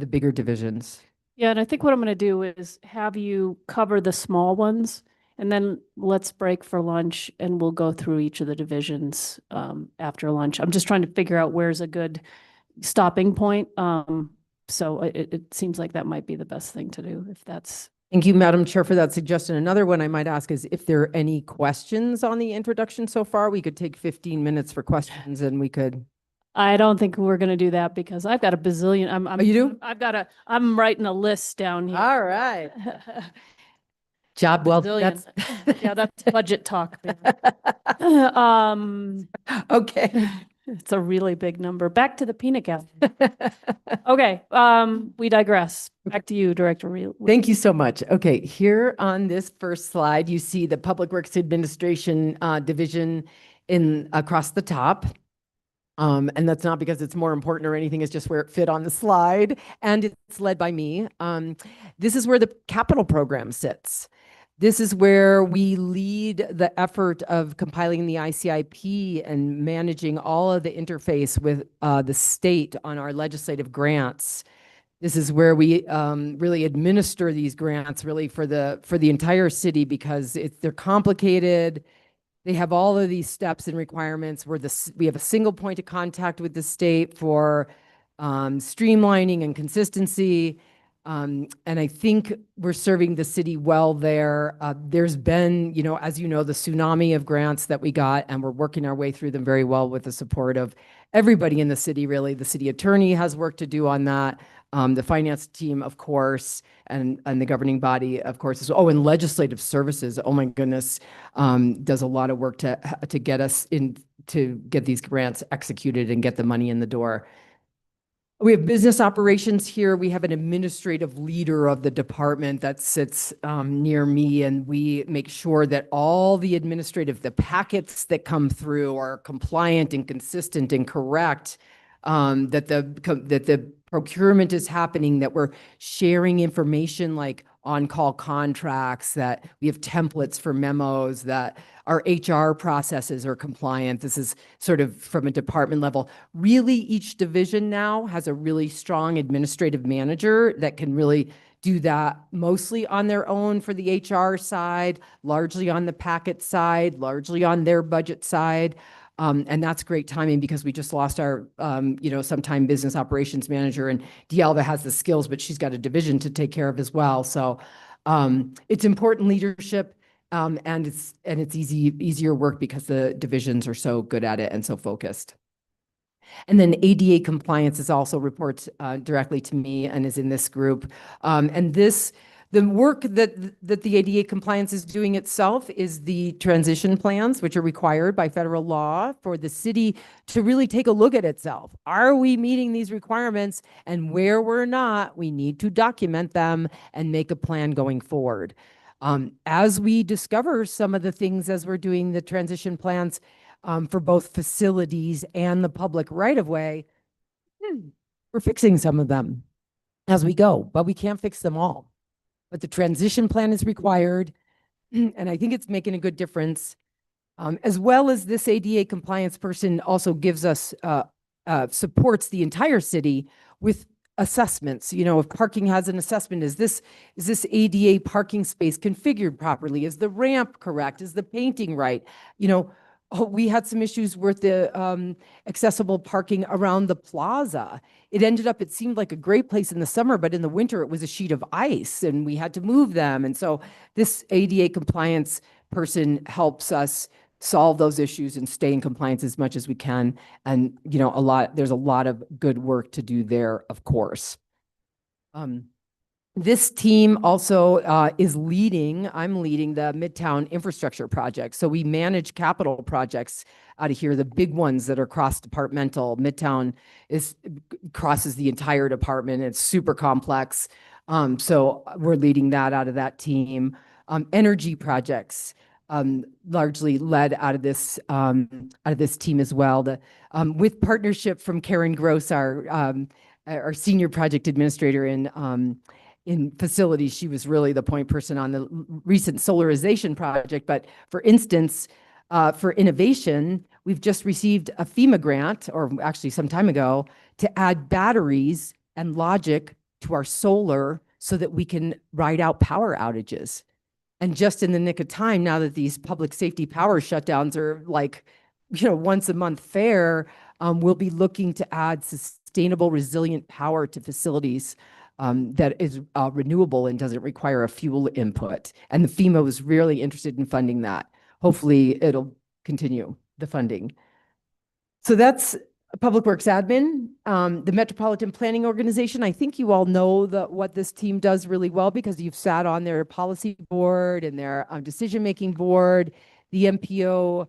S11: bigger divisions.
S1: Yeah, and I think what I'm going to do is have you cover the small ones, and then let's break for lunch and we'll go through each of the divisions after lunch. I'm just trying to figure out where's a good stopping point. So it seems like that might be the best thing to do if that's.
S11: Thank you, Madam Chair, for that suggestion. Another one I might ask is if there are any questions on the introduction so far. We could take 15 minutes for questions and we could.
S1: I don't think we're going to do that because I've got a bazillion.
S11: Oh, you do?
S1: I'm writing a list down here.
S11: All right. Job well done.
S1: Yeah, that's budget talk.
S11: Okay.
S1: It's a really big number. Back to the peanut gallery. Okay, we digress. Back to you, Director.
S11: Thank you so much. Okay, here on this first slide, you see the Public Works Administration division across the top. And that's not because it's more important or anything, it's just where it fit on the slide. And it's led by me. This is where the capital program sits. This is where we lead the effort of compiling the ICIP and managing all of the interface with the state on our legislative grants. This is where we really administer these grants really for the entire city because they're complicated. They have all of these steps and requirements where we have a single point of contact with the state for streamlining and consistency. And I think we're serving the city well there. There's been, as you know, the tsunami of grants that we got, and we're working our way through them very well with the support of everybody in the city, really. The city attorney has work to do on that. The finance team, of course, and the governing body, of course. And legislative services, oh my goodness, does a lot of work to get us in, to get these grants executed and get the money in the door. We have business operations here. We have an administrative leader of the department that sits near me, and we make sure that all the the packets that come through are compliant and consistent and correct, that the procurement is happening, that we're sharing information like on-call contracts, that we have templates for memos, that our HR processes are compliant. This is sort of from a department level. Really, each division now has a really strong administrative manager that can really do that mostly on their own for the HR side, largely on the packet side, largely on their budget side. And that's great timing because we just lost our, sometime business operations manager, and D'Alva has the skills, but she's got a division to take care of as well. So it's important leadership, and it's easier work because the divisions are so good at it and so focused. And then ADA compliance is also reports directly to me and is in this group. The work that the ADA compliance is doing itself is the transition plans, which are required by federal law for the city to really take a look at itself. Are we meeting these requirements? And where we're not, we need to document them and make a plan going forward. As we discover some of the things as we're doing the transition plans for both facilities and the public right-of-way, we're fixing some of them as we go, but we can't fix them all. But the transition plan is required, and I think it's making a good difference. As well as this ADA compliance person also gives us, supports the entire city with assessments. If parking has an assessment, is this ADA parking space configured properly? Is the ramp correct? Is the painting right? We had some issues with the accessible parking around the plaza. It seemed like a great place in the summer, but in the winter it was a sheet of ice and we had to move them. And so this ADA compliance person helps us solve those issues and stay in compliance as much as we can. And, there's a lot of good work to do there, of course. This team also I'm leading the Midtown infrastructure project. So we manage capital projects out of here, the big ones that are cross-departmental. Midtown crosses the entire department. It's super complex. So we're leading that out of that team. Energy projects, largely led out of this team as well. With partnership from Karen Gross, our senior project administrator in facilities. She was really the point person on the recent solarization project. But for instance, for innovation, we've just received a FEMA grant, or actually some time ago, to add batteries and logic to our solar so that we can ride out power outages. And just in the nick of time, now that these public safety power shutdowns are like, once a month fair, we'll be looking to add sustainable, resilient power to facilities that is renewable and doesn't require a fuel input. And the FEMA was really interested in funding that. Hopefully it'll continue the funding. So that's Public Works Admin. The Metropolitan Planning Organization, I think you all know what this team does really well because you've sat on their policy board and their decision-making board. The MPO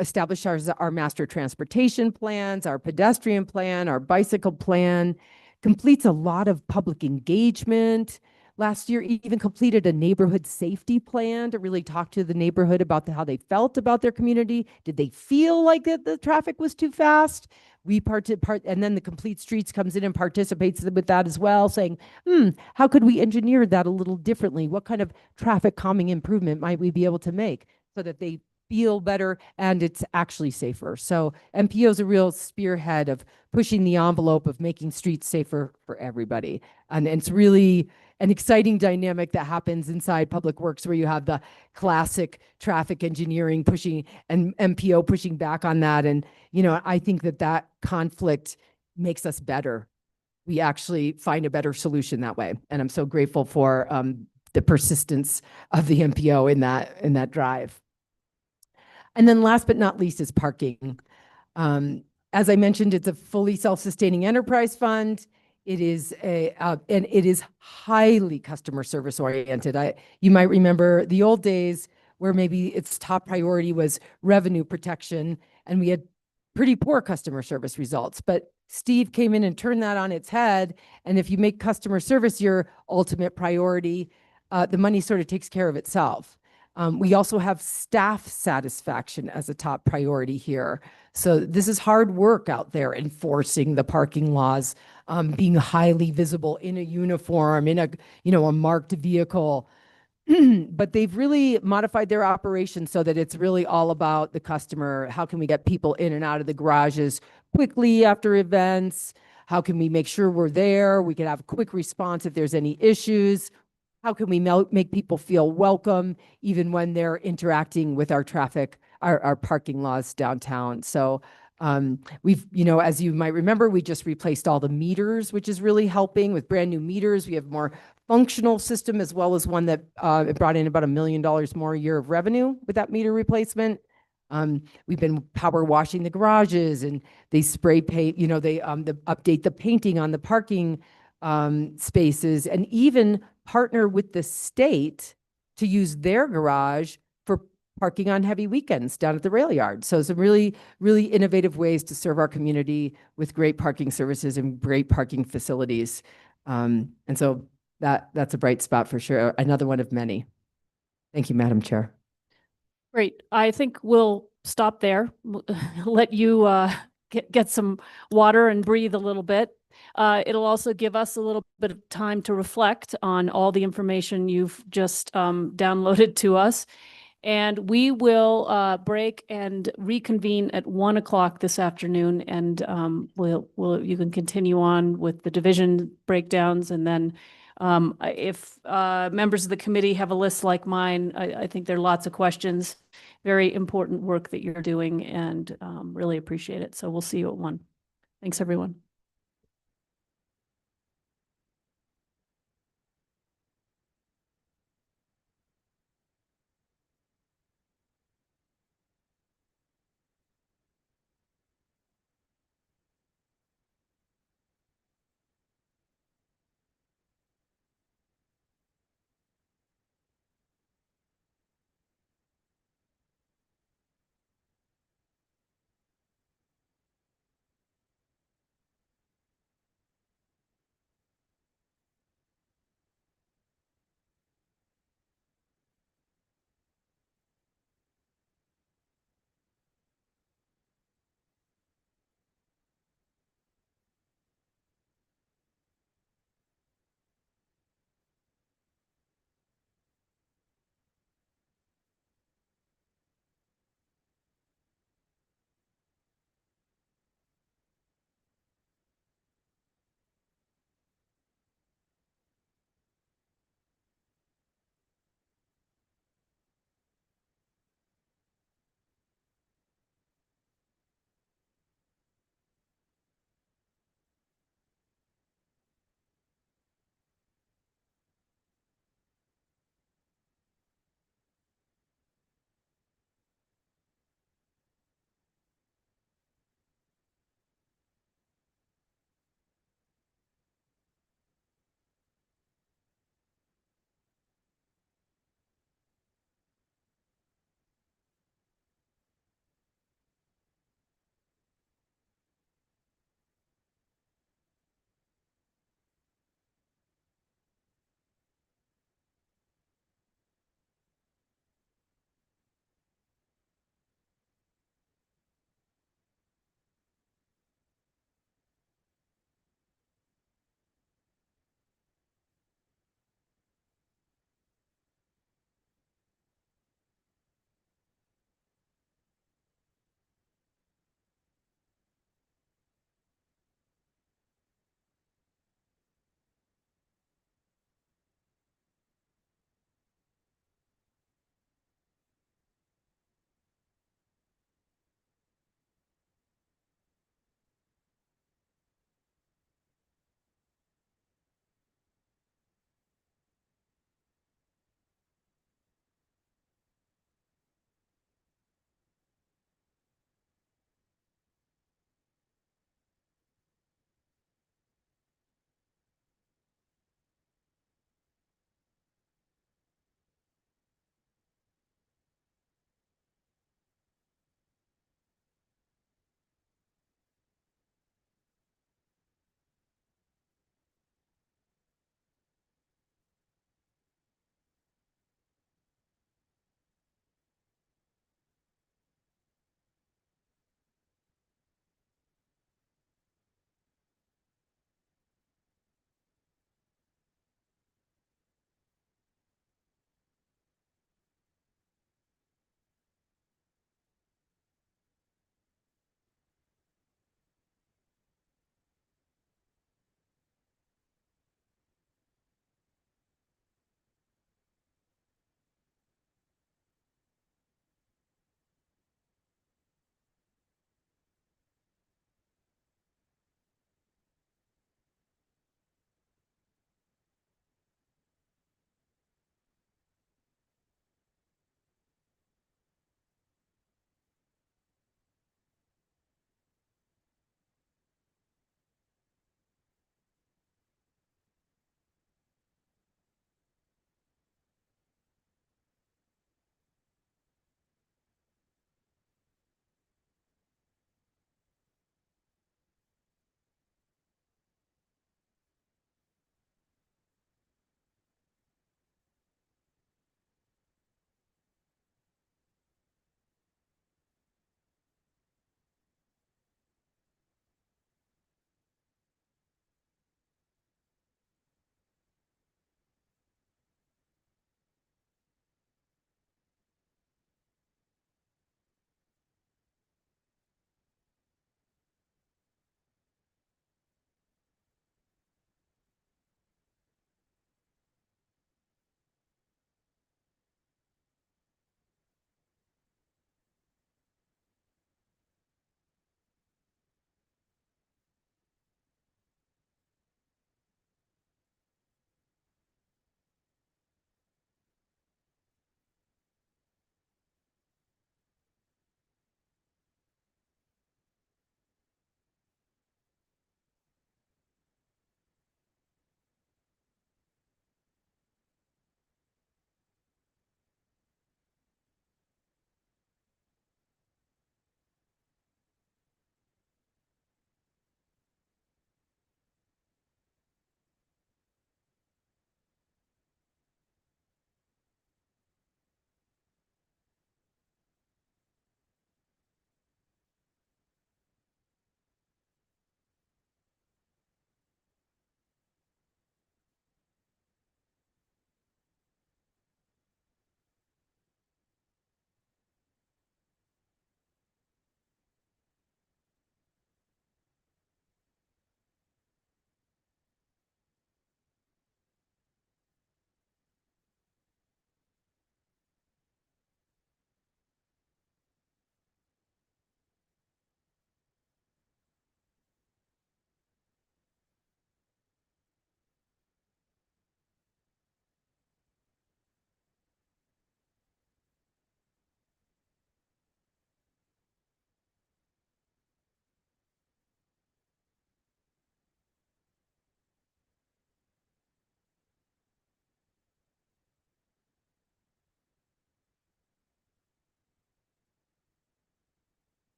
S11: established our master transportation plans, our pedestrian plan, our bicycle plan, completes a lot of public engagement. Last year, even completed a neighborhood safety plan to really talk to the neighborhood about how they felt about their community. Did they feel like that the traffic was too fast? And then the Complete Streets comes in and participates with that as well, saying, how could we engineer that a little differently? What kind of traffic calming improvement might we be able to make so that they feel better and it's actually safer? So MPO is a real spearhead of pushing the envelope of making streets safer for everybody. And it's really an exciting dynamic that happens inside Public Works where you have the classic traffic engineering pushing and MPO pushing back on that. And, I think that conflict makes us better. We actually find a better solution that way. And I'm so grateful for the persistence of the MPO in that drive. And then last but not least is parking. As I mentioned, it's a fully self-sustaining enterprise fund. It is and it is highly customer service oriented. You might remember the old days where maybe its top priority was revenue protection, and we had pretty poor customer service results. But Steve came in and turned that on its head. And if you make customer service your ultimate priority, the money sort of takes care of itself. We also have staff satisfaction as a top priority here. So this is hard work out there enforcing the parking laws, being highly visible in a uniform, in a marked vehicle. But they've really modified their operation so that it's really all about the customer. How can we get people in and out of the garages quickly after events? How can we make sure we're there? We can have a quick response if there's any issues. How can we make people feel welcome even when they're interacting with our traffic, our parking laws downtown? So we've, as you might remember, we just replaced all the meters, which is really helping with brand new meters. We have more functional system as well as one that it brought in about $1 million more a year of revenue with that meter replacement. We've been power washing the garages, and they spray paint, they update the painting on the parking spaces, and even partner with the state to use their garage for parking on heavy weekends down at the rail yard. So some really, really innovative ways to serve our community with great parking services and great parking facilities. And so that's a bright spot for sure. Another one of many. Thank you, Madam Chair.
S1: Great. I think we'll stop there. Let you get some water and breathe a little bit. It'll also give us a little bit of time to reflect on all the information you've just downloaded to us. And we will break and reconvene at 1 o'clock this afternoon. And you can continue on with the division breakdowns. And then if members of the committee have a list like mine, I think there are lots of questions. Very important work that you're doing, and really appreciate it. So we'll see you at 1. Thanks, everyone.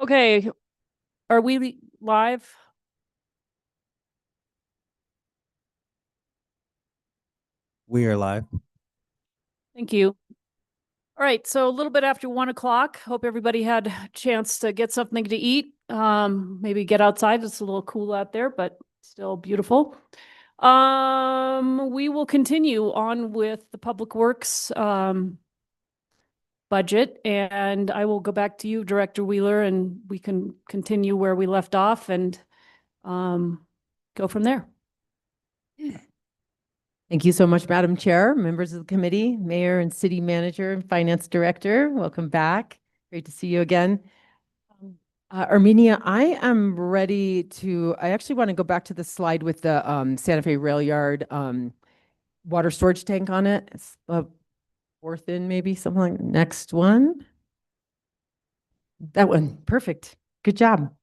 S1: Okay, are we live?
S12: We are live.
S1: Thank you. All right, so a little bit after 1 o'clock. Hope everybody had a chance to get something to eat. Maybe get outside. It's a little cool out there, but still beautiful. We will continue on with the Public Works budget, and I will go back to you, Director Wheeler, and we can continue where we left off and go from there.
S11: Thank you so much, Madam Chair, members of the committee, Mayor and City Manager and Finance Director. Welcome back. Great to see you again. Armenia, I am ready to, I actually want to go back to the slide with the Santa Fe Rail Yard water storage tank on it. It's fourth in maybe, something like next one. That one, perfect. Good job.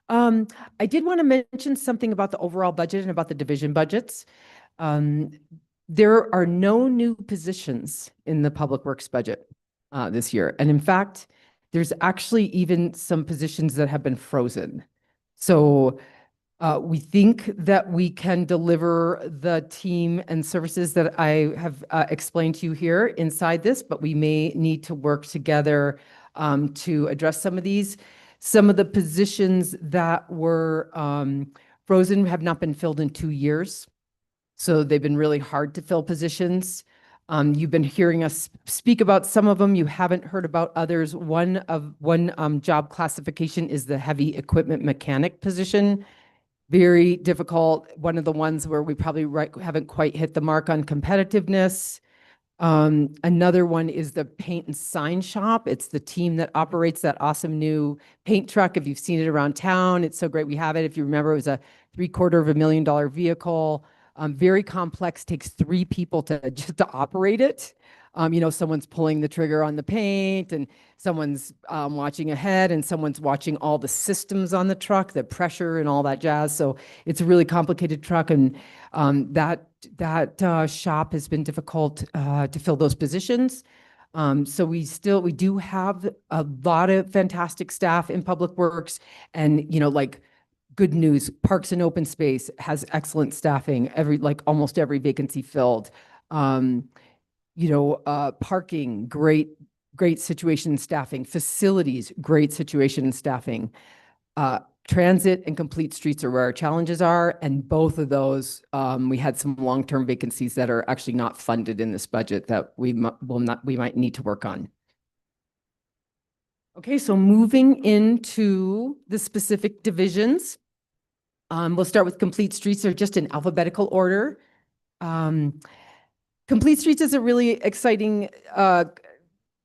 S11: I did want to mention something about the overall budget and about the division budgets. There are no new positions in the Public Works budget this year. And in fact, there's actually even some positions that have been frozen. So we think that we can deliver the team and services that I have explained to you here inside this, but we may need to work together to address some of these. Some of the positions that were frozen have not been filled in 2 years. So they've been really hard to fill positions. You've been hearing us speak about some of them. You haven't heard about others. One job classification is the heavy equipment mechanic position. Very difficult. One of the ones where we probably haven't quite hit the mark on competitiveness. Another one is the paint and sign shop. It's the team that operates that awesome new paint truck. If you've seen it around town, it's so great we have it. If you remember, it was a $750,000 vehicle. Very complex, takes 3 people just to operate it. Someone's pulling the trigger on the paint, and someone's watching ahead, and someone's watching all the systems on the truck, the pressure and all that jazz. So it's a really complicated truck, and that shop has been difficult to fill those positions. So we do have a lot of fantastic staff in Public Works, and good news, Parks and Open Space has excellent staffing, almost every vacancy filled. Parking, great situation in staffing. Facilities, great situation in staffing. Transit and complete streets are where our challenges are, and both of those, we had some long-term vacancies that are actually not funded in this budget that we might need to work on. Okay, so moving into the specific divisions. We'll start with complete streets. They're just in alphabetical order. Complete streets is a really exciting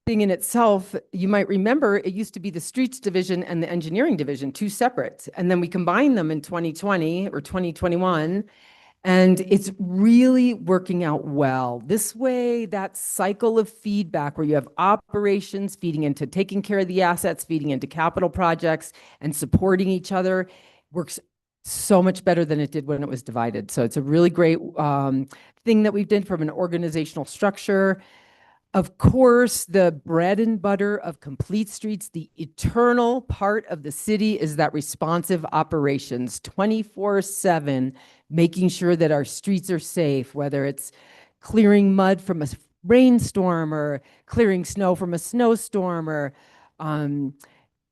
S11: thing in itself. You might remember it used to be the streets division and the engineering division, 2 separate. And then we combined them in 2020 or 2021. And it's really working out well. This way, that cycle of feedback where you have operations feeding into taking care of the assets, feeding into capital projects, and supporting each other works so much better than it did when it was divided. So it's a really great thing that we've done from an organizational structure. Of course, the bread and butter of complete streets, the eternal part of the city, is that responsive operations, 24/7, making sure that our streets are safe, whether it's clearing mud from a rainstorm or clearing snow from a snowstorm, or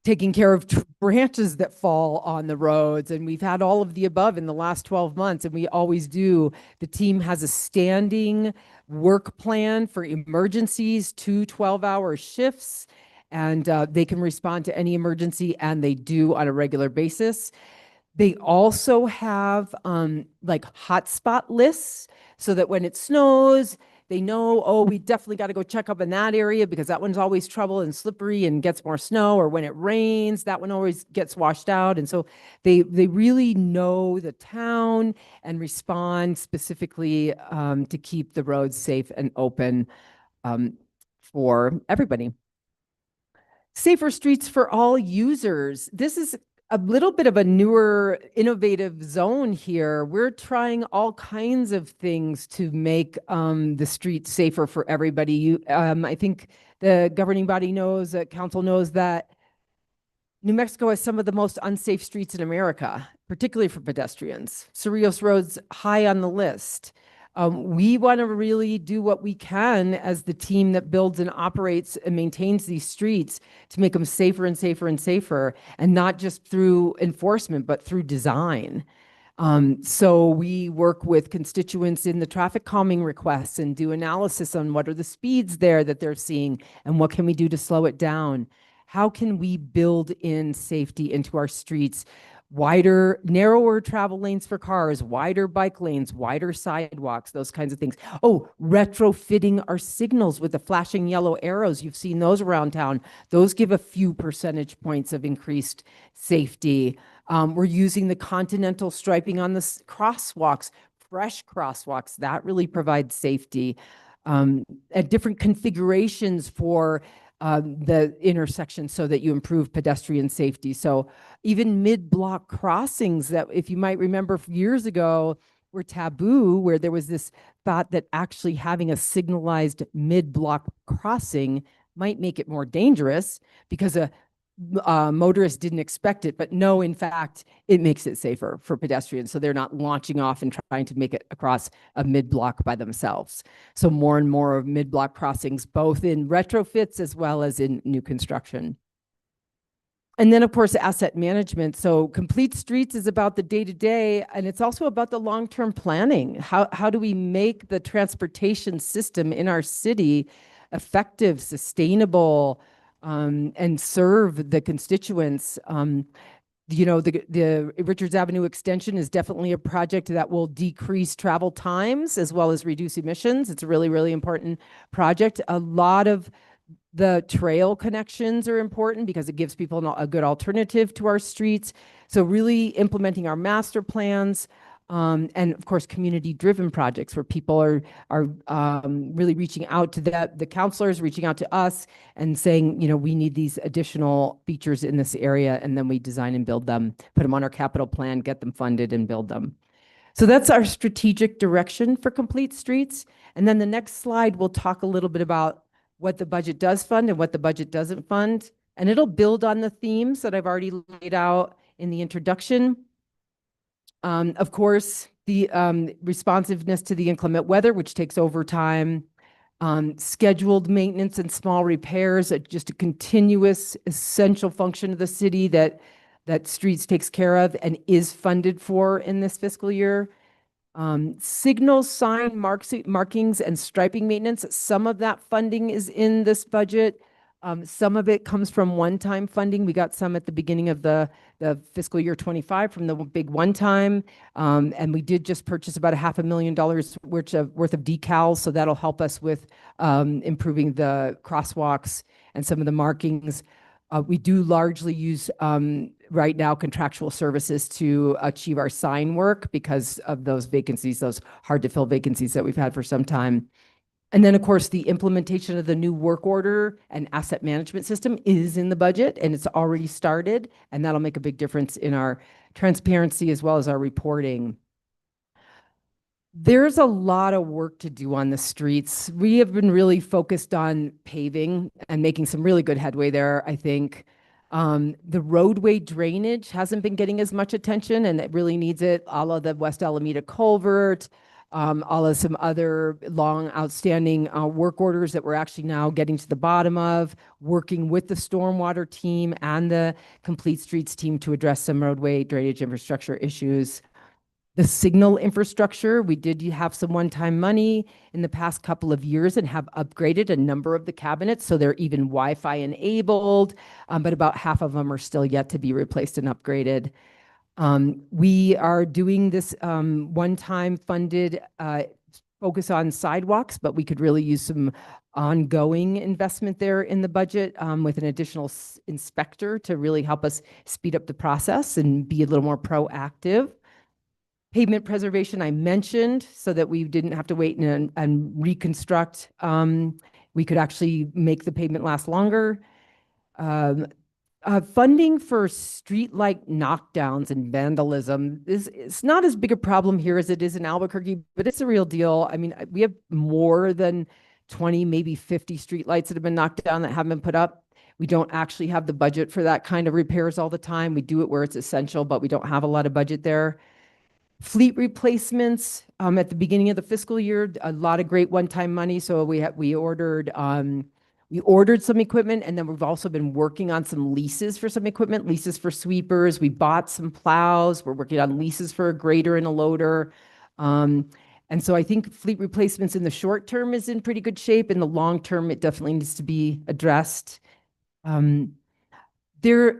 S11: taking care of branches that fall on the roads. And we've had all of the above in the last 12 months, and we always do. The team has a standing work plan for emergencies, 2 12-hour shifts, and they can respond to any emergency, and they do on a regular basis. They also have hotspot lists so that when it snows, they know, oh, we definitely got to go check up in that area because that one's always trouble and slippery and gets more snow. Or when it rains, that one always gets washed out. And so they really know the town and respond specifically to keep the roads safe and open for everybody. Safer streets for all users. This is a little bit of a newer, innovative zone here. We're trying all kinds of things to make the streets safer for everybody. I think the governing body knows, that council knows that New Mexico has some of the most unsafe streets in America, particularly for pedestrians. Cerrillos Road's high on the list. We want to really do what we can as the team that builds and operates and maintains these streets to make them safer and safer and safer, and not just through enforcement, but through design. So we work with constituents in the traffic calming requests and do analysis on what are the speeds there that they're seeing and what can we do to slow it down. How can we build in safety into our streets? Wider, narrower travel lanes for cars, wider bike lanes, wider sidewalks, those kinds of things. Oh, retrofitting our signals with the flashing yellow arrows. You've seen those around town. Those give a few percentage points of increased safety. We're using the continental striping on the crosswalks, fresh crosswalks. That really provides safety. At different configurations for the intersection so that you improve pedestrian safety. So even mid-block crossings that, if you might remember years ago, were taboo, where there was this thought that actually having a signalized mid-block crossing might make it more dangerous because a motorist didn't expect it, but no, in fact, it makes it safer for pedestrians. So they're not launching off and trying to make it across a mid-block by themselves. So more and more of mid-block crossings, both in retrofits as well as in new construction. And then, of course, asset management. So Complete Streets is about the day-to-day, and it's also about the long-term planning. How do we make the transportation system in our city effective, sustainable, and serve the constituents? You know, the Richards Avenue extension is definitely a project that will decrease travel times as well as reduce emissions. It's a really, really important project. A lot of the trail connections are important because it gives people a good alternative to our streets. So really implementing our master plans, and of course, community-driven projects where people are really reaching out to the counselors, reaching out to us and saying, you know, we need these additional features in this area, and then we design and build them, put them on our capital plan, get them funded and build them. So that's our strategic direction for Complete Streets. And then the next slide, we'll talk a little bit about what the budget does fund and what the budget doesn't fund. And it'll build on the themes that I've already laid out in the introduction. Of course, the responsiveness to the inclement weather, which takes overtime, scheduled maintenance and small repairs, just a continuous essential function of the city that Streets takes care of and is funded for in this fiscal year. Signal sign markings and striping maintenance. Some of that funding is in this budget. Some of it comes from one-time funding. We got some at the beginning of the fiscal year 25 from the big one-time. And we did just purchase about $500,000 worth of decals. So that'll help us with improving the crosswalks and some of the markings. We do largely use right now contractual services to achieve our sign work because of those vacancies, those hard to fill vacancies that we've had for some time. And then, of course, the implementation of the new work order and asset management system is in the budget, and it's already started, and that'll make a big difference in our transparency as well as our reporting. There's a lot of work to do on the streets. We have been really focused on paving and making some really good headway there, I think. The roadway drainage hasn't been getting as much attention, and it really needs it. All of the West Alameda culvert, all of some other long outstanding work orders that we're actually now getting to the bottom of, working with the stormwater team and the Complete Streets team to address some roadway drainage infrastructure issues. The signal infrastructure, we did have some one-time money in the past couple of years and have upgraded a number of the cabinets so they're even Wi-Fi enabled, but about half of them are still yet to be replaced and upgraded. We are doing this one-time funded focus on sidewalks, but we could really use some ongoing investment there in the budget with an additional inspector to really help us speed up the process and be a little more proactive. Pavement preservation I mentioned so that we didn't have to wait and reconstruct. We could actually make the pavement last longer. Funding for streetlight knockdowns and vandalism it's not as big a problem here as it is in Albuquerque, but it's a real deal. I mean, we have more than 20, maybe 50 streetlights that have been knocked down that haven't been put up. We don't actually have the budget for that kind of repairs all the time. We do it where it's essential, but we don't have a lot of budget there. Fleet replacements, at the beginning of the fiscal year, a lot of great one-time money. So we ordered some equipment, and then we've also been working on some leases for some equipment, leases for sweepers. We bought some plows. We're working on leases for a grader and a loader. And so I think fleet replacements in the short term is in pretty good shape. In the long term, it definitely needs to be addressed. We're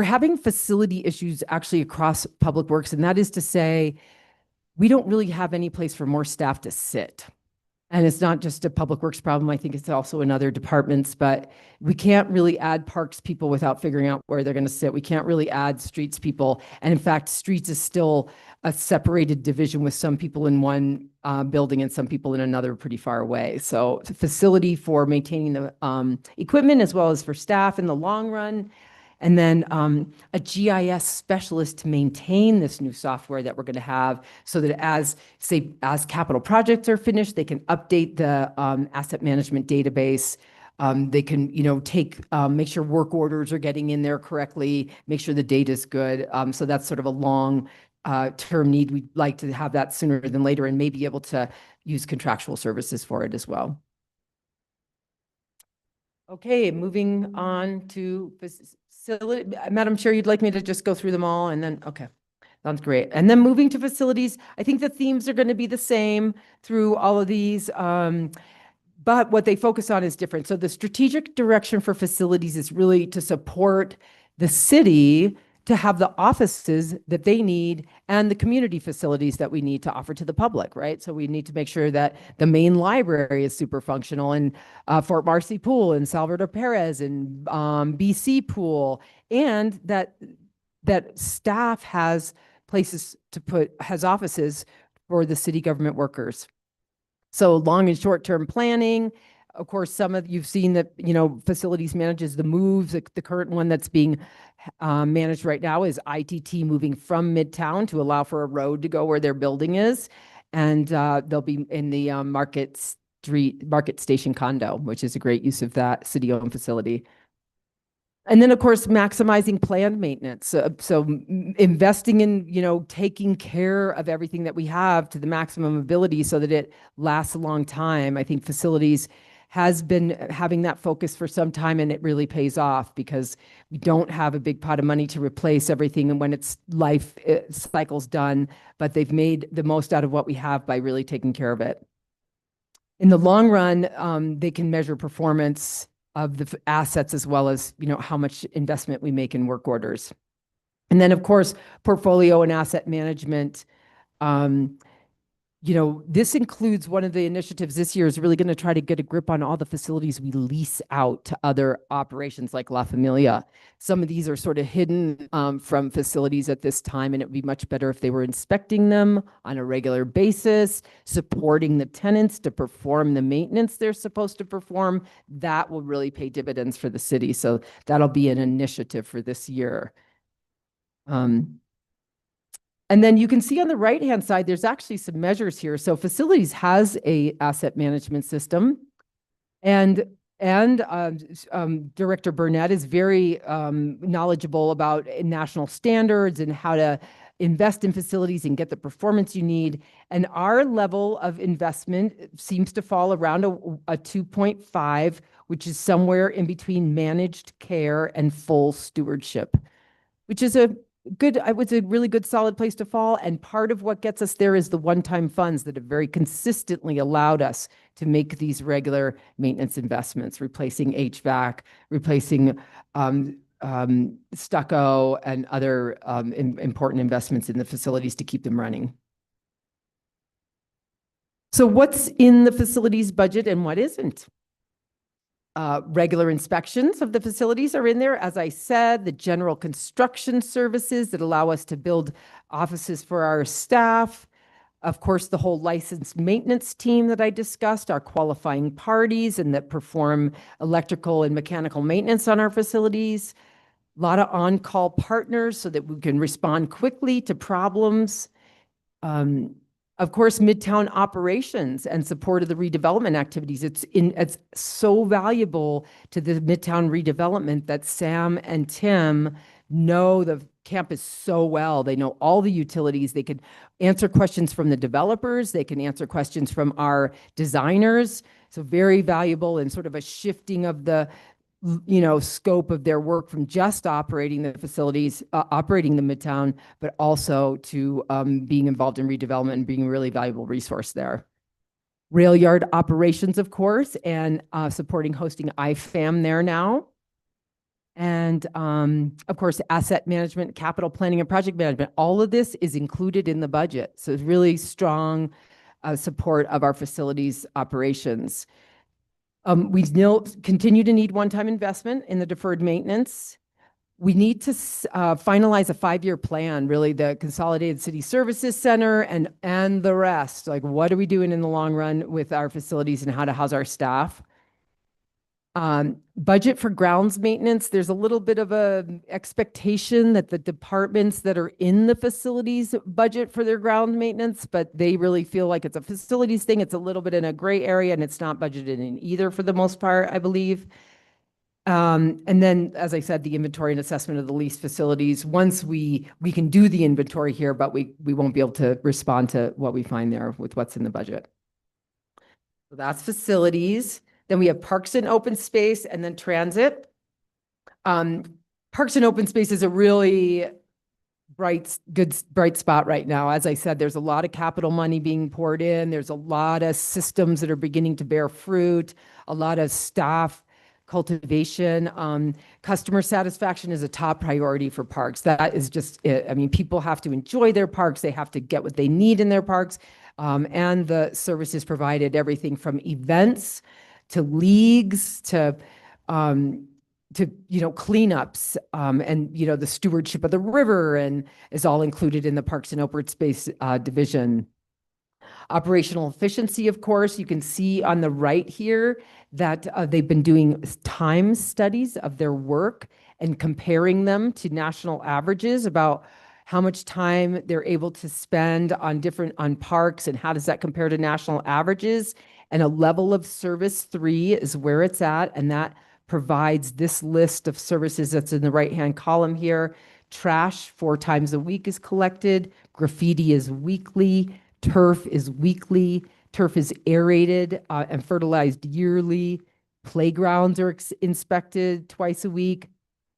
S11: having facility issues actually across Public Works, and that is to say, we don't really have any place for more staff to sit. And it's not just a Public Works problem. I think it's also in other departments, but we can't really add parks people without figuring out where they're going to sit. We can't really add streets people. And in fact, streets is still a separated division with some people in one building and some people in another pretty far away. So it's a facility for maintaining the equipment as well as for staff in the long run. And then a GIS specialist to maintain this new software that we're going to have so that as capital projects are finished, they can update the asset management database. They can, make sure work orders are getting in there correctly, make sure the data is good. So that's sort of a long term need. We'd like to have that sooner than later and maybe able to use contractual services for it as well. Okay, moving on to facility. Madam Chair, you'd like me to just go through them all and then, okay, sounds great. And then moving to facilities, I think the themes are going to be the same through all of these, but what they focus on is different. So the strategic direction for facilities is really to support the city to have the offices that they need and the community facilities that we need to offer to the public, right? So we need to make sure that the main library is super functional and Fort Marcy Pool and Salvador Perez and BC Pool, and that staff has offices for the city government workers. So long and short-term planning. Of course, you've seen that, facilities manages the moves. The current one that's being managed right now is ITT moving from Midtown to allow for a road to go where their building is. And they'll be in the Market Station condo, which is a great use of that city-owned facility. And then, of course, maximizing planned maintenance. So investing in, taking care of everything that we have to the maximum ability so that it lasts a long time. I think facilities has been having that focus for some time, and it really pays off because we don't have a big pot of money to replace everything and when its life cycle's done, but they've made the most out of what we have by really taking care of it. In the long run, they can measure performance of the assets as well as, how much investment we make in work orders. And then, of course, portfolio and asset management. This includes one of the initiatives this year is really going to try to get a grip on all the facilities we lease out to other operations like La Familia. Some of these are sort of hidden from facilities at this time, and it would be much better if they were inspecting them on a regular basis, supporting the tenants to perform the maintenance they're supposed to perform. That will really pay dividends for the city. So that'll be an initiative for this year. And then you can see on the right-hand side, there's actually some measures here. So facilities has a asset management system, and Director Burnett is very knowledgeable about national standards and how to invest in facilities and get the performance you need. And our level of investment seems to fall around a 2.5, which is somewhere in between managed care and full stewardship, which is a really good solid place to fall. And part of what gets us there is the one-time funds that have very consistently allowed us to make these regular maintenance investments, replacing HVAC, replacing stucco and other important investments in the facilities to keep them running. So what's in the facilities budget and what isn't? Regular inspections of the facilities are in there. As I said, the general construction services that allow us to build offices for our staff. Of course, the whole licensed maintenance team that I discussed, our qualifying parties and that perform electrical and mechanical maintenance on our facilities. A lot of on-call partners so that we can respond quickly to problems. Of course, Midtown operations and support of the redevelopment activities. It's so valuable to the Midtown redevelopment that Sam and Tim know the campus so well. They know all the utilities. They could answer questions from the developers. They can answer questions from our designers. So very valuable and sort of a shifting of the scope of their work from just operating the facilities, operating the Midtown, but also to being involved in redevelopment and being a really valuable resource there. Rail yard operations, of course, and supporting hosting IFAM there now. And of course, asset management, capital planning, and project management. All of this is included in the budget. So it's really strong support of our facilities operations. We still continue to need one-time investment in the deferred maintenance. We need to finalize a 5-year plan, really, the Consolidated City Services Center and the rest. Like, what are we doing in the long run with our facilities and how to house our staff? Budget for grounds maintenance. There's a little bit of a expectation that the departments that are in the facilities budget for their ground maintenance, but they really feel like it's a facilities thing. It's a little bit in a gray area and it's not budgeted in either for the most part, I believe. And then, as I said, the inventory and assessment of the leased facilities. Once we can do the inventory here, but we won't be able to respond to what we find there with what's in the budget. So that's facilities. Then we have parks and open space and then transit. Parks and open space is a really bright spot right now. As I said, there's a lot of capital money being poured in. There's a lot of systems that are beginning to bear fruit, a lot of staff cultivation. Customer satisfaction is a top priority for parks. That is just it. I mean, people have to enjoy their parks. They have to get what they need in their parks. And the services provided, everything from events to leagues, to cleanups, and the stewardship of the river, and is all included in the Parks and Open Space division. Operational efficiency, of course, you can see on the right here that they've been doing time studies of their work and comparing them to national averages about how much time they're able to spend on parks and how does that compare to national averages. And a level of service 3 is where it's at. And that provides this list of services that's in the right-hand column here. Trash 4 times a week is collected. Graffiti is weekly. Turf is weekly. Turf is aerated and fertilized yearly. Playgrounds are inspected twice a week.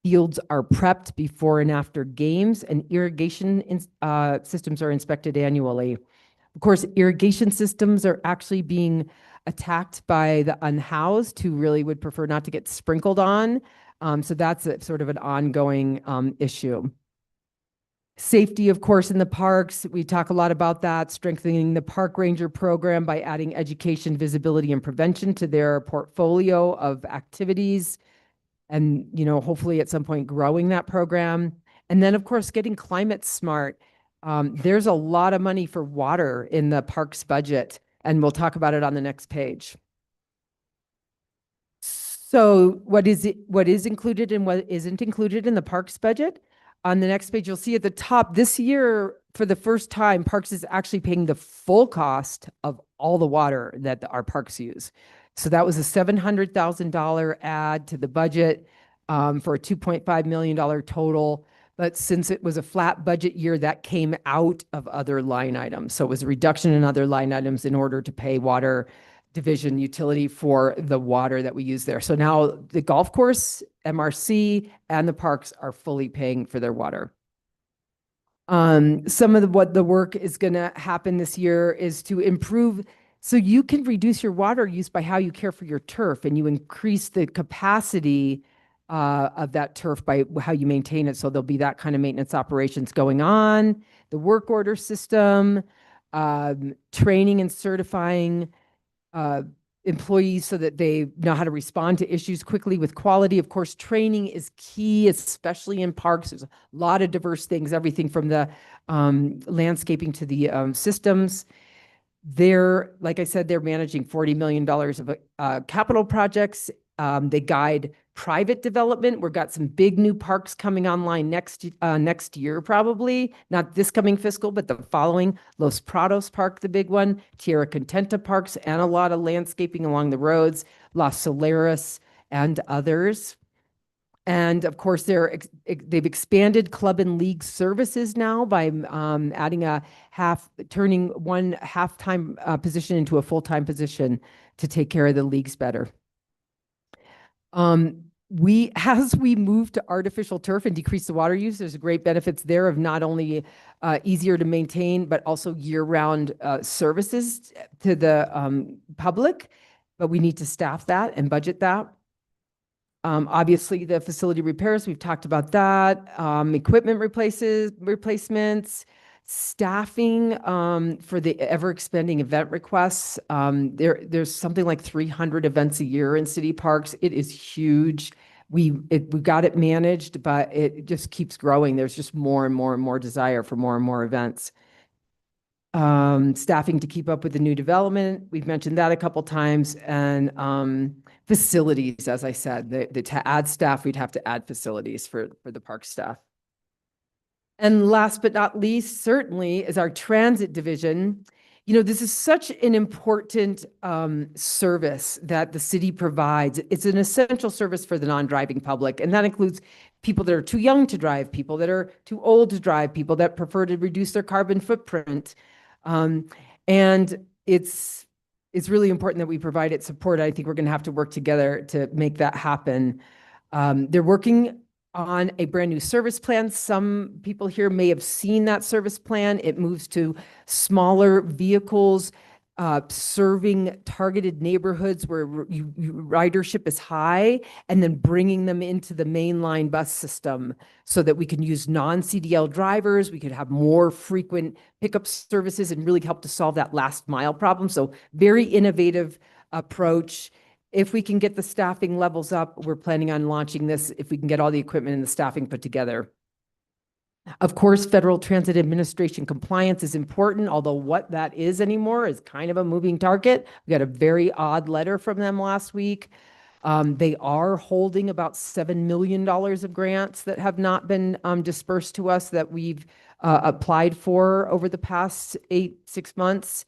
S11: Fields are prepped before and after games, and irrigation systems are inspected annually. Of course, irrigation systems are actually being attacked by the unhoused who really would prefer not to get sprinkled on. So that's sort of an ongoing issue. Safety, of course, in the parks. We talk a lot about that, strengthening the park ranger program by adding education, visibility, and prevention to their portfolio of activities. And, hopefully at some point growing that program. And then, of course, getting climate smart. There's a lot of money for water in the parks budget, and we'll talk about it on the next page. So what is included and what isn't included in the parks budget? On the next page, you'll see at the top, this year, for the first time, Parks is actually paying the full cost of all the water that our parks use. So that was a $700,000 add to the budget for a $2.5 million total. But since it was a flat budget year, that came out of other line items. So it was a reduction in other line items in order to pay water division utility for the water that we use there. So now the golf course, MRC, and the parks are fully paying for their water. Some of what the work is going to happen this year is to improve. So you can reduce your water use by how you care for your turf, and you increase the capacity of that turf by how you maintain it. So there'll be that kind of maintenance operations going on. The work order system, training and certifying employees so that they know how to respond to issues quickly with quality. Of course, training is key, especially in parks. There's a lot of diverse things, everything from the landscaping to the systems. Like I said, they're managing $40 million of capital projects. They guide private development. We've got some big new parks coming online next year, probably not this coming fiscal, but the following. Los Prados Park, the big one, Tierra Contenta Parks, and a lot of landscaping along the roads, Las Solares and others. And of course, they've expanded club and league services now by adding turning one half-time position into a full-time position to take care of the leagues better. As we move to artificial turf and decrease the water use, there's great benefits there of not only easier to maintain, but also year-round services to the public. But we need to staff that and budget that. Obviously, the facility repairs, we've talked about that. Equipment replacements, staffing for the ever-expanding event requests. There's something like 300 events a year in city parks. It is huge. We've got it managed, but it just keeps growing. There's just more and more and more desire for more and more events. Staffing to keep up with the new development. We've mentioned that a couple times. And facilities, as I said, to add staff, we'd have to add facilities for the park staff. And last but not least, certainly, is our transit division. You know, this is such an important service that the city provides. It's an essential service for the non-driving public, and that includes people that are too young to drive, people that are too old to drive, people that prefer to reduce their carbon footprint. And it's really important that we provide it support. I think we're going to have to work together to make that happen. They're working on a brand new service plan. Some people here may have seen that service plan. It moves to smaller vehicles, serving targeted neighborhoods where ridership is high, and then bringing them into the mainline bus system so that we can use non-CDL drivers. We could have more frequent pickup services and really help to solve that last mile problem. So very innovative approach. If we can get the staffing levels up, we're planning on launching this if we can get all the equipment and the staffing put together. Of course, Federal Transit Administration compliance is important, although what that is anymore is kind of a moving target. We got a very odd letter from them last week. They are holding about $7 million of grants that have not been dispersed to us that we've applied for over the past 6 months.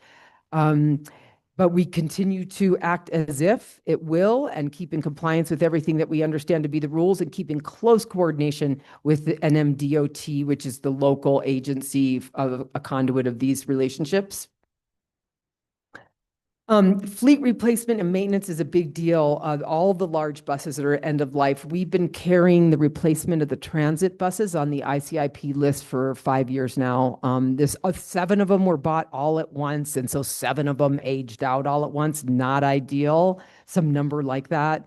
S11: But we continue to act as if it will and keep in compliance with everything that we understand to be the rules and keep in close coordination with the NMDOT, which is the local agency of a conduit of these relationships. Fleet replacement and maintenance is a big deal. All the large buses that are end of life. We've been carrying the replacement of the transit buses on the ICIP list for 5 years now. 7 of them were bought all at once, and so 7 of them aged out all at once. Not ideal. Some number like that.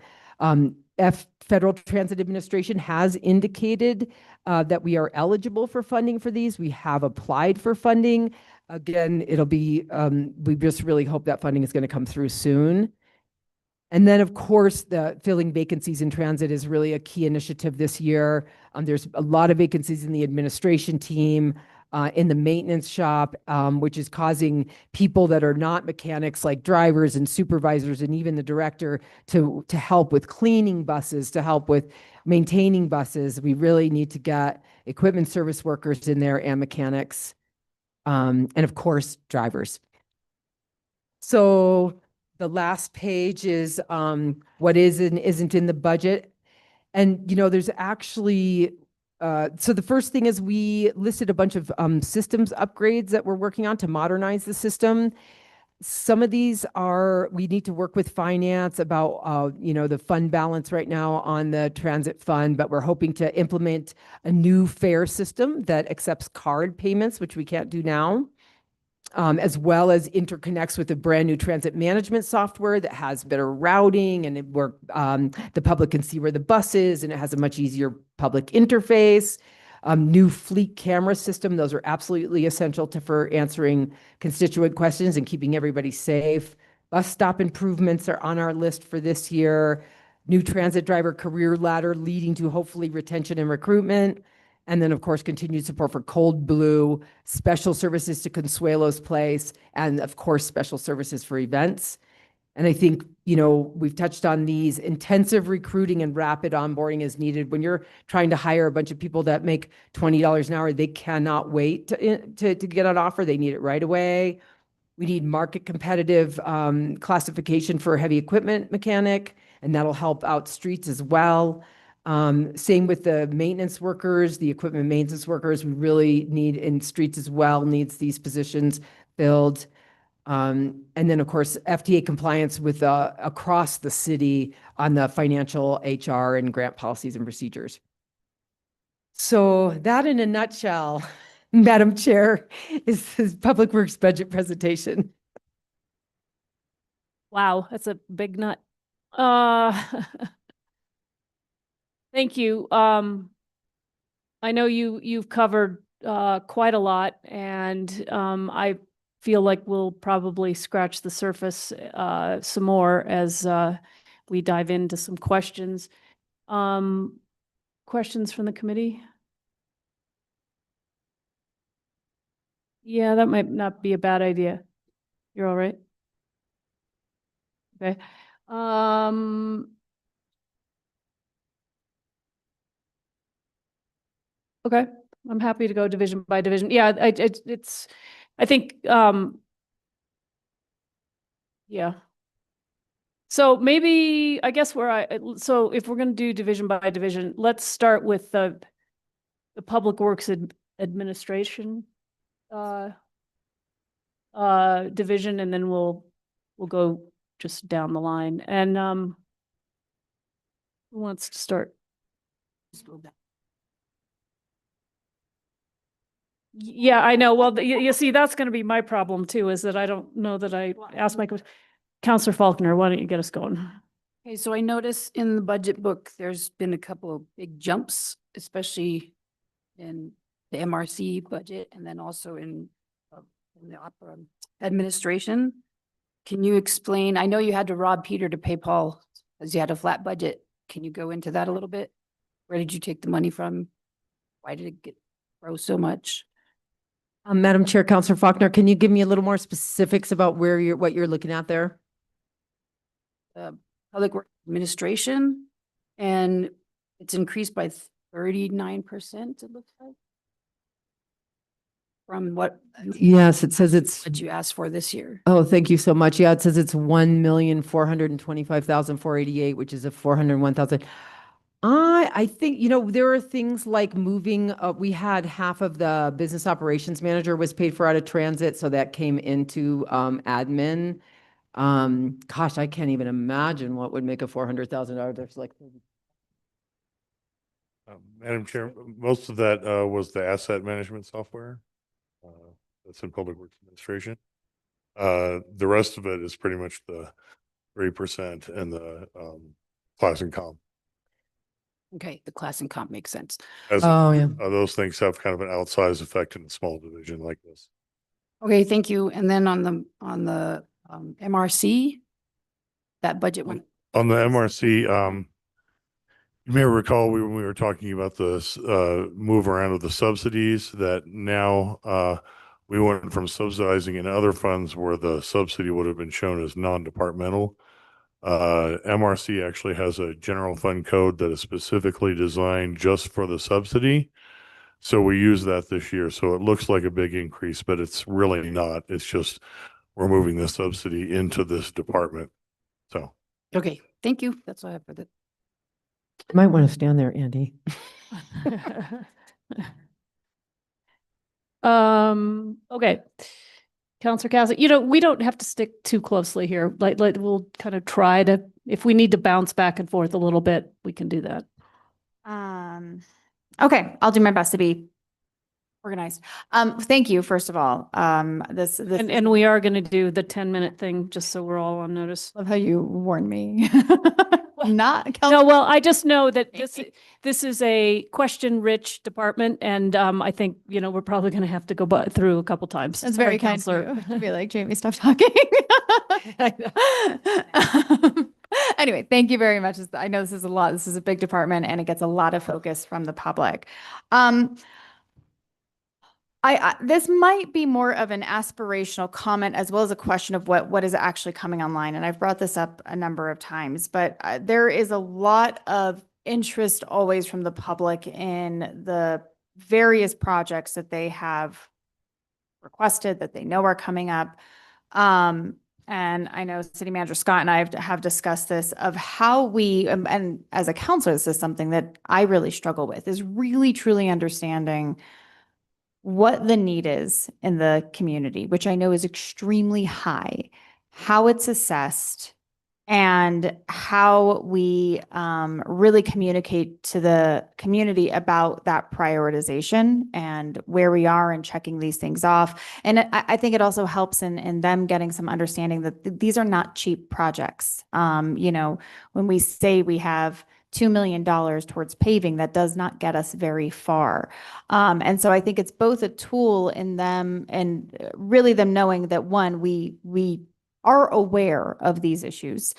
S11: Federal Transit Administration has indicated that we are eligible for funding for these. We have applied for funding. Again, it'll be, we just really hope that funding is going to come through soon. And then, of course, the filling vacancies in transit is really a key initiative this year. There's a lot of vacancies in the administration team, in the maintenance shop, which is causing people that are not mechanics, like drivers and supervisors and even the director, to help with cleaning buses, to help with maintaining buses. We really need to get equipment service workers in there and mechanics. And of course, drivers. So the last page is what is and isn't in the budget. And, you know, there's actually, so the first thing is we listed a bunch of systems upgrades that we're working on to modernize the system. Some of these we need to work with finance about, you know, the fund balance right now on the transit fund, but we're hoping to implement a new fare system that accepts card payments, which we can't do now, as well as interconnects with a brand new transit management software that has better routing and where the public can see where the bus is, and it has a much easier public interface. New fleet camera system. Those are absolutely essential for answering constituent questions and keeping everybody safe. Bus stop improvements are on our list for this year. New transit driver career ladder leading to hopefully retention and recruitment. And then, of course, continued support for Cold Blue, special services to Consuelo's Place, and of course, special services for events. And I think, we've touched on these. Intensive recruiting and rapid onboarding is needed. When you're trying to hire a bunch of people that make $20 an hour, they cannot wait to get an offer. They need it right away. We need market competitive classification for a heavy equipment mechanic, and that'll help out streets as well. Same with the maintenance workers, the equipment maintenance workers, we really need in streets as well, needs these positions filled. And then, of course, FTA compliance with across the city on the financial, HR, and grant policies and procedures. So that in a nutshell, Madam Chair, is this Public Works budget presentation.
S1: Wow, that's a big nut. Thank you. I know you've covered quite a lot, and I feel like we'll probably scratch the surface some more as we dive into some questions. Questions from the committee? Yeah, that might not be a bad idea. You're all right? Okay. Okay, I'm happy to go division by division. Yeah, I think, yeah. So maybe, I guess so if we're going to do division by division, let's start with the Public Works Administration division, and then we'll go just down the line. And who wants to start? Yeah, I know. Well, you see, that's going to be my problem too, is that I don't know that I asked my question. Counselor Faulkner, why don't you get us going?
S8: Okay, so I notice in the budget book, there's been a couple of big jumps, especially in the MRC budget and then also in the opera administration. Can you explain? I know you had to rob Peter to pay Paul because you had a flat budget. Can you go into that a little bit? Where did you take the money from? Why did it grow so much?
S11: Madam Chair, Counselor Faulkner, can you give me a little more specifics about what you're looking at there?
S8: Public Works Administration, and it's increased by 39%, it looks like. From what?
S11: Yes, it says it's.
S8: What you asked for this year.
S11: Oh, thank you so much. Yeah, it says it's 1,425,488, which is a 401,000. I think, there are things like moving, we had half of the business operations manager was paid for out of transit, so that came into admin. Gosh, I can't even imagine what would make a $400,000 difference. Like,
S6: Madam Chair, most of that was the asset management software that's in Public Works Administration. The rest of it is pretty much the 3% and the class and comp.
S8: Okay, the class and comp makes sense.
S11: yeah.
S6: Those things have kind of an outsized effect in a small division like this.
S8: Okay, thank you. And then on the MRC, that budget went.
S6: On the MRC, you may recall when we were talking about the move around of the subsidies, that now we went from subsidizing in other funds where the subsidy would have been shown as non-departmental. MRC actually has a general fund code that is specifically designed just for the subsidy. So we use that this year. So it looks like a big increase, but it's really not. It's just we're moving the subsidy into this department. So.
S8: Okay, thank you. That's all I have for that.
S11: You might want to stand there, Andy.
S1: Okay. Counselor Cassidy, we don't have to stick too closely here. We'll kind of try to, if we need to bounce back and forth a little bit, we can do that.
S4: Okay, I'll do my best to be organized. Thank you, first of all. This
S1: And we are going to do the 10-minute thing, just so we're all on notice.
S4: love how you warned me. Not
S1: No, well, I just know that this is a question-rich department, and I think, we're probably going to have to go through a couple times.
S4: That's
S1: Sorry,
S4: very kind
S1: Counselor.
S4: of you to be like, Jamie, stop talking. Anyway, thank you very much. I know this is a lot. This is a big department and it gets a lot of focus from the public. This might be more of an aspirational comment as well as a question of what is actually coming online. And I've brought this up a number of times, but there is a lot of interest always from the public in the various projects that they have requested, that they know are coming up. And I know City Manager Scott and I have discussed this of how we, and as a counselor, this is something that I really struggle with, is really truly understanding what the need is in the community, which I know is extremely high, how it's assessed, and how we really communicate to the community about that prioritization and where we are and checking these things off. And I think it also helps in them getting some understanding that these are not cheap projects. You know, when we say we have $2 million towards paving, that does not get us very far. And so I think it's both a tool in them and really them knowing that, one, we are aware of these issues.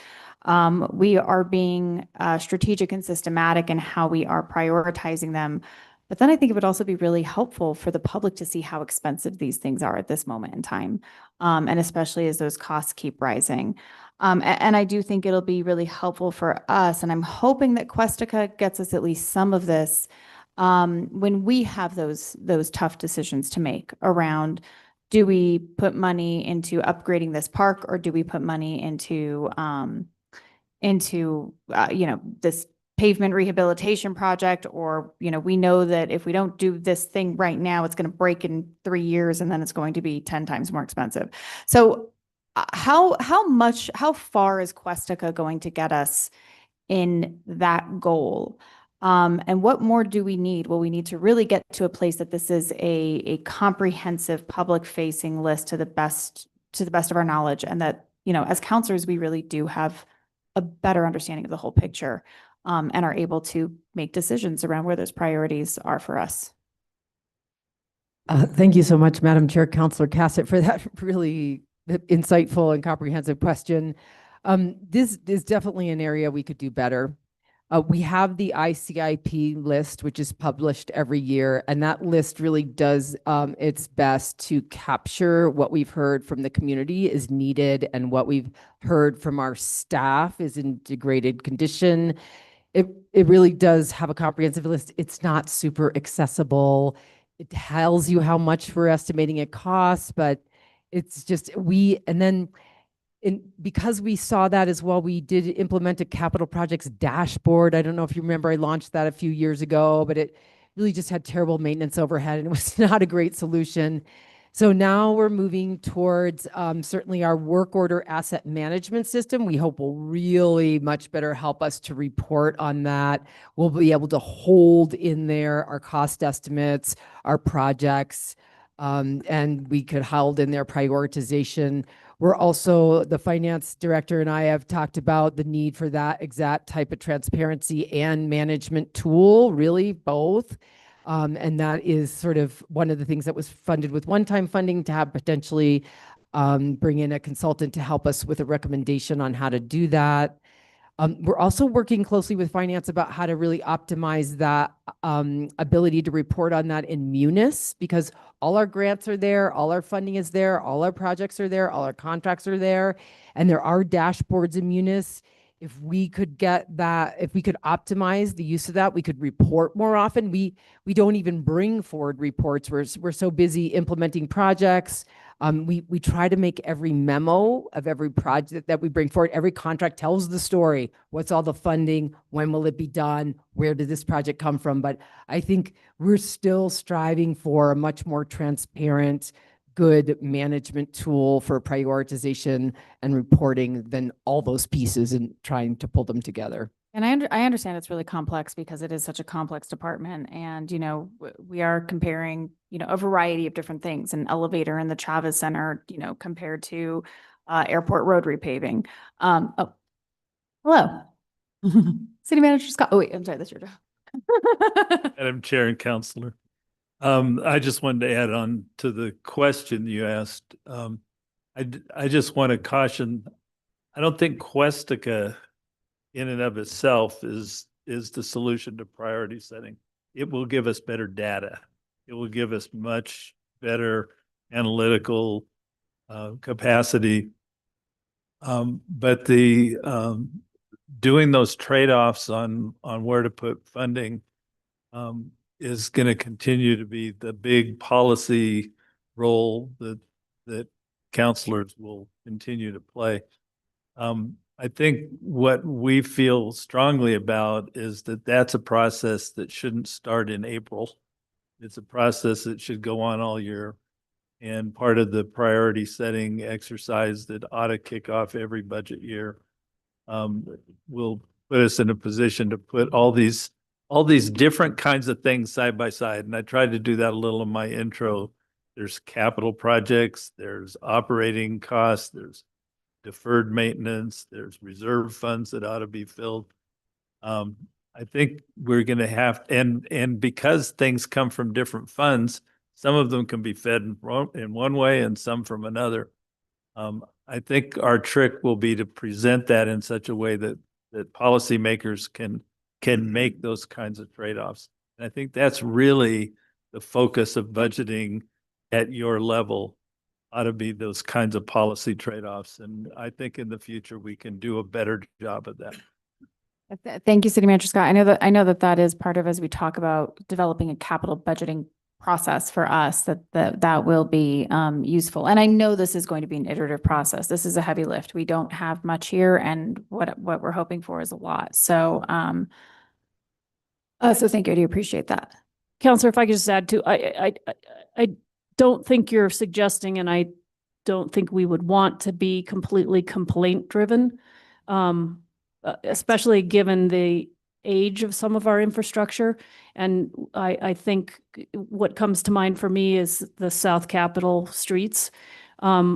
S4: We are being strategic and systematic in how we are prioritizing them. But then I think it would also be really helpful for the public to see how expensive these things are at this moment in time, and especially as those costs keep rising. And I do think it'll be really helpful for us, and I'm hoping that Questica gets us at least some of this when we have those tough decisions to make around, do we put money into upgrading this park, or do we put money into you know, this pavement rehabilitation project? Or, you know, we know that if we don't do this thing right now, it's going to break in 3 years and then it's going to be 10 times more expensive. So how far is Questica going to get us in that goal? And what more do we need? Well, we need to really get to a place that this is a comprehensive public-facing list to the best of our knowledge, and that, you know, as counselors, we really do have a better understanding of the whole picture, and are able to make decisions around where those priorities are for us.
S11: Thank you so much, Madam Chair, Councilor Cassett, for that really insightful and comprehensive question. This is definitely an area we could do better. We have the ICIP list, which is published every year, and that list really does its best to capture what we've heard from the community is needed, and what we've heard from our staff is in degraded condition. It really does have a comprehensive list. It's not super accessible. It tells you how much we're estimating it costs, but it's just because we saw that as well, we did implement a capital projects dashboard. I don't know if you remember, I launched that a few years ago, but it really just had terrible maintenance overhead and it was not a great solution. So now we're moving towards certainly our work order asset management system. We hope will really much better help us to report on that. We'll be able to hold in there our cost estimates, our projects, and we could hold in their prioritization. We're also, the finance director and I have talked about the need for that exact type of transparency and management tool, really both. And that is sort of one of the things that was funded with one-time funding, to have potentially bring in a consultant to help us with a recommendation on how to do that. We're also working closely with finance about how to really optimize that ability to report on that in Munis, because all our grants are there, all our funding is there, all our projects are there, all our contracts are there, and there are dashboards in Munis. If we could get that, if we could optimize the use of that, we could report more often. We don't even bring forward reports. We're so busy implementing projects. We try to make every memo of every project that we bring forward. Every contract tells the story. What's all the funding? When will it be done? Where did this project come from? But I think we're still striving for a much more transparent, good management tool for prioritization and reporting than all those pieces and trying to pull them together.
S4: And I understand it's really complex because it is such a complex department, and, you know, we are comparing, you know, a variety of different things, an elevator in the Chavez Center, you know, compared to airport road repaving. Oh, hello. City Manager Scott. Oh wait, I'm sorry, that's your job.
S10: Madam Chair and Councilor, I just wanted to add on to the question you asked. I just want to caution, I don't think Questica in and of itself is the solution to priority setting. It will give us better data. It will give us much better analytical capacity. But the doing those trade-offs on where to put funding is going to continue to be the big policy role that counselors will continue to play. I think what we feel strongly about is that that's a process that shouldn't start in April. It's a process that should go on all year. And part of the priority setting exercise that ought to kick off every budget year will put us in a position to put all these different kinds of things side by side. And I tried to do that a little in my intro. There's capital projects, there's operating costs, there's deferred maintenance, there's reserve funds that ought to be filled. I think we're going to have, and because things come from different funds, some of them can be fed in one way and some from another. I think our trick will be to present that in such a way that policymakers can make those kinds of trade-offs. And I think that's really the focus of budgeting at your level, ought to be those kinds of policy trade-offs. And I think in the future, we can do a better job of that.
S4: Thank you, City Manager Scott. I know that is part of, as we talk about developing a capital budgeting process for us, that will be useful. And I know this is going to be an iterative process. This is a heavy lift. We don't have much here, and what we're hoping for is a lot. So so thank you. I do appreciate that.
S1: Counselor, if I could just add to, I don't think you're suggesting, and I don't think we would want to be completely complaint driven, especially given the age of some of our infrastructure. And I think what comes to mind for me is the South Capitol streets,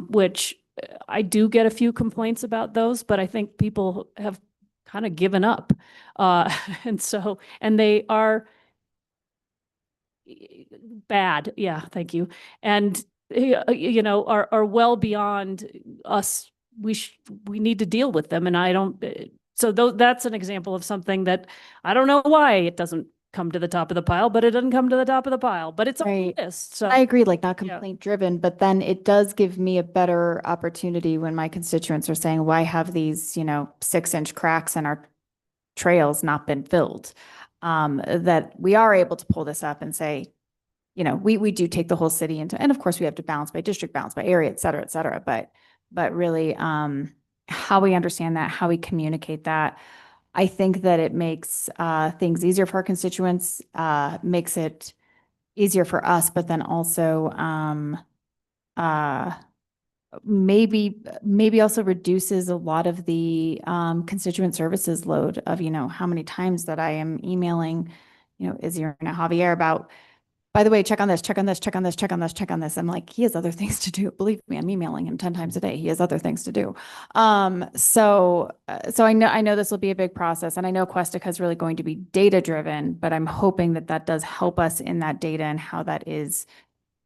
S1: which I do get a few complaints about those, but I think people have kind of given up. And they are bad. Yeah, thank you. And, you know, are well beyond us. We need to deal with them. And I don't, so that's an example of something that I don't know why it doesn't come to the top of the pile, but it doesn't come to the top of the pile, but it's on the list. So
S4: I agree, like not
S1: Yeah.
S4: complaint driven, but then it does give me a better opportunity when my constituents are saying, why have these, 6-inch cracks in our trails not been filled? That we are able to pull this up and say, we do take the whole city into, and of course we have to balance by district, balance by area, et cetera, but really, how we understand that, how we communicate that, I think that it makes things easier for our constituents, makes it easier for us, but then also maybe also reduces a lot of the constituent services load of, how many times that I am emailing, Izzy Javier about, by the way, check on this, check on this, check on this, check on this, check on this. I'm like, he has other things to do. Believe me, I'm emailing him 10 times a day. He has other things to do. So I know this will be a big process, and I know Questica is really going to be data driven, but I'm hoping that does help us in that data and how that is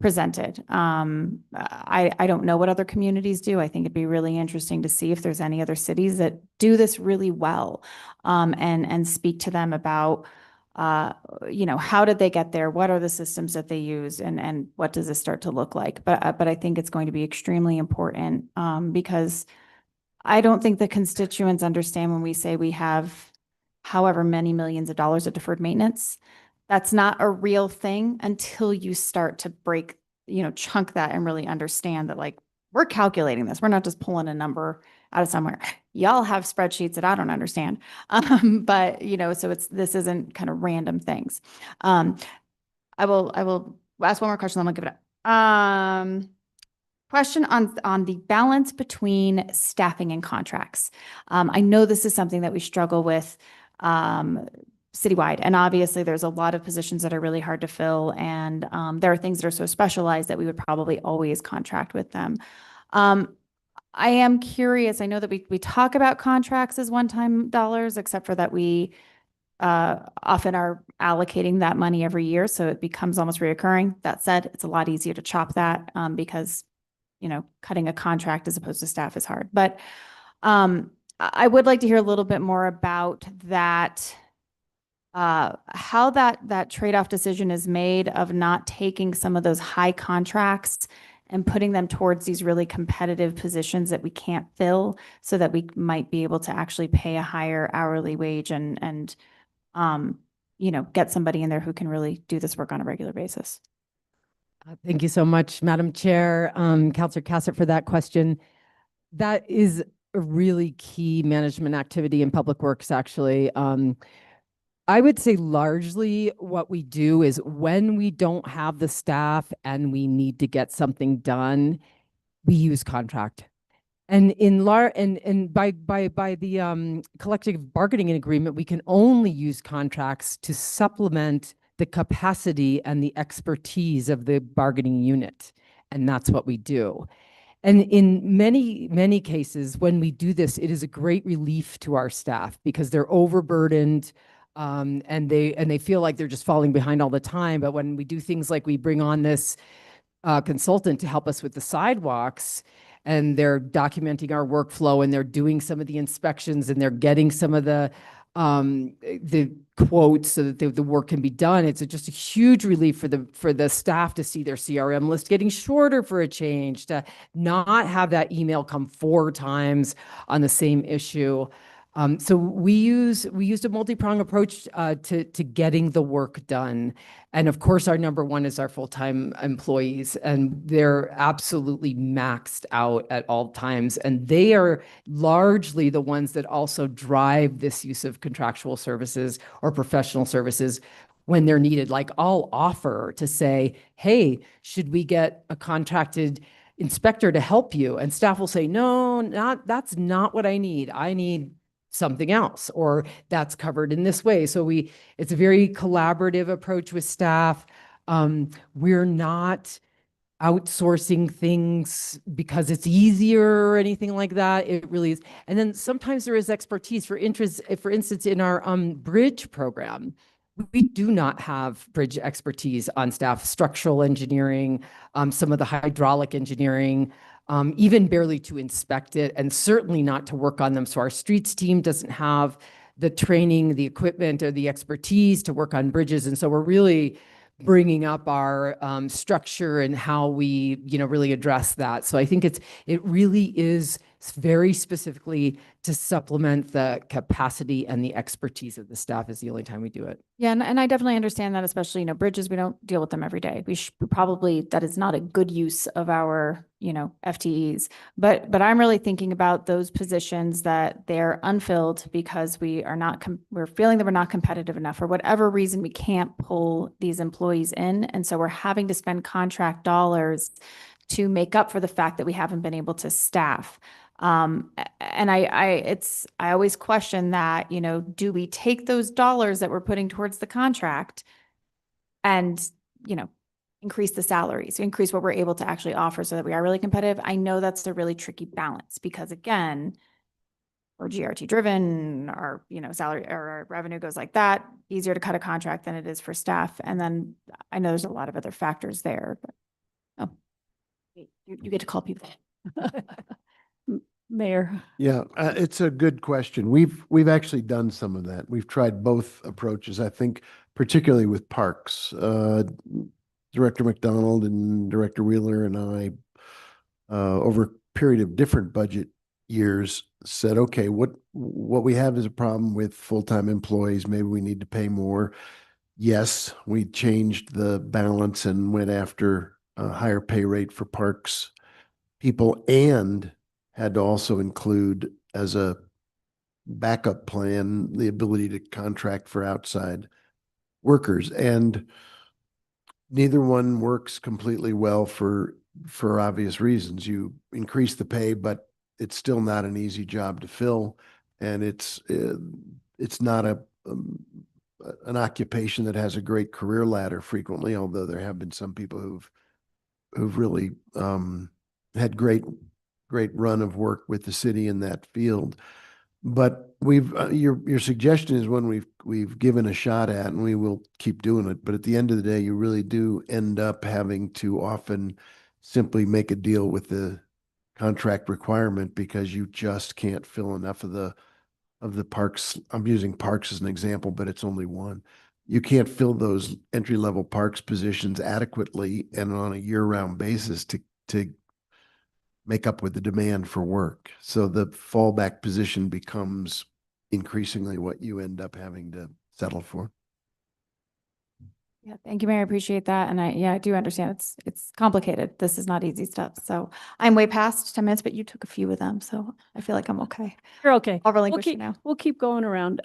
S4: presented. I don't know what other communities do. I think it'd be really interesting to see if there's any other cities that do this really well, and speak to them about how did they get there? What are the systems that they use, and what does this start to look like? But I think it's going to be extremely important, because I don't think the constituents understand when we say we have however many millions of dollars of deferred maintenance. That's not a real thing until you start to break, chunk that and really understand that, like, we're calculating this. We're not just pulling a number out of somewhere. Y'all have spreadsheets that I don't understand. But, so this isn't kind of random things. I will ask one more question, then I'll give it up. Question on the balance between staffing and contracts. I know this is something that we struggle with citywide, and obviously there's a lot of positions that are really hard to fill, and there are things that are so specialized that we would probably always contract with them. I am curious. I know that we talk about contracts as one-time dollars, except for that we often are allocating that money every year, so it becomes almost reoccurring. That said, it's a lot easier to chop that because cutting a contract as opposed to staff is hard. But I would like to hear a little bit more about that how that trade-off decision is made of not taking some of those high contracts and putting them towards these really competitive positions that we can't fill, so that we might be able to actually pay a higher hourly wage and get somebody in there who can really do this work on a regular basis.
S11: Thank you so much, Madam Chair, Councilor Cassett, for that question. That is a really key management activity in Public Works, actually. I would say largely what we do is when we don't have the staff and we need to get something done, we use contract. And by the collective bargaining agreement, we can only use contracts to supplement the capacity and the expertise of the bargaining unit. And that's what we do. And in many, many cases, when we do this, it is a great relief to our staff because they're overburdened. And they feel like they're just falling behind all the time. But when we do things like we bring on this consultant to help us with the sidewalks, and they're documenting our workflow, and they're doing some of the inspections, and they're getting some of the quotes so that the work can be done, it's just a huge relief for the staff to see their CRM list getting shorter for a change, to not have that email come 4 times on the same issue. So we used a multi-pronged approach to getting the work done. And of course, our number one is our full-time employees, and they're absolutely maxed out at all times. And they are largely the ones that also drive this use of contractual services or professional services when they're needed. Like, I'll offer to say, hey, should we get a contracted inspector to help you? And staff will say, no, that's not what I need. I need something else, or that's covered in this way. So it's a very collaborative approach with staff. We're not outsourcing things because it's easier or anything like that. It really is. And then sometimes there is expertise. For instance, in our bridge program, we do not have bridge expertise on staff, structural engineering, some of the hydraulic engineering, even barely to inspect it, and certainly not to work on them. So our streets team doesn't have the training, the equipment, or the expertise to work on bridges. And so we're really bringing up our structure and how we, really address that. So I think it really is very specifically to supplement the capacity and the expertise of the staff is the only time we do it.
S4: Yeah, and I definitely understand that, especially, bridges, we don't deal with them every day. We probably, that is not a good use of our, FTEs. But I'm really thinking about those positions that they're unfilled because we're feeling that we're not competitive enough. For whatever reason, we can't pull these employees in. And so we're having to spend contract dollars to make up for the fact that we haven't been able to staff. And I always question that, do we take those dollars that we're putting towards the contract and, increase the salaries, increase what we're able to actually offer so that we are really competitive? I know that's a really tricky balance because, again, we're GRT driven, our, salary or our revenue goes like that, easier to cut a contract than it is for staff. And then I know there's a lot of other factors there, but you get to call people.
S1: Mayor.
S9: Yeah, it's a good question. We've actually done some of that. We've tried both approaches, I think, particularly with parks. Director McDonald and Director Wheeler and I, over a period of different budget years, said, okay, what we have is a problem with full-time employees. Maybe we need to pay more. Yes, we changed the balance and went after a higher pay rate for parks people, and had to also include as a backup plan the ability to contract for outside workers. And neither one works completely well for obvious reasons. You increase the pay, but it's still not an easy job to fill, and it's not an occupation that has a great career ladder frequently. Although there have been some people who've really had great run of work with the city in that field. But your suggestion is one we've given a shot at, and we will keep doing it. But at the end of the day, you really do end up having to often simply make a deal with the contract requirement because you just can't fill enough of of the parks. I'm using parks as an example, but it's only one. You can't fill those entry-level parks positions adequately and on a year-round basis to make up with the demand for work. So the fallback position becomes increasingly what you end up having to settle for.
S4: Yeah, thank you, Mayor. I appreciate that. And I do understand it's complicated. This is not easy stuff. So I'm way past 10 minutes, but you took a few of them. So I feel like I'm okay.
S1: You're okay.
S4: I'll
S1: We'll
S4: relinquish you
S1: keep,
S4: now.
S1: we'll keep going around.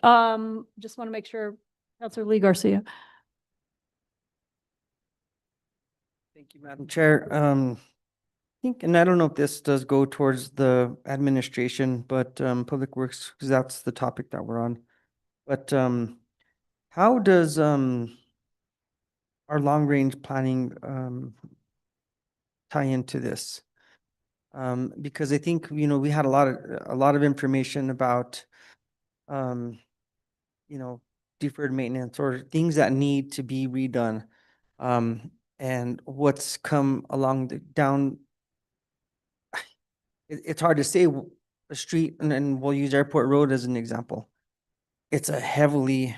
S1: Just want to make sure, Counselor Lee Garcia.
S13: Thank you, Madam Chair. I think, and I don't know if this does go towards the administration, but Public Works, because that's the topic that we're on. But how does our long-range planning tie into this? Because I think, you know, we had a lot of information about you know, deferred maintenance or things that need to be redone. And what's come along down, it's hard to say a street, and we'll use Airport Road as an example. It's a heavily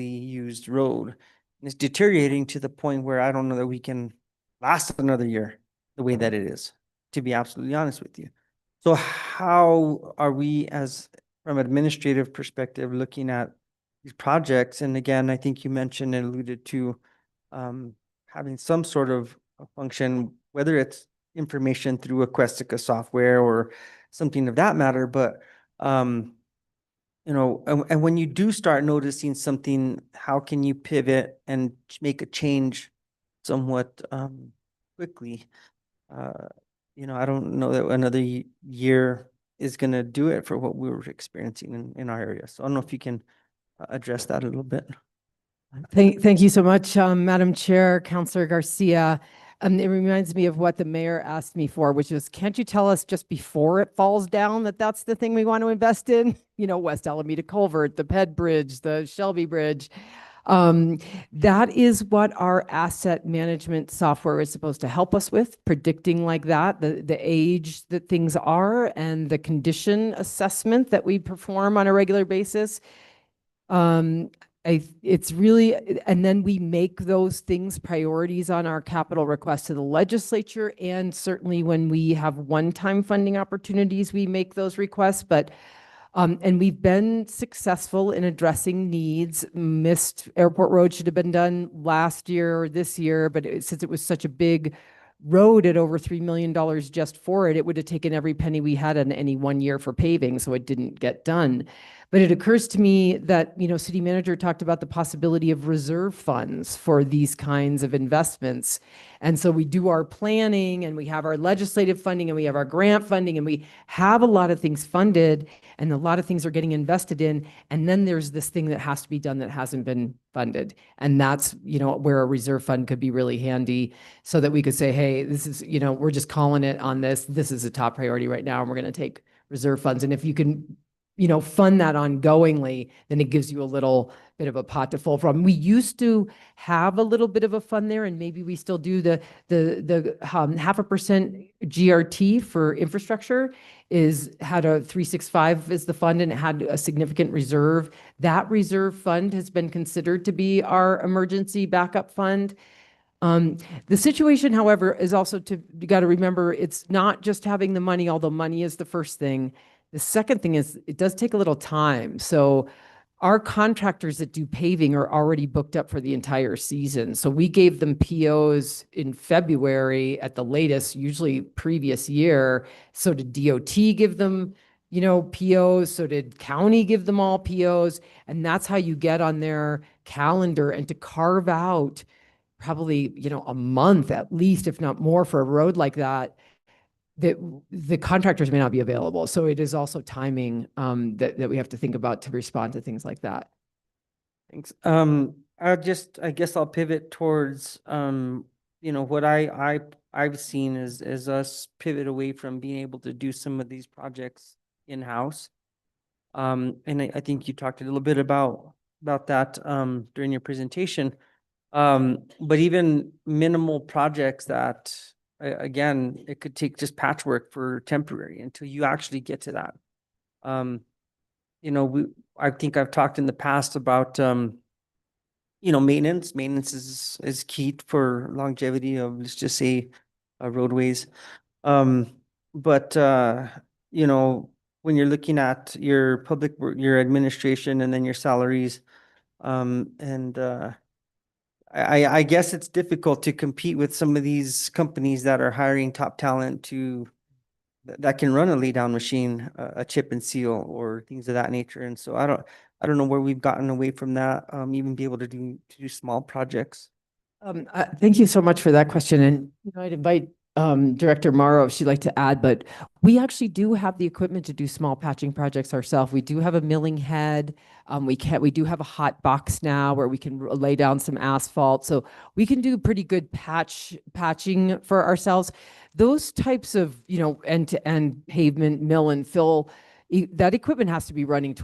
S13: used road. And it's deteriorating to the point where I don't know that we can last another year the way that it is, to be absolutely honest with you. So how are we, as from administrative perspective, looking at these projects? And again, I think you mentioned and alluded to having some sort of a function, whether it's information through Aquestika software or something of that matter. But you know, and when you do start noticing something, how can you pivot and make a change somewhat quickly? You know, I don't know that another year is going to do it for what we were experiencing in our area. So I don't know if you can address that a little bit.
S11: Thank you so much, Madam Chair, Councilor Garcia. It reminds me of what the mayor asked me for, which is, can't you tell us just before it falls down that that's the thing we want to invest in? You know, West Alameda Culvert, the Ped Bridge, the Shelby Bridge. That is what our asset management software is supposed to help us with, predicting like that, the age that things are and the condition assessment that we perform on a regular basis. It's really, and then we make those things priorities on our capital request to the legislature. And certainly when we have one-time funding opportunities, we make those requests. But and we've been successful in addressing needs. Missed Airport Road should have been done last year or this year, but since it was such a big road at over $3 million just for it, it would have taken every penny we had in any 1 year for paving, so it didn't get done. But it occurs to me that, you know, city manager talked about the possibility of reserve funds for these kinds of investments. And so we do our planning and we have our legislative funding and we have our grant funding and we have a lot of things funded and a lot of things are getting invested in. And then there's this thing that has to be done that hasn't been funded. And that's, you know, where a reserve fund could be really handy so that we could say, hey, this is, you know, we're just calling it on this. This is a top priority right now and we're going to take reserve funds. And if you can, you know, fund that ongoingly, then it gives you a little bit of a pot to pull from. We used to have a little bit of a fund there, and maybe we still do. The 0.5% GRT for infrastructure had a 365 as the fund, and it had a significant reserve. That reserve fund has been considered to be our emergency backup fund. The situation, however, is also you got to remember, it's not just having the money, although money is the first thing. The second thing is it does take a little time. So our contractors that do paving are already booked up for the entire season. So we gave them POs in February at the latest, usually previous year. So did DOT give them, you know, POs? So did county give them all POs? And that's how you get on their calendar and to carve out probably, you know, a month at least, if not more, for a road like that, that the contractors may not be available. So it is also timing that we have to think about to respond to things like that.
S13: Thanks. I guess I'll pivot towards, you know, what I've seen is us pivot away from being able to do some of these projects in-house. And I think you talked a little bit about that during your presentation. But even minimal projects that, again, it could take just patchwork for temporary until you actually get to that. you know, I think I've talked in the past about, you know, maintenance. Maintenance is key for longevity of, let's just say, roadways. But, you know, when you're looking at your your administration and then your salaries, and, I guess it's difficult to compete with some of these companies that are hiring top talent that can run a lay down machine, a chip and seal or things of that nature. And so I don't know where we've gotten away from that, even be able to do small projects.
S11: Thank you so much for that question. And I'd invite Director Morrow if she'd like to add, but we actually do have the equipment to do small patching projects ourselves. We do have a milling head. We do have a hot box now where we can lay down some asphalt. So we can do pretty good patching for ourselves. Those types of, end-to-end pavement, mill and fill, that equipment has to be running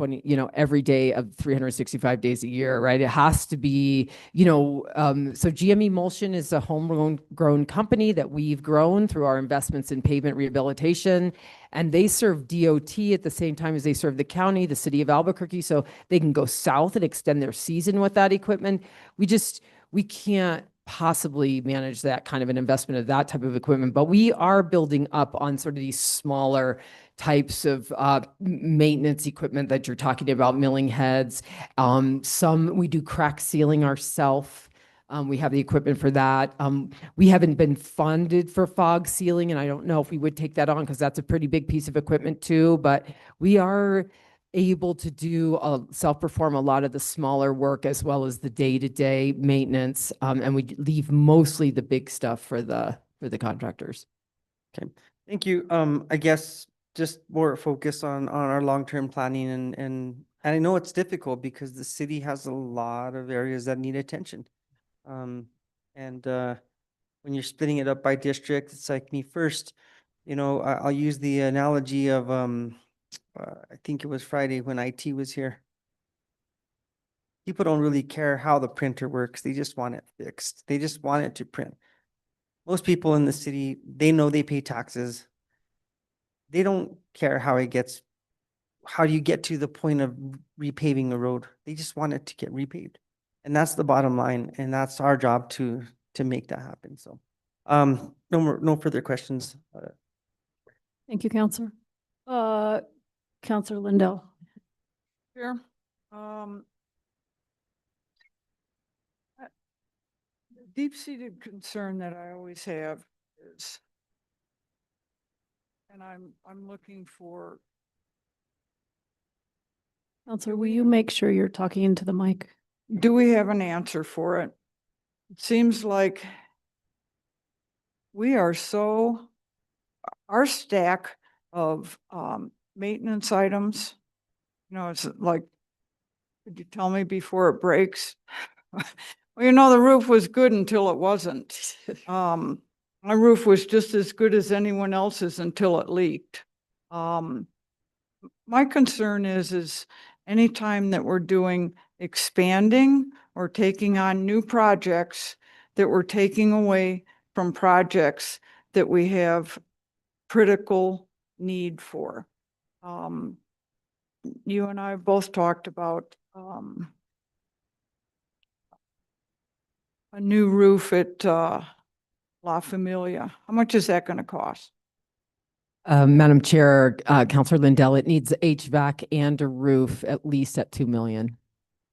S11: every day of 365 days a year, right? It has to be, so GM Emulsion is a homegrown company that we've grown through our investments in pavement rehabilitation. And they serve DOT at the same time as they serve the county, the city of Albuquerque. So they can go south and extend their season with that equipment. We can't possibly manage that kind of an investment of that type of equipment, but we are building up on sort of these smaller types of maintenance equipment that you're talking about, milling heads. We do crack sealing ourselves. We have the equipment for that. We haven't been funded for fog sealing, and I don't know if we would take that on because that's a pretty big piece of equipment too, but we are able to self-perform a lot of the smaller work as well as the day-to-day maintenance. And we leave mostly the big stuff for the contractors.
S13: Okay, thank you. I guess just more focus on our long-term planning and I know it's difficult because the city has a lot of areas that need attention. And when you're splitting it up by district, it's like me first, I'll use the analogy of, I think it was Friday when IT was here. People don't really care how the printer works. They just want it fixed. They just want it to print. Most people in the city, they know they pay taxes. They don't care how do you get to the point of repaving a road? They just want it to get repaved. And that's the bottom line. And that's our job to make that happen. So, no further questions.
S1: Thank you, Counselor. Counselor Lindell.
S7: Here, deep-seated concern that I always have is, and I'm looking for.
S1: Counselor, will you make sure you're talking into the mic?
S7: Do we have an answer for it? It seems like our stack of maintenance items, it's like, could you tell me before it breaks? Well, the roof was good until it wasn't. My roof was just as good as anyone else's until it leaked. My concern is anytime that we're doing expanding or taking on new projects, that we're taking away from projects that we have critical need for. You and I both talked about a new roof at La Familia. How much is that going to cost?
S11: Madam Chair, Counselor Lindell, it needs HVAC and a roof at least at $2 million.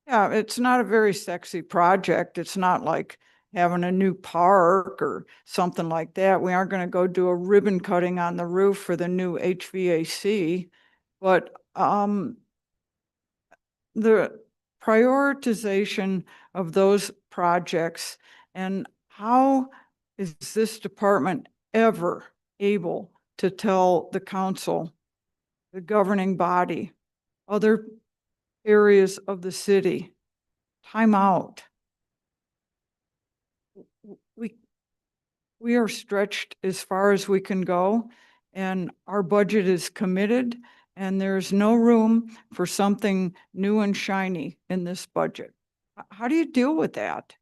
S7: Yeah, it's not a very sexy project. It's not like having a new park or something like that. We aren't going to go do a ribbon cutting on the roof for the new HVAC, but the prioritization of those projects and how is this department ever able to tell the council, the governing body, other areas of the city, time out. We are stretched as far as we can go, and our budget is committed, and there's no room for something new and shiny in this budget. How do you deal with that?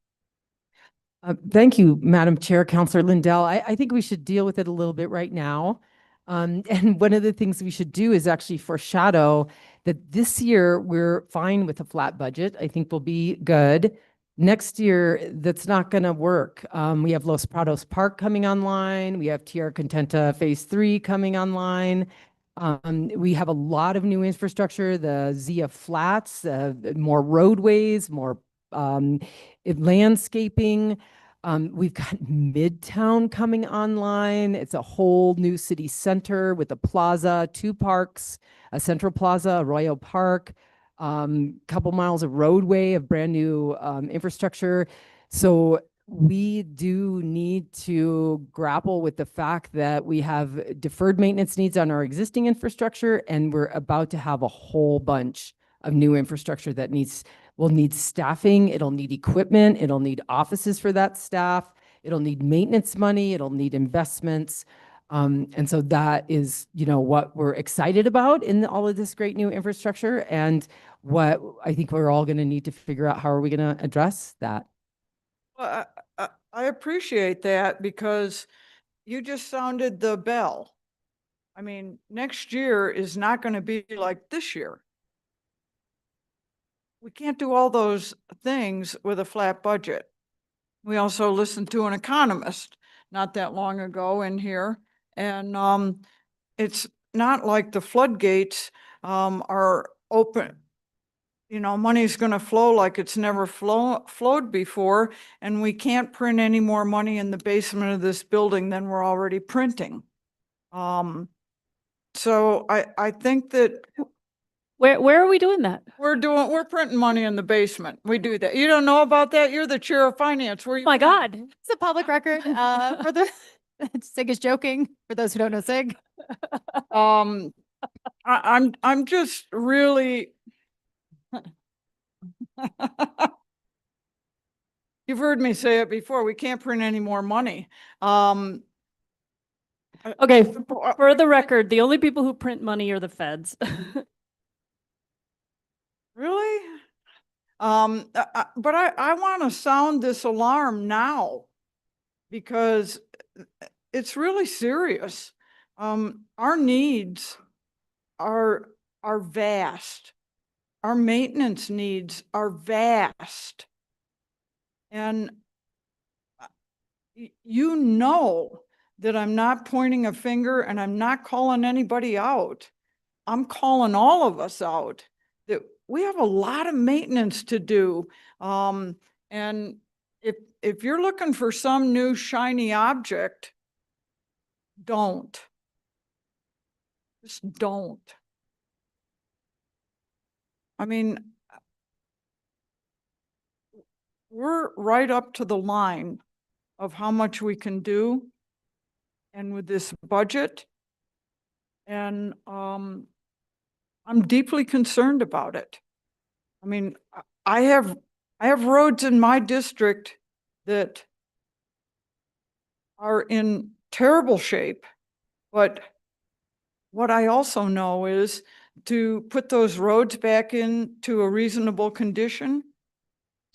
S11: Thank you, Madam Chair, Counselor Lindell. I think we should deal with it a little bit right now. And one of the things we should do is actually foreshadow that this year we're fine with a flat budget. I think we'll be good. Next year, that's not going to work. We have Los Prados Park coming online. We have Tierra Contenta Phase 3 coming online. We have a lot of new infrastructure, the Zia Flats, more roadways, more landscaping. We've got Midtown coming online. It's a whole new city center with a plaza, 2 parks, a Central Plaza, Arroyo Park, couple miles of roadway of brand new infrastructure. So we do need to grapple with the fact that we have deferred maintenance needs on our existing infrastructure, and we're about to have a whole bunch of new infrastructure that will need staffing, it'll need equipment, it'll need offices for that staff, it'll need maintenance money, it'll need investments. And so that is, what we're excited about in all of this great new infrastructure, and what I think we're all going to need to figure out how are we going to address that.
S7: Well, I appreciate that because you just sounded the bell. I mean, next year is not going to be like this year. We can't do all those things with a flat budget. We also listened to an economist not that long ago in here, and it's not like the floodgates are open. Money's going to flow like it's never flowed before, and we can't print any more money in the basement of this building than we're already printing. So I think that
S1: Where are we doing that?
S7: we're printing money in the basement. We do that. You don't know about that? You're the chair of finance. Where you
S1: Oh my
S7: been?
S1: God.
S14: It's a public record, for the, Sig is joking, for those who don't know Sig.
S7: I'm just really. You've heard me say it before. We can't print any more money.
S1: Okay, for the record, the only people who print money are the feds.
S7: Really? But I want to sound this alarm now because it's really serious. Our needs are vast. Our maintenance needs are vast. And you know that I'm not pointing a finger and I'm not calling anybody out. I'm calling all of us out that we have a lot of maintenance to do. And if you're looking for some new shiny object, don't. Just don't. I mean, we're right up to the line of how much we can do. And with this budget, and I'm deeply concerned about it. I mean, I have roads in my district that are in terrible shape, but what I also know is to put those roads back into a reasonable condition,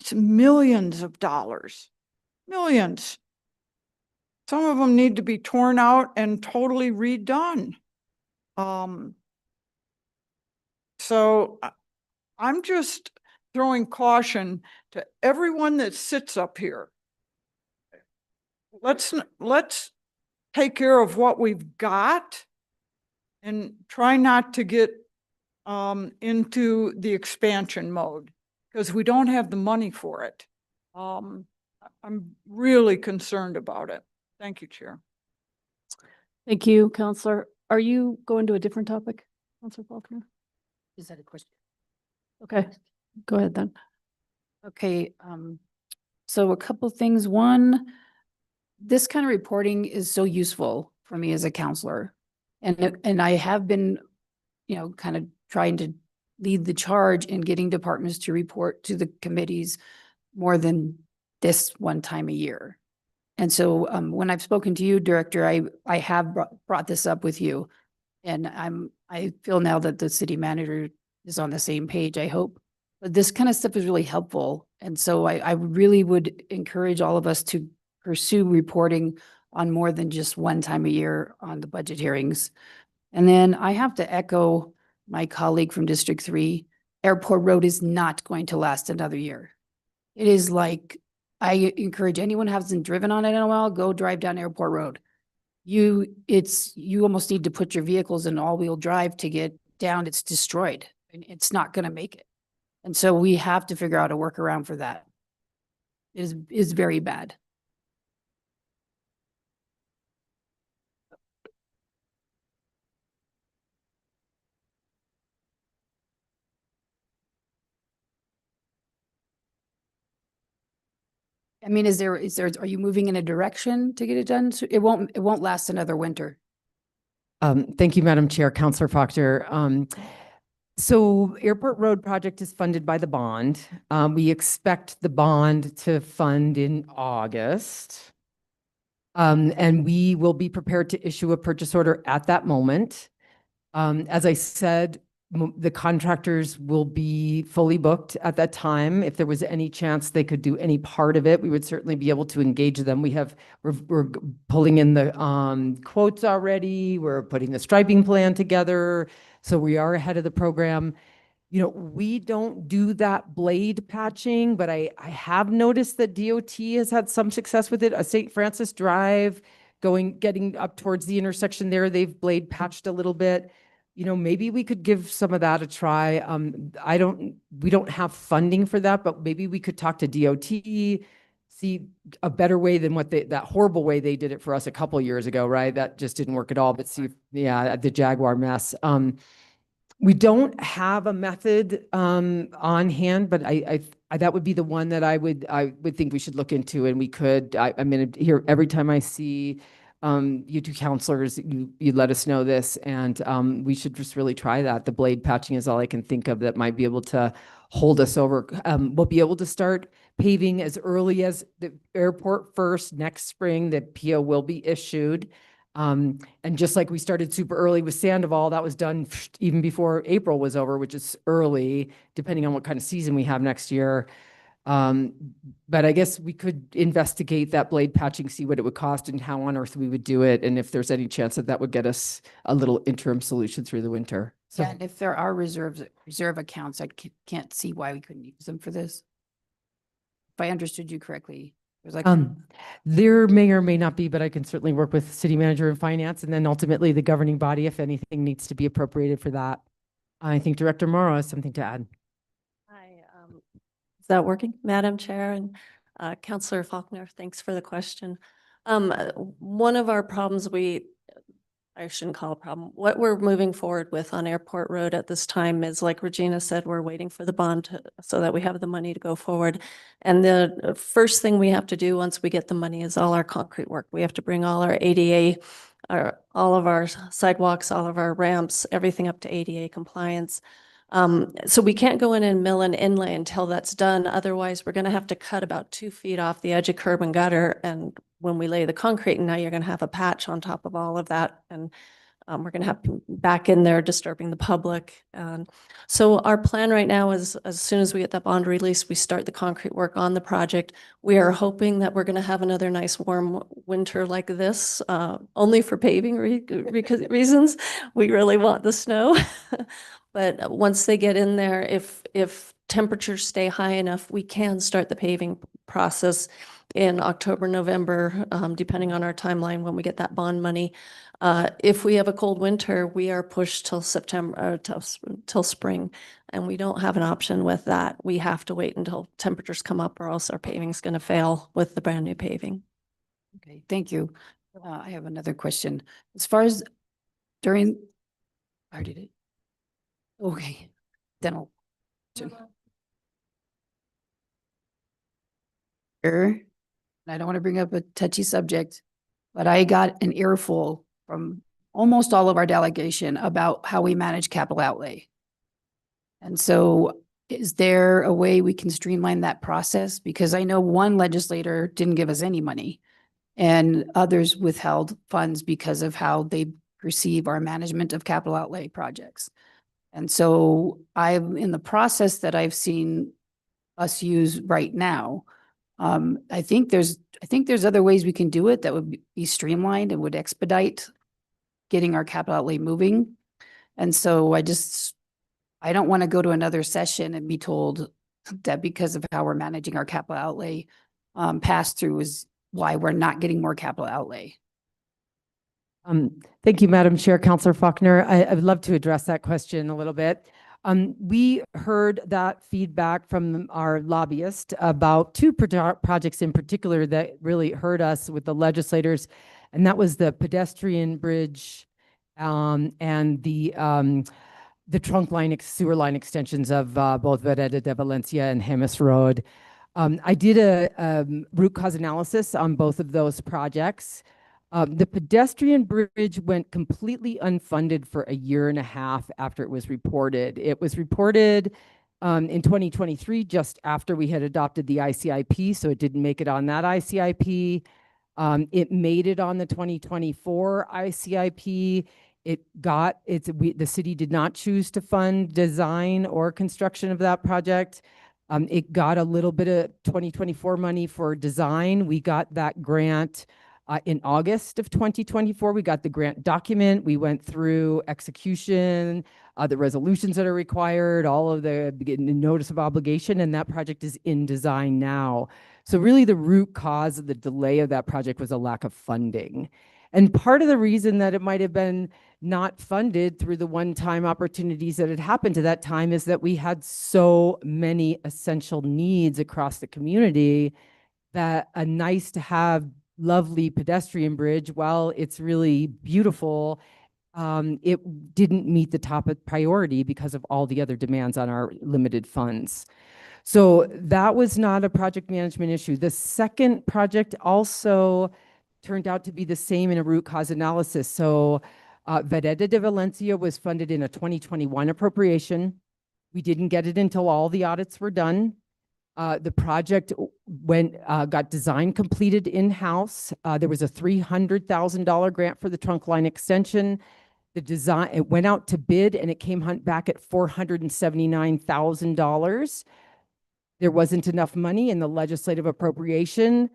S7: it's millions of dollars, millions. Some of them need to be torn out and totally redone. So I'm just throwing caution to everyone that sits up here. Let's take care of what we've got and try not to get into the expansion mode because we don't have the money for it. I'm really concerned about it. Thank you, Chair.
S1: Thank you, Counselor. Are you going to a different topic, Counselor Faulkner?
S8: Is that a question?
S1: Okay, go ahead then.
S8: Okay, so a couple things. One, this kind of reporting is so useful for me as a counselor. And I have been, kind of trying to lead the charge in getting departments to report to the committees more than this one time a year. And so when I've spoken to you, Director, I have brought this up with you. And I feel now that the city manager is on the same page, I hope. But this kind of stuff is really helpful. And so I really would encourage all of us to pursue reporting on more than just one time a year on the budget hearings. And then I have to echo my colleague from District 3. Airport Road is not going to last another year. It is like, I encourage anyone who hasn't driven on it in a while, go drive down Airport Road. You almost need to put your vehicles in all-wheel drive to get down. It's destroyed and it's not going to make it. And so we have to figure out a workaround for that. It is very bad. I mean, are you moving in a direction to get it done? So it won't last another winter.
S11: Thank you, Madam Chair, Councillor Faulkner. So Airport Road project is funded by the bond. We expect the bond to fund in August. And we will be prepared to issue a purchase order at that moment. As I said, the contractors will be fully booked at that time. If there was any chance they could do any part of it, we would certainly be able to engage them. We're pulling in the quotes already. We're putting the striping plan together. So we are ahead of the program. You know, we don't do that blade patching, but I have noticed that DOT has had some success with it. St. Francis Drive, getting up towards the intersection there, they've blade patched a little bit. You know, maybe we could give some of that a try. We don't have funding for that, but maybe we could talk to DOT, see a better way than that horrible way they did it for us a couple years ago, right? That just didn't work at all, but see, yeah, the Jaguar mess. We don't have a method on hand, but I that would be the one that I would think we should look into, and we could. I'm gonna hear every time I see you two counselors, you let us know this, and we should just really try that. The blade patching is all I can think of that might be able to hold us over. We'll be able to start paving as early as the airport first next spring. The PO will be issued. And just like we started super early with Sandoval, that was done even before April was over, which is early, depending on what kind of season we have next year. But I guess we could investigate that blade patching, see what it would cost and how on earth we would do it. And if there's any chance that would get us a little interim solution through the winter. So
S8: Yeah, and if there are reserve accounts, I can't see why we couldn't use them for this. If I understood you correctly, there's like.
S11: there may or may not be, but I can certainly work with city manager and finance, and then ultimately the governing body if anything needs to be appropriated for that. I think Director Morrow has something to add.
S15: Hi, is that working, Madam Chair and Councillor Faulkner? Thanks for the question. One of our problems I shouldn't call a problem. What we're moving forward with on Airport Road at this time is, like Regina said, we're waiting for the bond so that we have the money to go forward. And the first thing we have to do once we get the money is all our concrete work. We have to bring all our ADA, all of our sidewalks, all of our ramps, everything up to ADA compliance. So we can't go in and mill an inlay until that's done. Otherwise, we're going to have to cut about 2 feet off the edge of curb and gutter. And when we lay the concrete, and now you're going to have a patch on top of all of that. And we're going to have back in there disturbing the public. So our plan right now is, as soon as we get that bond release, we start the concrete work on the project. We are hoping that we're going to have another nice warm winter like this, only for paving reasons. We really want the snow. But once they get in there, if temperatures stay high enough, we can start the paving process in October, November, depending on our timeline when we get that bond money. If we have a cold winter, we are pushed till September, till spring, and we don't have an option with that. We have to wait until temperatures come up, or else our paving's going to fail with the brand new paving.
S8: Okay, thank you. I have another question. As far as I already did. Okay, dental. And I don't want to bring up a touchy subject, but I got an earful from almost all of our delegation about how we manage capital outlay. And so is there a way we can streamline that process? Because I know one legislator didn't give us any money and others withheld funds because of how they perceive our management of capital outlay projects. And so I'm in the process that I've seen us use right now. I think there's other ways we can do it that would be streamlined and would expedite getting our capital outlay moving. And so I don't want to go to another session and be told that because of how we're managing our capital outlay, pass through is why we're not getting more capital outlay.
S11: Thank you, Madam Chair. Councilor Faulkner. I would love to address that question a little bit. We heard that feedback from our lobbyist about two projects in particular that really hurt us with the legislators, and that was the pedestrian bridge and the trunk line, sewer line extensions of both Vereda de Valencia and Jemez Road. I did a root cause analysis on both of those projects. The pedestrian bridge went completely unfunded for a year and a half after it was reported. It was reported in 2023, just after we had adopted the ICIP, so it didn't make it on that ICIP. It made it on the 2024 ICIP. The city did not choose to fund design or construction of that project. It got a little bit of 2024 money for design. We got that grant in August of 2024. We got the grant document. We went through execution, the resolutions that are required, all of the notice of obligation, and that project is in design now. So really the root cause of the delay of that project was a lack of funding. And part of the reason that it might have been not funded through the one-time opportunities that had happened to that time is that we had so many essential needs across the community that a nice to have lovely pedestrian bridge, while it's really beautiful, it didn't meet the top of priority because of all the other demands on our limited funds. So that was not a project management issue. The second project also turned out to be the same in a root cause analysis. So Vereda de Valencia was funded in a 2021 appropriation. We didn't get it until all the audits were done. The project got design completed in-house. There was a $300,000 grant for the trunk line extension. It went out to bid and it came back at $479,000. There wasn't enough money in the legislative appropriation.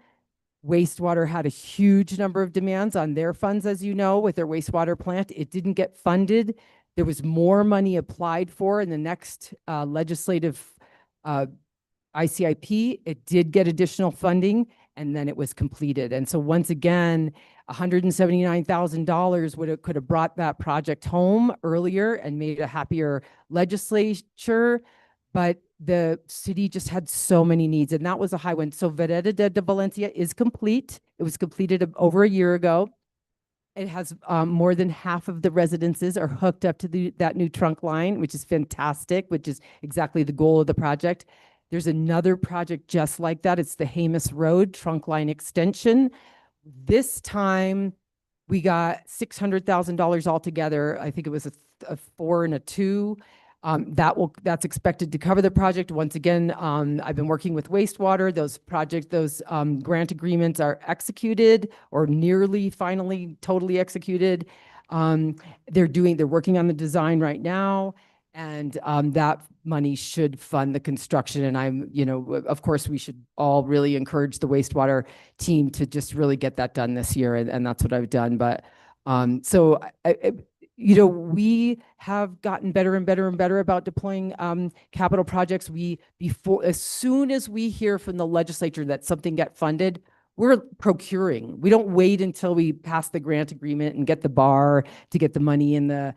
S11: Wastewater had a huge number of demands on their funds, as you know, with their wastewater plant. It didn't get funded. There was more money applied for in the next legislative ICIP. It did get additional funding, and then it was completed. And so once again, $179,000 could have brought that project home earlier and made a happier legislature, but the city just had so many needs, and that was a high one. So Vereda de Valencia is complete. It was completed over a year ago. It has more than half of the residences are hooked up to that new trunk line, which is fantastic, which is exactly the goal of the project. There's another project just like that. It's the Jemez Road trunk line extension. This time we got $600,000 altogether. I think it was a 4 and a 2. That's expected to cover the project. Once again, I've been working with wastewater. Those grant agreements are executed or nearly finally totally executed. They're working on the design right now, and that money should fund the construction. And of course, we should all really encourage the wastewater team to just really get that done this year. And that's what I've done. But we have gotten better and better and better about deploying capital projects. As soon as we hear from the legislature that something got funded, we're procuring. We don't wait until we pass the grant agreement and get the bar to get the money in the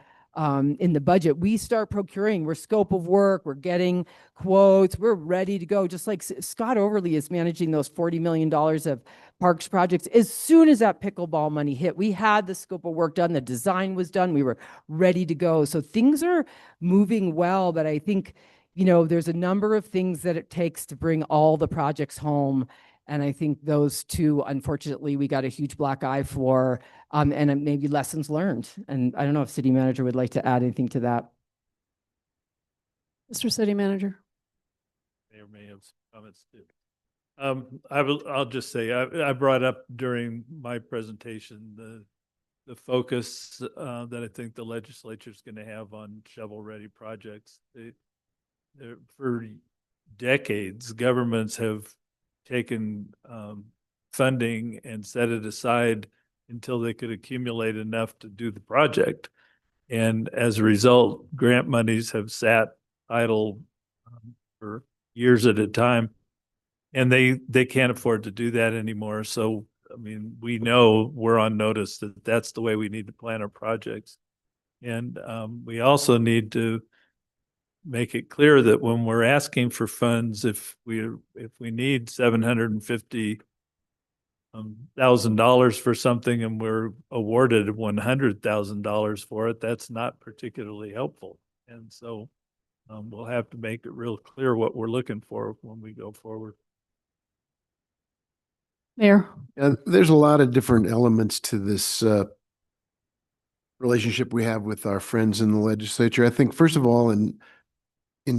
S11: budget. We start procuring. We're scope of work. We're getting quotes. We're ready to go. Just like Scott Overly is managing those $40 million of parks projects. As soon as that pickleball money hit, we had the scope of work done. The design was done. We were ready to go. So things are moving well, but I think, there's a number of things that it takes to bring all the projects home. And I think those two, unfortunately, we got a huge black eye for, and maybe lessons learned. And I don't know if City Manager would like to add anything to that.
S1: Mr. City Manager.
S10: Mayor may have some comments too. I'll just say, I brought up during my presentation the focus that I think the legislature is going to have on shovel-ready projects. For decades, governments have taken funding and set it aside until they could accumulate enough to do the project. And as a result, grant monies have sat idle for years at a time. And they can't afford to do that anymore. So, I mean, we know we're on notice that that's the way we need to plan our projects. And we also need to make it clear that when we're asking for funds, if we need $750,000 for something and we're awarded $100,000 for it, that's not particularly helpful. And so we'll have to make it real clear what we're looking for when we go forward.
S1: Mayor?
S9: There's a lot of different elements to this relationship we have with our friends in the legislature. I think, first of all, in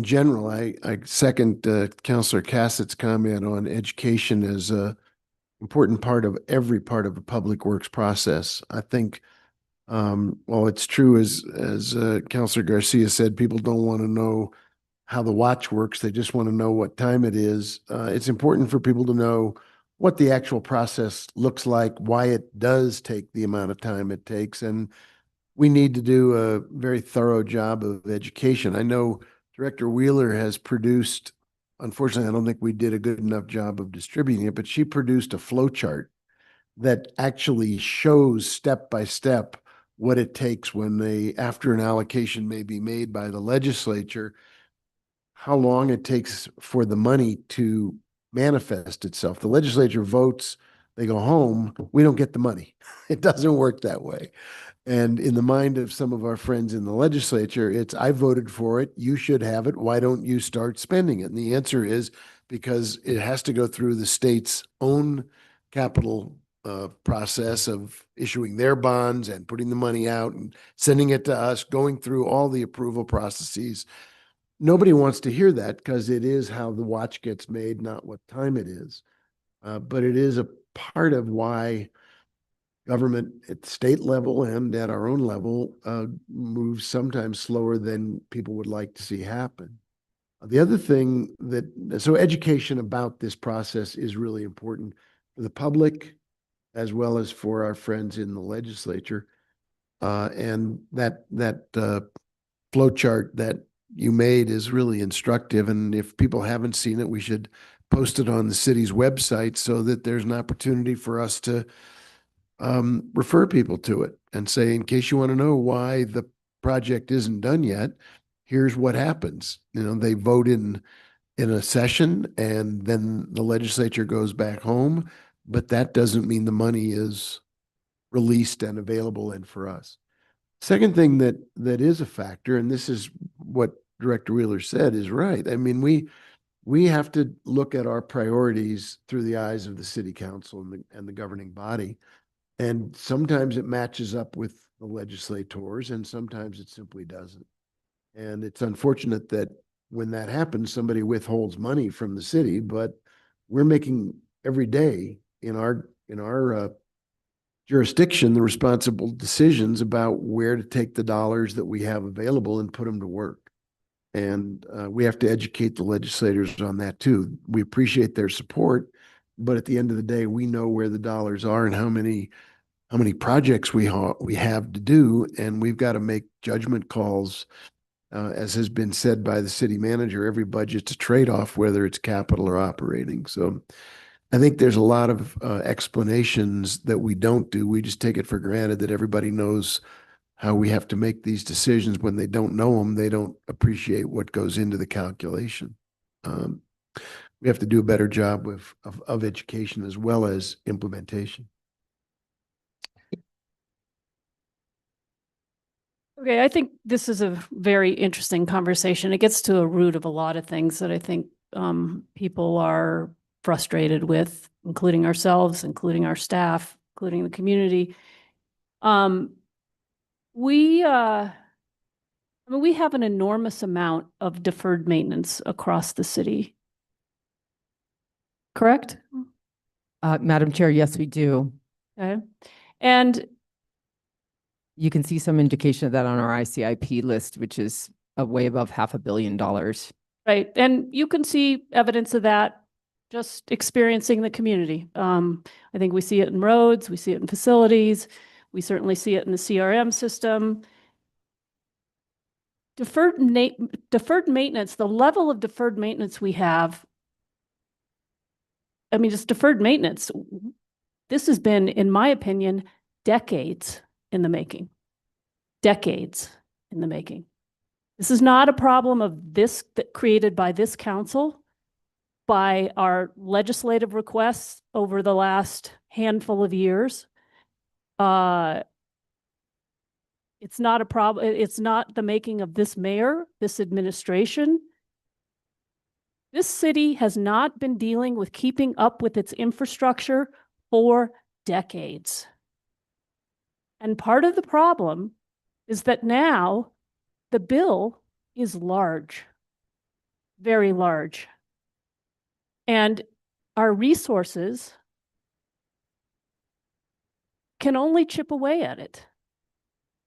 S9: general, I second Councillor Cassett's comment on education as a important part of every part of a public works process. I think, while it's true, as Councillor Garcia said, people don't want to know how the watch works. They just want to know what time it is. It's important for people to know what the actual process looks like, why it does take the amount of time it takes. And we need to do a very thorough job of education. I know Director Wheeler has produced, unfortunately, I don't think we did a good enough job of distributing it, but she produced a flow chart that actually shows step by step what it takes when after an allocation may be made by the legislature, how long it takes for the money to manifest itself. The legislature votes, they go home, we don't get the money. It doesn't work that way. And in the mind of some of our friends in the legislature, it's, I voted for it, you should have it, why don't you start spending it? And the answer is because it has to go through the state's own capital process of issuing their bonds and putting the money out and sending it to us, going through all the approval processes. Nobody wants to hear that because it is how the watch gets made, not what time it is. But it is a part of why government at the state level and at our own level moves sometimes slower than people would like to see happen. The other thing so education about this process is really important for the public as well as for our friends in the legislature. And that flow chart that you made is really instructive. And if people haven't seen it, we should post it on the city's website so that there's an opportunity for us to refer people to it and say, in case you want to know why the project isn't done yet, here's what happens. You know, they vote in a session and then the legislature goes back home, but that doesn't mean the money is released and available and for us. Second thing that is a factor, and this is what Director Wheeler said is right. I mean, we have to look at our priorities through the eyes of the city council and the governing body. And sometimes it matches up with the legislators and sometimes it simply doesn't. And it's unfortunate that when that happens, somebody withholds money from the city, but we're making every day in our jurisdiction the responsible decisions about where to take the dollars that we have available and put them to work. And we have to educate the legislators on that too. We appreciate their support, but at the end of the day, we know where the dollars are and how many projects we have to do, and we've got to make judgment calls. As has been said by the city manager, every budget's a trade-off, whether it's capital or operating. So I think there's a lot of explanations that we don't do. We just take it for granted that everybody knows how we have to make these decisions. When they don't know them, they don't appreciate what goes into the calculation. We have to do a better job of education as well as implementation.
S1: Okay, I think this is a very interesting conversation. It gets to a root of a lot of things that I think people are frustrated with, including ourselves, including our staff, including the community. We have an enormous amount of deferred maintenance across the city. Correct?
S11: Madam Chair, yes, we do.
S1: Okay. And
S11: you can see some indication of that on our ICIP list, which is way above $500 million.
S1: Right. And you can see evidence of that just experiencing the community. I think we see it in roads, we see it in facilities, we certainly see it in the CRM system. Deferred maintenance, the level of deferred maintenance we have, I mean, just deferred maintenance. This has been, in my opinion, decades in the making. Decades in the making. This is not a problem of this created by this council, by our legislative requests over the last handful of years. It's not a problem. It's not the making of this mayor, this administration. This city has not been dealing with keeping up with its infrastructure for decades. And part of the problem is that now the bill is large, very large. And our resources can only chip away at it.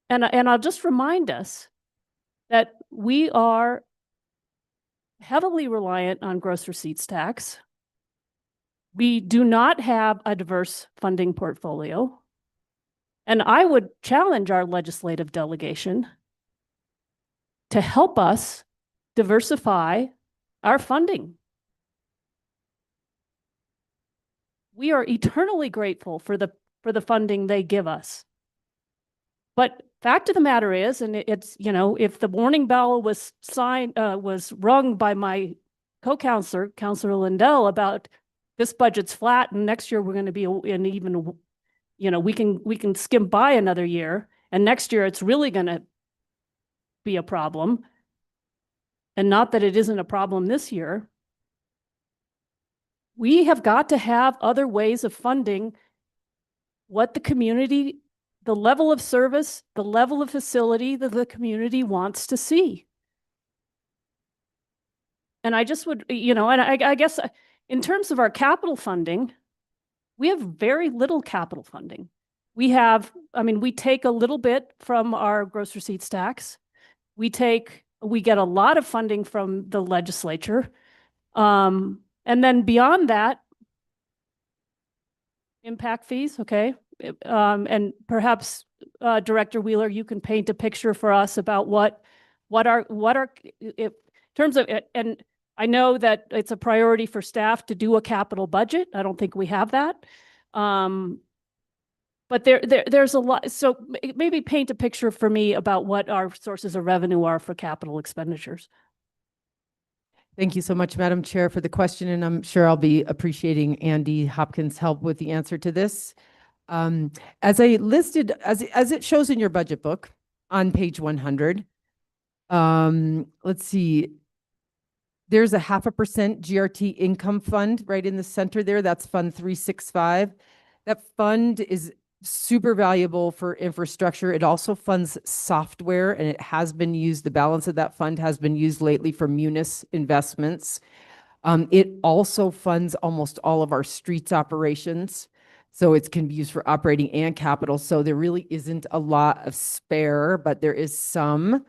S1: And I'll just remind us that we are heavily reliant on gross receipts tax. We do not have a diverse funding portfolio. And I would challenge our legislative delegation to help us diversify our funding. We are eternally grateful for the funding they give us. But fact of the matter is, and it's, you know, if the warning bell was rung by my co-counselor, Councilor Lindell, about this budget's flat and next year we're going to be in even, you know, we can skim by another year, and next year it's really going to be a problem. And not that it isn't a problem this year. We have got to have other ways of funding what the community, the level of service, the level of facility that the community wants to see. And I just would, you know, and I guess in terms of our capital funding, we have very little capital funding. We have, I mean, we take a little bit from our gross receipts tax. We get a lot of funding from the legislature. And then beyond that, impact fees, okay? And perhaps Director Wheeler, you can paint a picture for us about what are in terms of it. And I know that it's a priority for staff to do a capital budget. I don't think we have that. But there's a lot. So maybe paint a picture for me about what our sources of revenue are for capital expenditures.
S11: Thank you so much, Madam Chair, for the question, and I'm sure I'll be appreciating Andy Hopkins' help with the answer to this. As I listed, as it shows in your budget book on page 100, let's see, there's a 0.5% GRT income fund right in the center there. That's Fund 365. That fund is super valuable for infrastructure. It also funds software, and it has been used. The balance of that fund has been used lately for munis investments. It also funds almost all of our streets operations. So it can be used for operating and capital. So there really isn't a lot of spare, but there is some.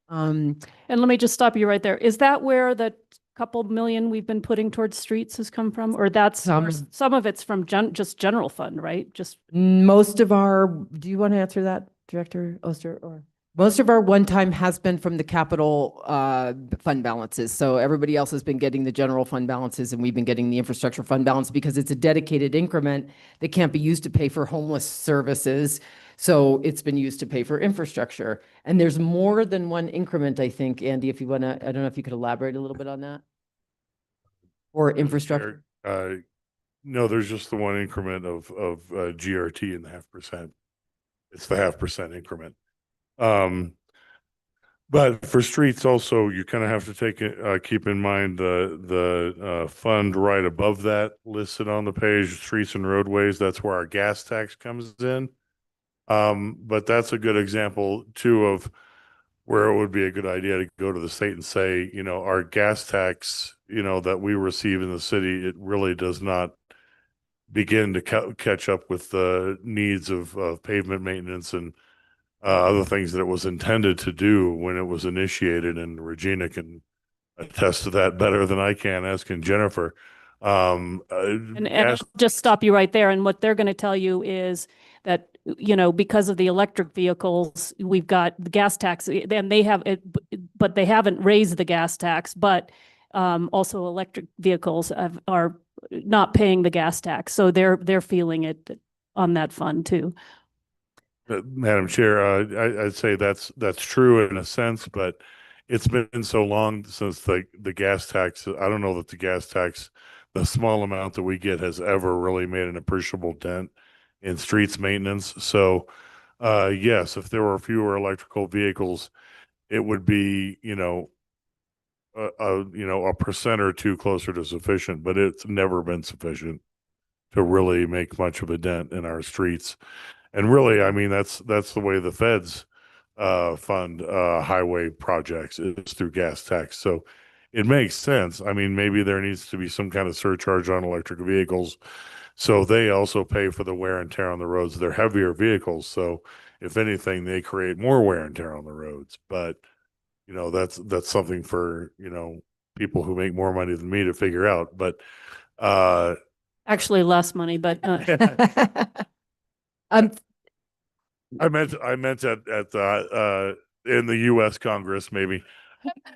S1: And let me just stop you right there. Is that where the couple million we've been putting towards streets has come from? Or that's some of it's from just general fund, right? Just
S11: most of our, do you want to answer that, Director Oster? Or most of our one-time has been from the capital fund balances. So everybody else has been getting the general fund balances, and we've been getting the infrastructure fund balance because it's a dedicated increment that can't be used to pay for homeless services. So it's been used to pay for infrastructure. And there's more than one increment, I think, Andy, if you want to, I don't know if you could elaborate a little bit on that. Or infrastructure.
S6: No, there's just the one increment of GRT in the 0.5%. It's the 0.5% increment. But for streets also, you kind of have to keep in mind the fund right above that listed on the page, streets and roadways. That's where our gas tax comes in. But that's a good example too of where it would be a good idea to go to the state and say, you know, our gas tax, you know, that we receive in the city, it really does not begin to catch up with the needs of pavement maintenance and other things that it was intended to do when it was initiated. And Regina can attest to that better than I can, as can Jennifer.
S1: And I'll
S6: gas-
S1: just stop you right there. And what they're going to tell you is that, you know, because of the electric vehicles, we've got the gas tax, and they have it, but they haven't raised the gas tax, but also electric vehicles are not paying the gas tax. So they're feeling it on that fund too.
S6: Madam Chair, I'd say that's true in a sense, but it's been so long since the gas tax. I don't know that the gas tax, the small amount that we get, has ever really made an appreciable dent in streets maintenance. So, yes, if there were fewer electrical vehicles, it would be, you know, a percent or two closer to sufficient, but it's never been sufficient to really make much of a dent in our streets. And really, I mean, that's the way the feds fund highway projects, is through gas tax. So it makes sense. I mean, maybe there needs to be some kind of surcharge on electric vehicles, so they also pay for the wear and tear on the roads. They're heavier vehicles, so if anything, they create more wear and tear on the roads. But you know, that's something for, you know, people who make more money than me to figure out. But
S1: Actually less money, but
S6: I meant at the in the U.S. Congress maybe,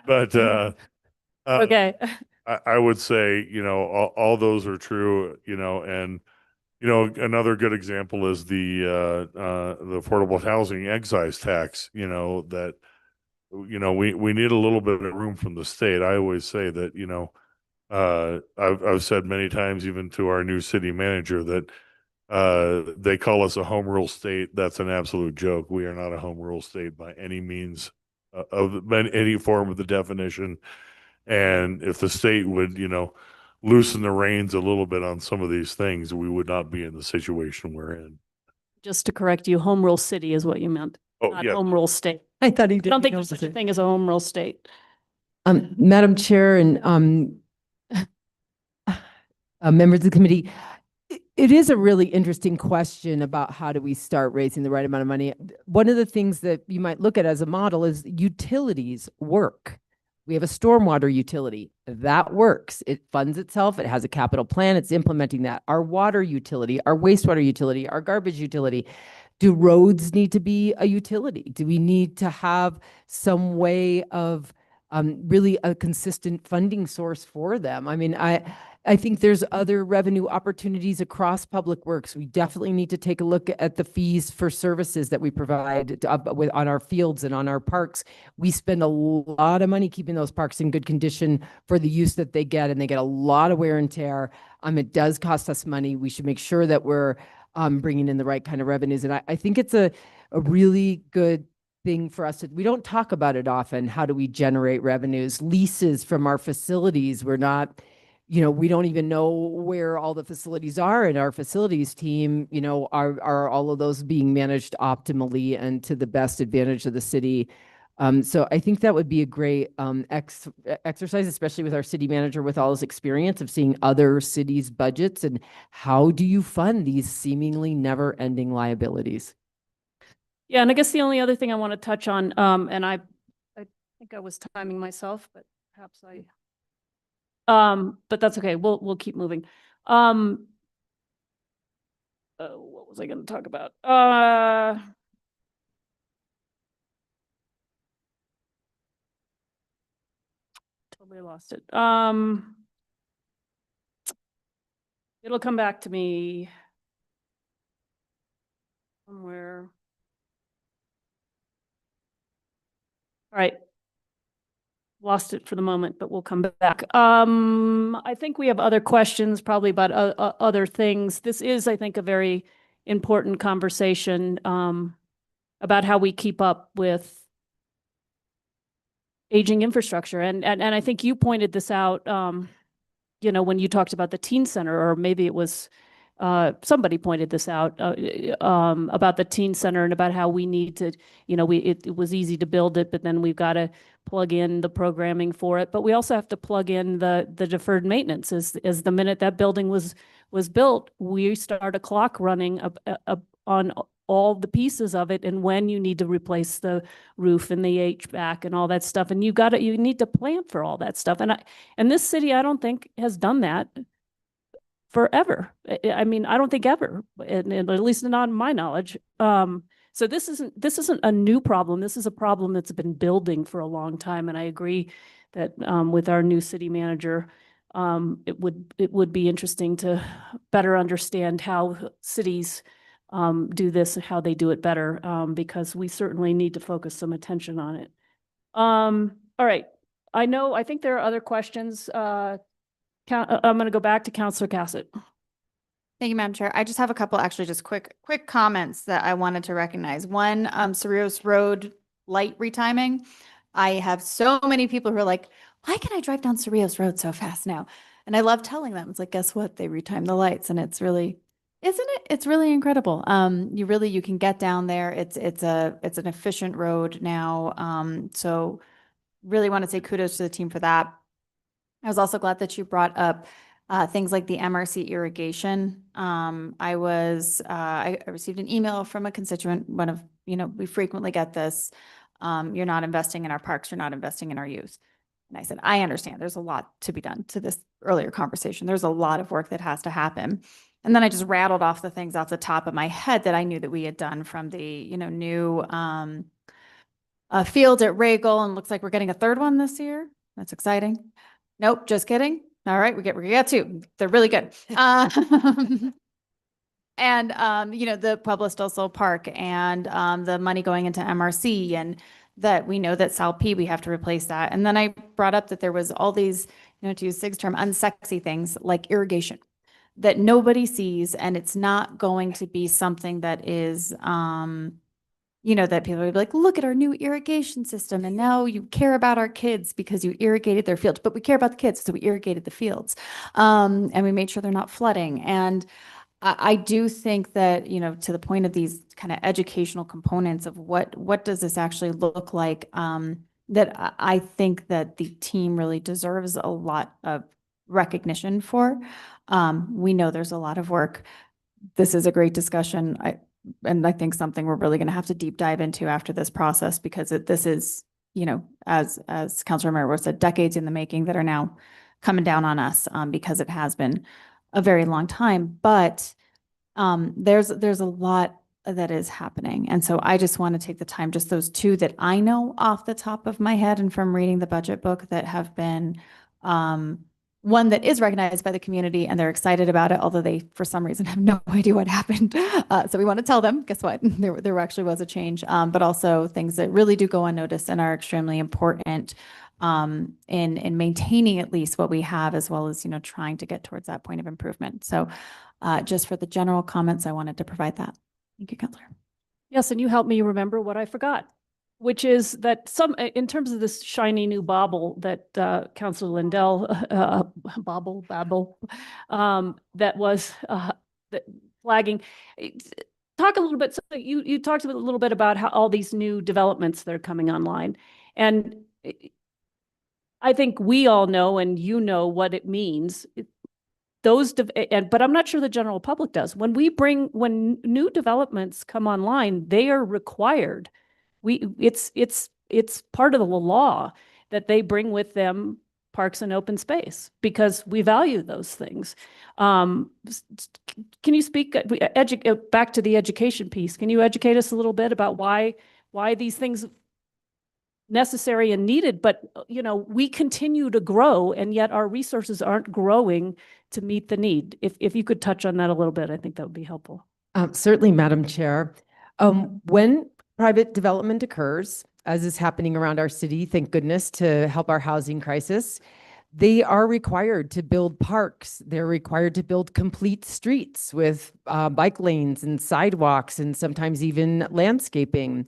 S6: but
S1: okay.
S6: I would say, you know, all those are true, you know. And you know, another good example is the affordable housing excise tax. You know, that, you know, we need a little bit of room from the state. I always say that, you know, I've said many times, even to our new city manager, that they call us a home rule state. That's an absolute joke. We are not a home rule state by any means of any form of the definition. And if the state would, you know, loosen the reins a little bit on some of these things, we would not be in the situation we're in.
S1: Just to correct you, home rule city is what you meant,
S6: Oh,
S1: not
S6: yeah.
S1: home rule state.
S11: I thought he
S1: I
S11: did.
S1: don't think there's such a thing as a home rule state.
S11: Madam Chair and members of the committee, it is a really interesting question about how do we start raising the right amount of money. One of the things that you might look at as a model is utilities work. We have a stormwater utility that works. It funds itself. It has a capital plan. It's implementing that. Our water utility, our wastewater utility, our garbage utility. Do roads need to be a utility? Do we need to have some way of really a consistent funding source for them? I mean, I think there's other revenue opportunities across public works. We definitely need to take a look at the fees for services that we provide on our fields and on our parks. We spend a lot of money keeping those parks in good condition for the use that they get, and they get a lot of wear and tear. It does cost us money. We should make sure that we're bringing in the right kind of revenues. And I think it's a really good thing for us. We don't talk about it often. How do we generate revenues? Leases from our facilities. We're not, you know, we don't even know where all the facilities are, and our facilities team, you know, are all of those being managed optimally and to the best advantage of the city. So I think that would be a great exercise, especially with our city manager with all his experience of seeing other cities' budgets and how do you fund these seemingly never-ending liabilities.
S1: Yeah, and I guess the only other thing I want to touch on, and I think I was timing myself, but perhaps but that's okay. We'll keep moving. What was I going to talk about? Totally lost it. It'll come back to me somewhere. All right. Lost it for the moment, but we'll come back. I think we have other questions probably about other things. This is, I think, a very important conversation about how we keep up with aging infrastructure. And I think you pointed this out, you know, when you talked about the teen center, or maybe it was somebody pointed this out about the teen center and about how we need to, you know, it was easy to build it, but then we've got to plug in the programming for it. But we also have to plug in the deferred maintenance. As the minute that building was built, we start a clock running on all the pieces of it, and when you need to replace the roof and the HVAC and all that stuff, and you need to plan for all that stuff. And this city, I don't think, has done that. forever. I mean, I don't think ever, and at least not in my knowledge. So this isn't a new problem. This is a problem that's been building for a long time. And I agree that with our new city manager, it would be interesting to better understand how cities do this and how they do it better, because we certainly need to focus some attention on it. All right. I think there are other questions. I'm going to go back to Councilor Cassett.
S4: Thank you, Madam Chair. I just have a couple, actually, just quick comments that I wanted to recognize. One, Cerritos Road light retiming. I have so many people who are like, why can I drive down Cerritos Road so fast now? And I love telling them, it's like, guess what? They retime the lights, and it's really, isn't it? It's really incredible. You can get down there. It's an efficient road now. So really want to say kudos to the team for that. I was also glad that you brought up things like the MRC irrigation. I received an email from a constituent, we frequently get this, you're not investing in our parks, you're not investing in our youth. And I said, I understand there's a lot to be done. To this earlier conversation, there's a lot of work that has to happen. And then I just rattled off the things off the top of my head that I knew that we had done, from the, new field at Regal, and looks like we're getting a third one this year. That's exciting. Nope, just kidding. All right, we get two. They're really good. And the Pueblo Stilson Park, and the money going into MRC, and that we know that SalP, we have to replace that. And then I brought up that there was all these, to use Sig's term, unsexy things like irrigation that nobody sees, and it's not going to be something that is that people would be like, look at our new irrigation system, and now you care about our kids because you irrigated their fields. But we care about the kids, so we irrigated the fields, and we made sure they're not flooding. And I do think that, to the point of these kind of educational components of what does this actually look like, that I think that the team really deserves a lot of recognition for. We know there's a lot of work. This is a great discussion. And I think something we're really going to have to deep dive into after this process, because this is, as Councilor Romero said, decades in the making that are now coming down on us, because it has been a very long time. But there's a lot that is happening. And so I just want to take the time, just those two that I know off the top of my head and from reading the budget book, that have been one that is recognized by the community, and they're excited about it, although they, for some reason, have no idea what happened. So we want to tell them, guess what? There actually was a change, but also things that really do go unnoticed and are extremely important in maintaining at least what we have, as well as, trying to get towards that point of improvement. So just for the general comments, I wanted to provide that. Thank you, Councilor.
S1: Yes, and you helped me remember what I forgot, which is that in terms of this shiny new bauble that Councilor Lindell, babble, that was flagging. Talk a little bit. So you talked a little bit about how all these new developments that are coming online, and I think we all know, and what it means. But I'm not sure the general public does. When new developments come online, they are required. It's part of the law that they bring with them parks and open space, because we value those things. Can you speak back to the education piece? Can you educate us a little bit about why these things necessary and needed, but we continue to grow, and yet our resources aren't growing to meet the need? If you could touch on that a little bit, I think that would be helpful.
S11: Certainly, Madam Chair. When private development occurs, as is happening around our city, thank goodness, to help our housing crisis, they are required to build parks. They're required to build complete streets with bike lanes and sidewalks, and sometimes even landscaping.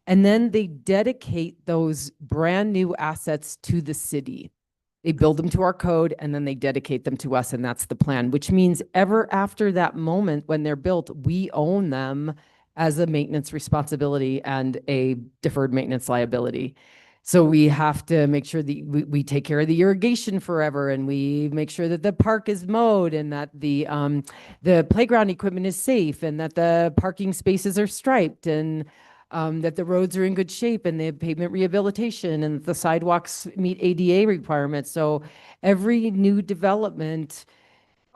S11: And then they dedicate those brand new assets to the city. They build them to our code, and then they dedicate them to us, and that's the plan, which means ever after that moment when they're built, we own them as a maintenance responsibility and a deferred maintenance liability. So we have to make sure that we take care of the irrigation forever, and we make sure that the park is mowed, and that the playground equipment is safe, and that the parking spaces are striped, and that the roads are in good shape, and the pavement rehabilitation, and the sidewalks meet ADA requirements. So every new development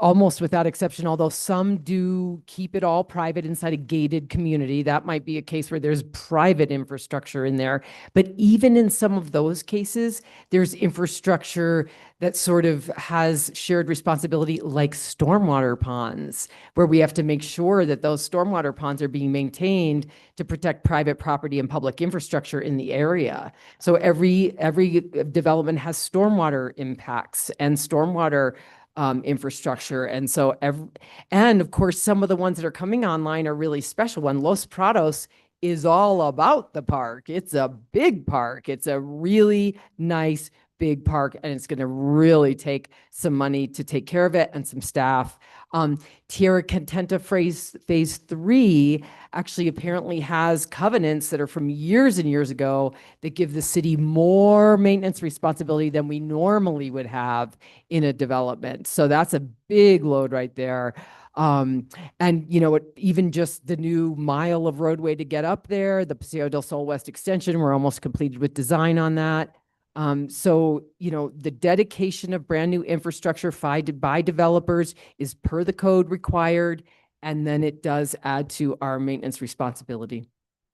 S11: almost without exception, although some do keep it all private inside a gated community. That might be a case where there's private infrastructure in there. But even in some of those cases, there's infrastructure that sort of has shared responsibility, like stormwater ponds, where we have to make sure that those stormwater ponds are being maintained to protect private property and public infrastructure in the area. So every development has stormwater impacts and stormwater infrastructure. And so and of course, some of the ones that are coming online are really special. One, Los Prados is all about the park. It's a big park. It's a really nice big park, and it's going to really take some money to take care of it and some staff. Tierra Contenta phase 3 actually apparently has covenants that are from years and years ago that give the city more maintenance responsibility than we normally would have in a development. So that's a big load right there. And even just the new mile of roadway to get up there, the Paseo del Sol West extension, we're almost completed with design on that. So the dedication of brand new infrastructure by developers is per the code required, and then it does add to our maintenance responsibility.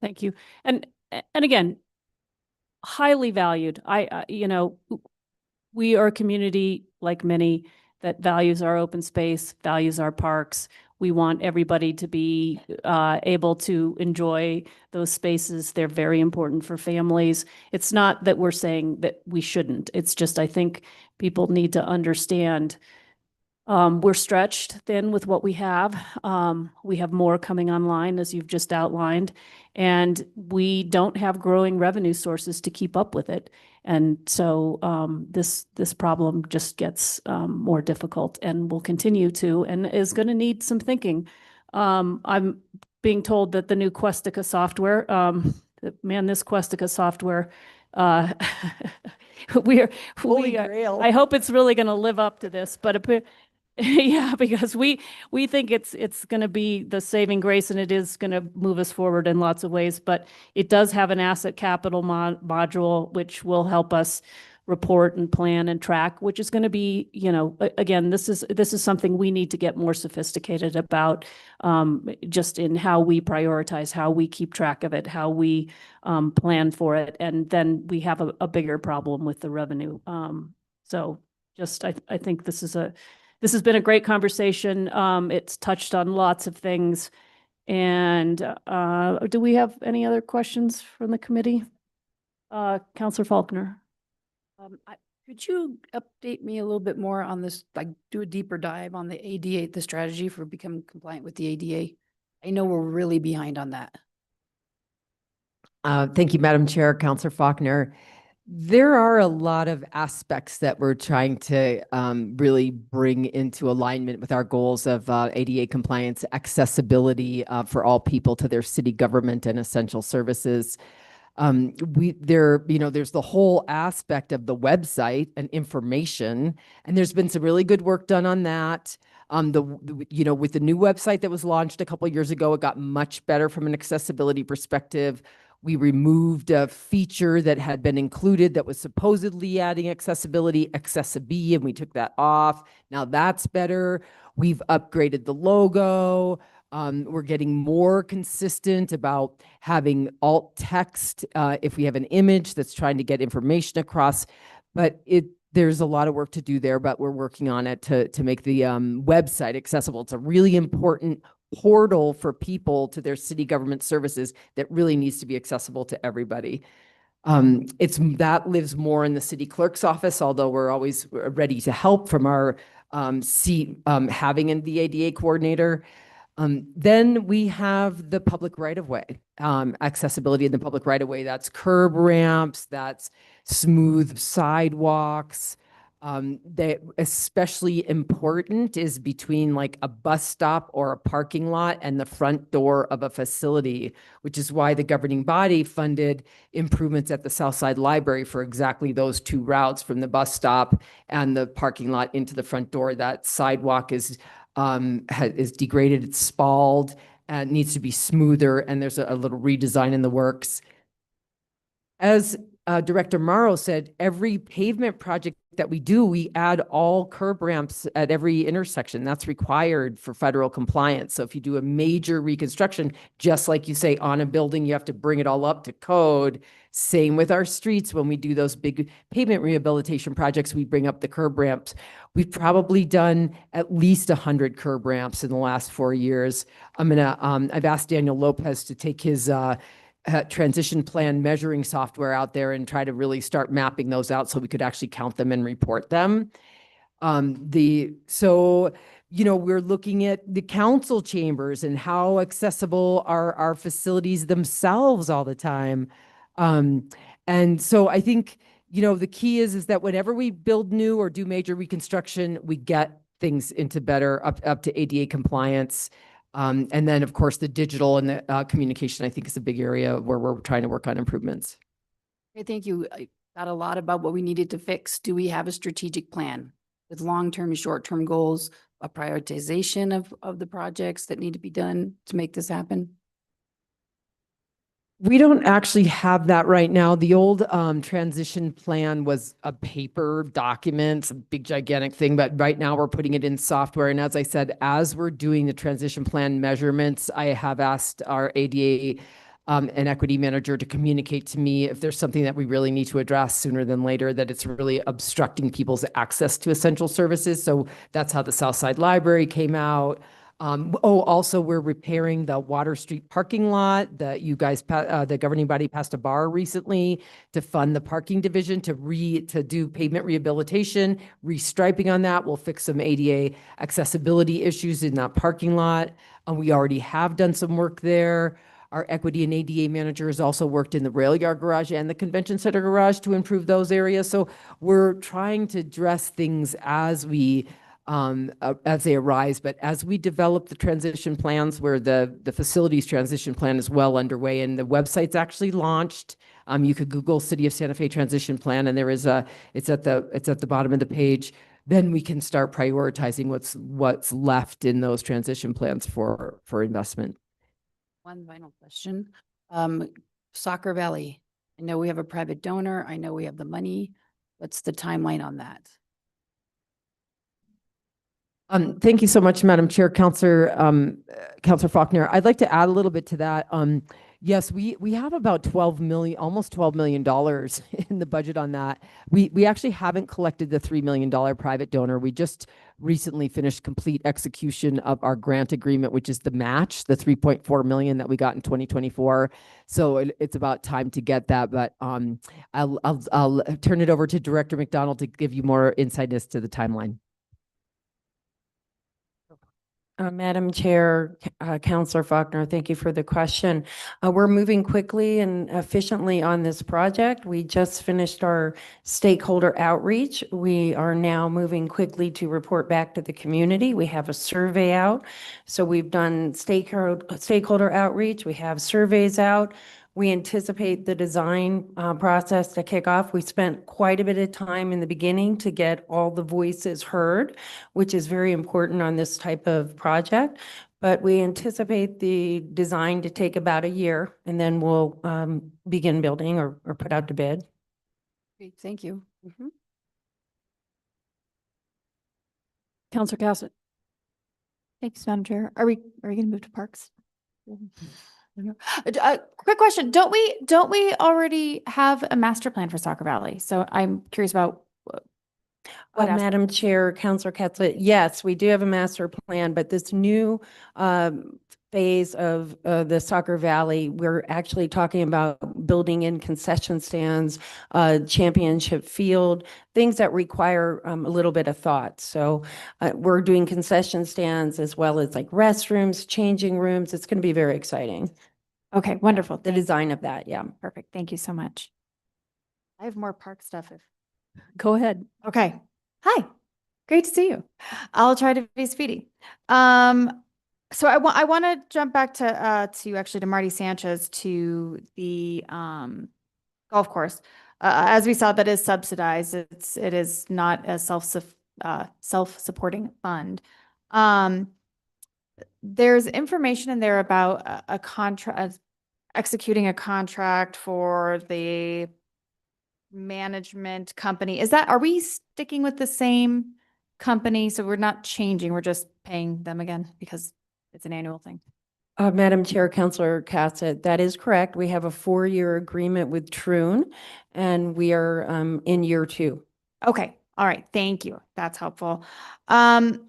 S1: Thank you. And again, highly valued. We are a community like many that values our open space, values our parks. We want everybody to be able to enjoy those spaces. They're very important for families. It's not that we're saying that we shouldn't. It's just, I think people need to understand we're stretched thin with what we have. We have more coming online, as you've just outlined, and we don't have growing revenue sources to keep up with it. And so this problem just gets more difficult and will continue to, and is going to need some thinking. I'm being told that the new Questica software, this Questica software, I hope it's really going to live up to this, but yeah, because we think it's going to be the saving grace, and it is going to move us forward in lots of ways. But it does have an asset capital module, which will help us report and plan and track, which is going to be, again, this is something we need to get more sophisticated about, just in how we prioritize, how we keep track of it, how we plan for it, and then we have a bigger problem with the revenue. So just I think this has been a great conversation. It's touched on lots of things. And do we have any other questions from the committee? Councilor Faulkner.
S8: Could you update me a little bit more on this, like do a deeper dive on the ADA, the strategy for becoming compliant with the ADA? I know we're really behind on that.
S11: Thank you, Madam Chair, Councilor Faulkner. There are a lot of aspects that we're trying to really bring into alignment with our goals of ADA compliance, accessibility for all people to their city government and essential services. There's the whole aspect of the website and information, and there's been some really good work done on that. With the new website that was launched a couple of years ago, it got much better from an accessibility perspective. We removed a feature that had been included that was supposedly adding accessibility, Accessibility, and we took that off. Now that's better. We've upgraded the logo. We're getting more consistent about having alt text if we have an image that's trying to get information across. But there's a lot of work to do there, but we're working on it to make the website accessible. It's a really important portal for people to their city government services that really needs to be accessible to everybody. That lives more in the city clerk's office, although we're always ready to help from our seat having in the ADA coordinator. Then we have the public right-of-way, accessibility in the public right-of-way. That's curb ramps, that's smooth sidewalks. That especially important is between like a bus stop or a parking lot and the front door of a facility, which is why the governing body funded improvements at the Southside Library for exactly those two routes from the bus stop and the parking lot into the front door. That sidewalk is degraded, it's spalled, and needs to be smoother, and there's a little redesign in the works. As Director Morrow said, every pavement project that we do, we add all curb ramps at every intersection. That's required for federal compliance. So if you do a major reconstruction, just like you say on a building, you have to bring it all up to code. Same with our streets. When we do those big pavement rehabilitation projects, we bring up the curb ramps. We've probably done at least 100 curb ramps in the last 4 years. I've asked Daniel Lopez to take his transition plan measuring software out there and try to really start mapping those out so we could actually count them and report them. We're looking at the council chambers and how accessible are our facilities themselves all the time. And so I think, the key is that whenever we build new or do major reconstruction, we get things into better up to ADA compliance. And then, of course, the digital and the communication, I think, is a big area where we're trying to work on improvements.
S8: Okay, thank you. I got a lot about what we needed to fix. Do we have a strategic plan with long-term and short-term goals, a prioritization of the projects that need to be done to make this happen?
S11: We don't actually have that right now. The old transition plan was a paper document, a big gigantic thing, but right now we're putting it in software. And as I said, as we're doing the transition plan measurements, I have asked our ADA and equity manager to communicate to me if there's something that we really need to address sooner than later, that it's really obstructing people's access to essential services. So that's how the Southside Library came out. Also, we're repairing the Water Street parking lot that you guys, the governing body passed a bar recently to fund the parking division to do pavement rehabilitation, restriping on that. We'll fix some ADA accessibility issues in that parking lot. We already have done some work there. Our equity and ADA manager has also worked in the rail yard garage and the convention center garage to improve those areas. So we're trying to address things as they arise. But as we develop the transition plans, where the facilities transition plan is well underway and the website's actually launched, you could Google City of Santa Fe Transition Plan, and it's at the bottom of the page. Then we can start prioritizing what's left in those transition plans for investment.
S8: One final question. Soccer Valley, I know we have a private donor. I know we have the money. What's the timeline on that?
S11: Thank you so much, Madam Chair, Councilor Faulkner. I'd like to add a little bit to that. Yes, we have about almost $12 million in the budget on that. We actually haven't collected the $3 million private donor. We just recently finished complete execution of our grant agreement, which is the match, the $3.4 million that we got in 2024. So it's about time to get that. But I'll turn it over to Director McDonald to give you more insight as to the timeline.
S16: Madam Chair, Councilor Faulkner, thank you for the question. We're moving quickly and efficiently on this project. We just finished our stakeholder outreach. We are now moving quickly to report back to the community. We have a survey out. So we've done stakeholder outreach. We have surveys out. We anticipate the design process to kick off. We spent quite a bit of time in the beginning to get all the voices heard, which is very important on this type of project. But we anticipate the design to take about a year, and then we'll begin building or put out to bid.
S8: Great, thank you.
S1: Councilor Cassidy.
S14: Thanks, Madam Chair. Are we going to move to parks? Quick question. Don't we already have a master plan for Soccer Valley? So I'm curious about what
S16: Madam Chair, Councilor Catlett, yes, we do have a master plan, but this new phase of the Soccer Valley, we're actually talking about building in concession stands, championship field, things that require a little bit of thought. So we're doing concession stands as well as like restrooms, changing rooms. It's going to be very exciting.
S14: Okay, wonderful.
S16: The design of that, yeah.
S14: Perfect. Thank you so much. I have more park stuff.
S1: Go ahead.
S14: Okay. Hi. Great to see you. I'll try to be speedy. So I want to jump back to actually to Marty Sanchez to the golf course. As we saw, that is subsidized. It is not a self-supporting fund. There's information in there about a contract, executing a contract for the management company. Are we sticking with the same company? So we're not changing, we're just paying them again because it's an annual thing.
S16: Madam Chair, Councilor Cassett, that is correct. We have a 4-year agreement with Troon, and we are in year 2.
S14: Okay, all right, thank you. That's helpful. And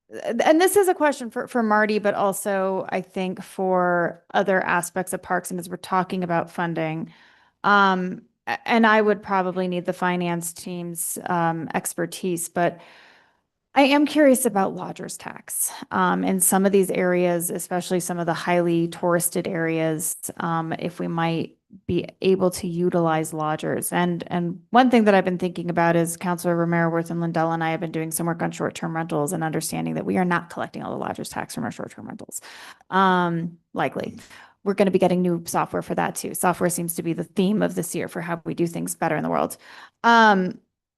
S14: this is a question for Marty, but also I think for other aspects of parks, and as we're talking about funding. And I would probably need the finance team's expertise, but I am curious about lodgers tax. In some of these areas, especially some of the highly touristed areas, if we might be able to utilize lodgers. And one thing that I've been thinking about is Councilor Romero Worth and Lindell and I have been doing some work on short-term rentals and understanding that we are not collecting all the lodgers tax from our short-term rentals. Likely. We're going to be getting new software for that too. Software seems to be the theme of this year for how we do things better in the world.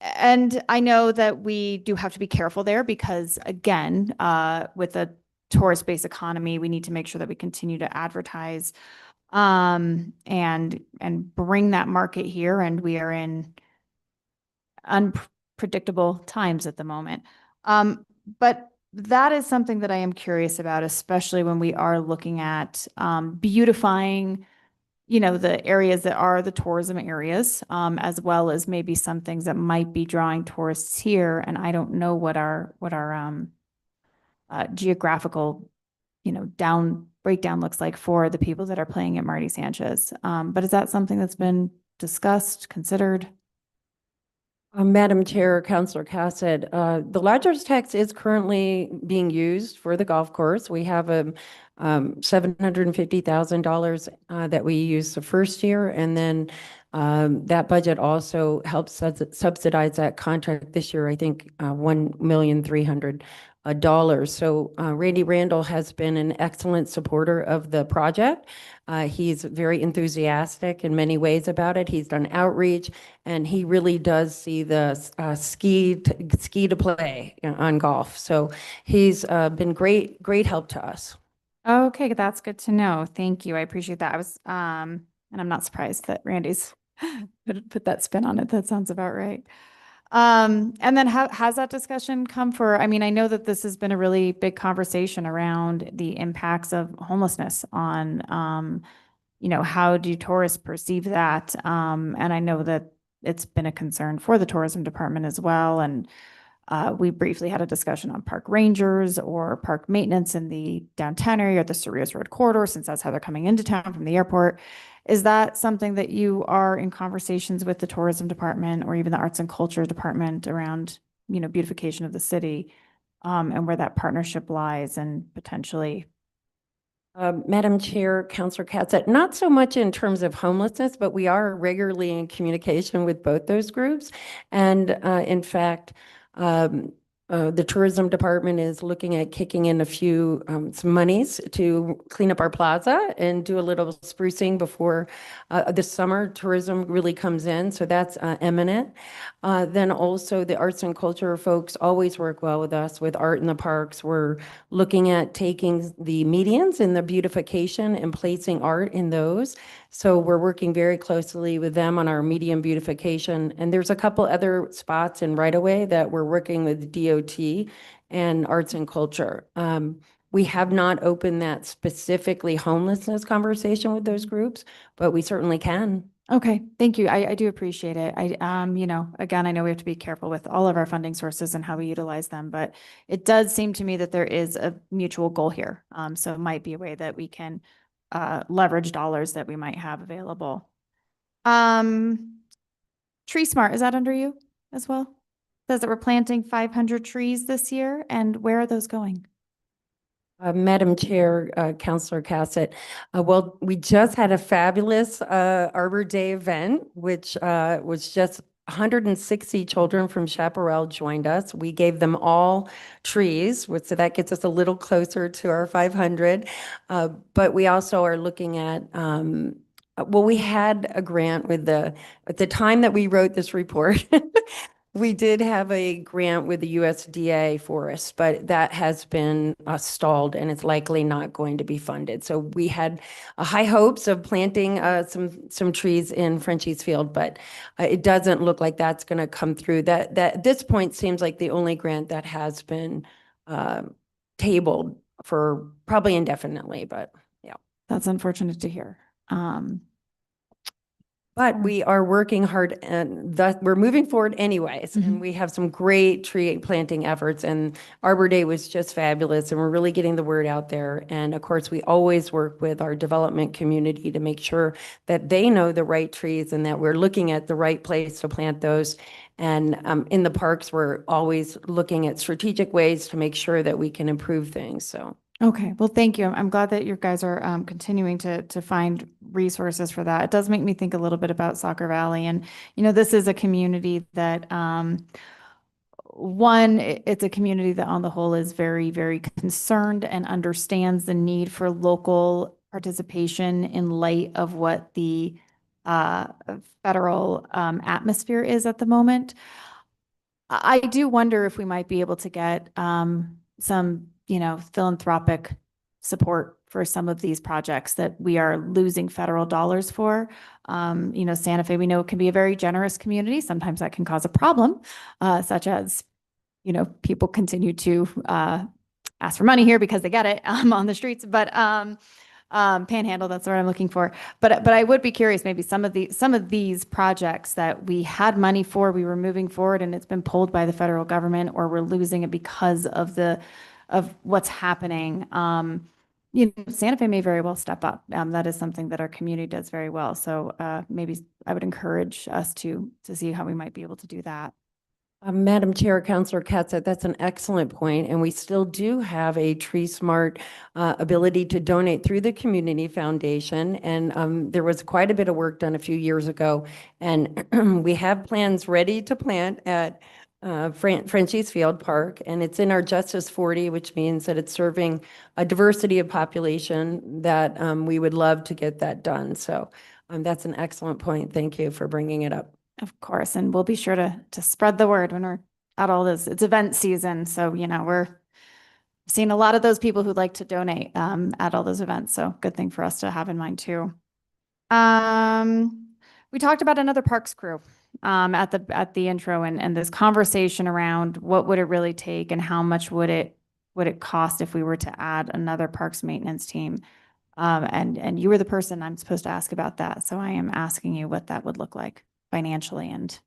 S14: And I know that we do have to be careful there because, again, with a tourist-based economy, we need to make sure that we continue to advertise and bring that market here. And we are in unpredictable times at the moment. But that is something that I am curious about, especially when we are looking at beautifying the areas that are the tourism areas, as well as maybe some things that might be drawing tourists here. And I don't know what our geographical, breakdown looks like for the people that are playing at Marty Sanchez. But is that something that's been discussed, considered?
S16: Madam Chair, Councilor Cassett, the lodgers tax is currently being used for the golf course. We have $750,000 that we used the first year, and then that budget also helps subsidize that contract this year. I think $1,300,000. So Randy Randall has been an excellent supporter of the project. He's very enthusiastic in many ways about it. He's done outreach, and he really does see the ski to play on golf. So he's been great help to us.
S14: Okay, that's good to know. Thank you. I appreciate that. And I'm not surprised that Randy's put that spin on it. That sounds about right. And then has that discussion come I know that this has been a really big conversation around the impacts of homelessness on, how do tourists perceive that? And I know that it's been a concern for the tourism department as well. And we briefly had a discussion on park rangers or park maintenance in the downtown area or the Cerritos Road corridor, since that's how they're coming into town from the airport. Is that something that you are in conversations with the tourism department or even the arts and culture department around, beautification of the city, and where that partnership lies and potentially?
S16: Madam Chair, Councilor Cassett, not so much in terms of homelessness, but we are regularly in communication with both those groups. And in fact, the tourism department is looking at kicking in some monies to clean up our plaza and do a little sprucing before this summer tourism really comes in. So that's imminent. Then also the arts and culture folks always work well with us with art in the parks. We're looking at taking the medians in the beautification and placing art in those. So we're working very closely with them on our medium beautification. And there's a couple other spots in right-of-way that we're working with DOT and arts and culture. We have not opened that specifically homelessness conversation with those groups, but we certainly can.
S14: Okay, thank you. I do appreciate it. Again, I know we have to be careful with all of our funding sources and how we utilize them, but it does seem to me that there is a mutual goal here. So it might be a way that we can leverage dollars that we might have available. Tree Smart, is that under you as well? Says that we're planting 500 trees this year, and where are those going?
S16: Madam Chair, Councilor Cassett, well, we just had a fabulous Arbor Day event, which was just 160 children from Chaparral joined us. We gave them all trees, so that gets us a little closer to our 500. But we also are looking at, we had a grant at the time that we wrote this report. We did have a grant with the USDA for us, but that has been stalled and it's likely not going to be funded. So we had high hopes of planting some trees in Frenchie's Field, but it doesn't look like that's going to come through. That at this point seems like the only grant that has been tabled for probably indefinitely, but yeah.
S14: That's unfortunate to hear.
S16: But we are working hard and we're moving forward anyways. And we have some great tree planting efforts and Arbor Day was just fabulous and we're really getting the word out there. And of course, we always work with our development community to make sure that they know the right trees and that we're looking at the right place to plant those. And in the parks, we're always looking at strategic ways to make sure that we can improve things. So.
S14: Okay, well, thank you. I'm glad that you guys are continuing to find resources for that. It does make me think a little bit about Soccer Valley. And, this is a community that, it's a community that on the whole is very, very concerned and understands the need for local participation in light of what the federal atmosphere is at the moment. I do wonder if we might be able to get some philanthropic support for some of these projects that we are losing federal dollars for. Santa Fe, we know can be a very generous community. Sometimes that can cause a problem, such as, people continue to ask for money here because they get it on the streets, but panhandle, that's what I'm looking for. But I would be curious, maybe some of these projects that we had money for, we were moving forward and it's been pulled by the federal government, or we're losing it because of what's happening. Santa Fe may very well step up. That is something that our community does very well. So maybe I would encourage us to see how we might be able to do that.
S16: Madam Chair, Councilor Katz, that's an excellent point, and we still do have a Tree Smart ability to donate through the Community Foundation, and there was quite a bit of work done a few years ago, and we have plans ready to plant at Frenchie's Field Park, and it's in our Justice 40, which means that it's serving a diversity of population that we would love to get that done. So that's an excellent point. Thank you for bringing it up.
S14: Of course, and we'll be sure to spread the word when we're at all this. It's event season, so we're seeing a lot of those people who'd like to donate at all those events. So good thing for us to have in mind too. We talked about another parks crew at the intro, and this conversation around what would it really take and how much would it cost if we were to add another parks maintenance team. And you were the person I'm supposed to ask about that, so I am asking you what that would look like financially and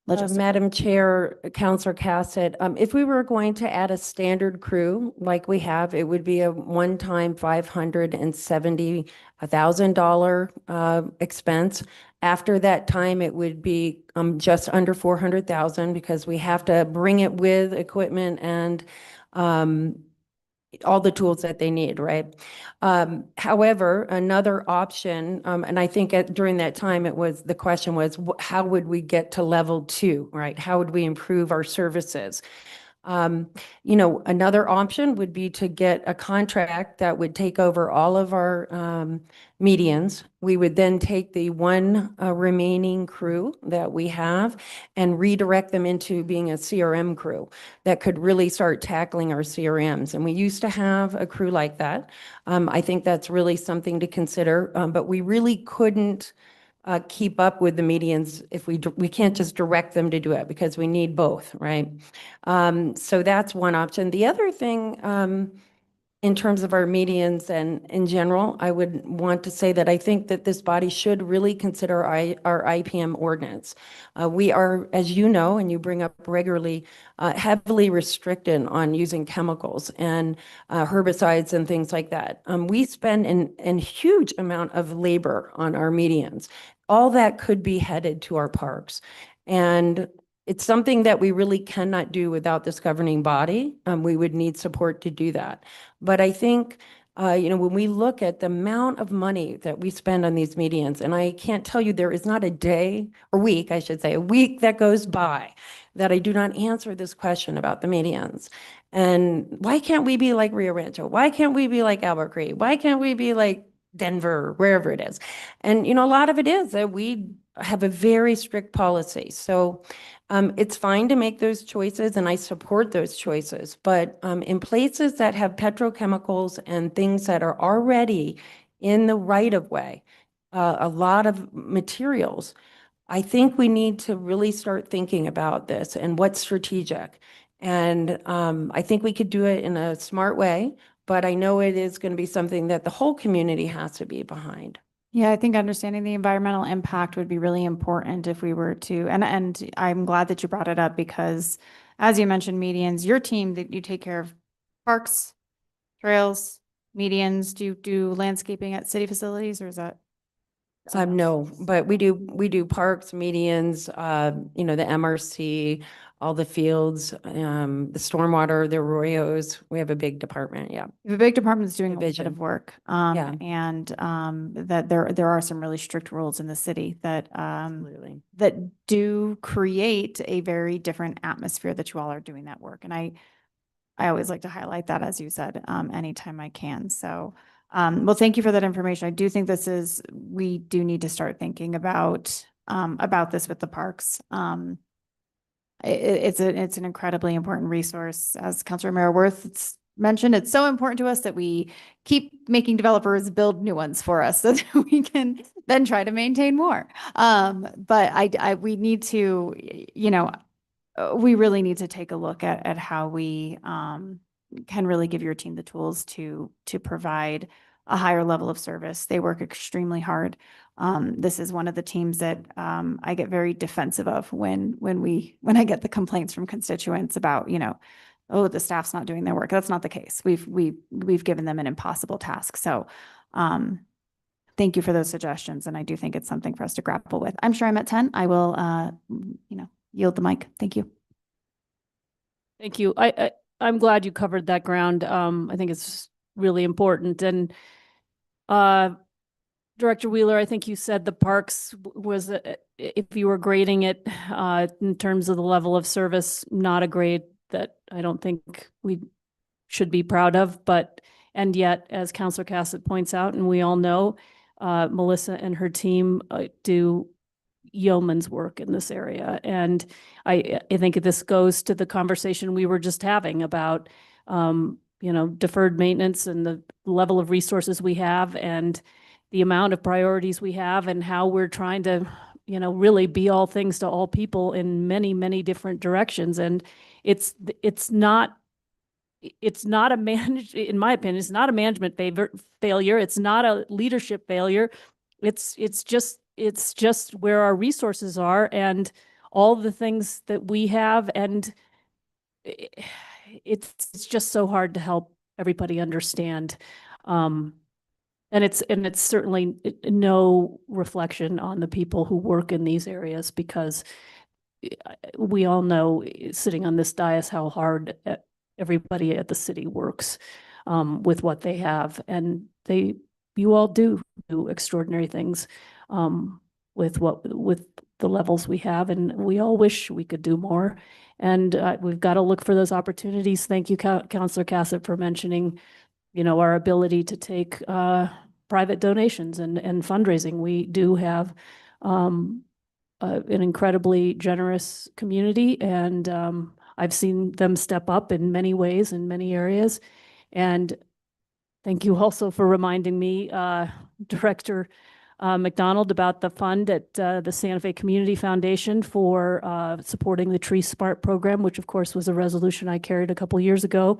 S14: logistically.
S16: Madam Chair, Councilor Cassett, if we were going to add a standard crew like we have, it would be a one-time $570,000 expense. After that time, it would be just under $400,000 because we have to bring it with equipment and all the tools that they need, right? However, another option, and I think during that time, the question was, how would we get to level 2, right? How would we improve our services? Another option would be to get a contract that would take over all of our medians. We would then take the one remaining crew that we have and redirect them into being a CRM crew that could really start tackling our CRMs. And we used to have a crew like that. I think that's really something to consider, but we really couldn't keep up with the medians if we can't just direct them to do it because we need both, right? So that's one option. The other thing, in terms of our medians and in general, I would want to say that I think that this body should really consider our IPM ordinance. We are, as you know, and you bring up regularly, heavily restricted on using chemicals and herbicides and things like that. We spend a huge amount of labor on our medians. All that could be headed to our parks. And it's something that we really cannot do without this governing body. We would need support to do that. But I think, when we look at the amount of money that we spend on these medians, and I can't tell you there is not a day or week, I should say, a week that goes by that I do not answer this question about the medians. And why can't we be like Rio Rancho? Why can't we be like Albuquerque? Why can't we be like Denver, wherever it is? And, a lot of it is that we have a very strict policy. So it's fine to make those choices and I support those choices. But in places that have petrochemicals and things that are already in the right of way, a lot of materials, I think we need to really start thinking about this and what's strategic. And I think we could do it in a smart way, but I know it is going to be something that the whole community has to be behind.
S14: Yeah, I think understanding the environmental impact would be really important if we were to, and I'm glad that you brought it up because as you mentioned, medians, your team that you take care of parks, trails, medians, do you do landscaping at city facilities or is that?
S16: No, but we do parks, medians, you know, the MRC, all the fields, the stormwater, the arroyos. We have a big department. Yeah.
S14: The big department is doing a bit
S16: Division.
S14: of work.
S16: Yeah.
S14: And that there are some really strict rules in the city that
S16: Absolutely.
S14: that do create a very different atmosphere that you all are doing that work. And I always like to highlight that, as you said, anytime I can. So well, thank you for that information. I do think we do need to start thinking about this with the parks. It's an incredibly important resource. As Councilor Mayor Worth mentioned, it's so important to us that we keep making developers build new ones for us so that we can then try to maintain more. But we need to, you know, we really need to take a look at how we can really give your team the tools to provide a higher level of service. They work extremely hard. This is one of the teams that I get very defensive of when I get the complaints from constituents about, you know, oh, the staff's not doing their work. That's not the case. We've given them an impossible task. So thank you for those suggestions. And I do think it's something for us to grapple with. I'm sure I'm at 10. I will, you know, yield the mic. Thank you.
S1: Thank you. I'm glad you covered that ground. I think it's really important. And Director Wheeler, I think you said the parks was, if you were grading it in terms of the level of service, not a grade that I don't think we should be proud of. And yet, as Councilor Cassett points out, and we all know, Melissa and her team do yeoman's work in this area. And I think this goes to the conversation we were just having about, you know, deferred maintenance and the level of resources we have and the amount of priorities we have and how we're trying to, you know, really be all things to all people in many, many different directions. And it's not a in my opinion, it's not a management failure. It's not a leadership failure. It's just where our resources are and all the things that we have. And it's just so hard to help everybody understand. And it's certainly no reflection on the people who work in these areas, because we all know, sitting on this dais, how hard everybody at the city works with what they have. And you all do extraordinary things with the levels we have, and we all wish we could do more. And we've got to look for those opportunities. Thank you, Councilor Cassett, for mentioning, you know, our ability to take private donations and fundraising. We do have an incredibly generous community, and I've seen them step up in many ways, in many areas. And thank you also for reminding me, Director McDonald, about the fund at the Santa Fe Community Foundation for supporting the Tree Smart program, which of course was a resolution I carried a couple years ago.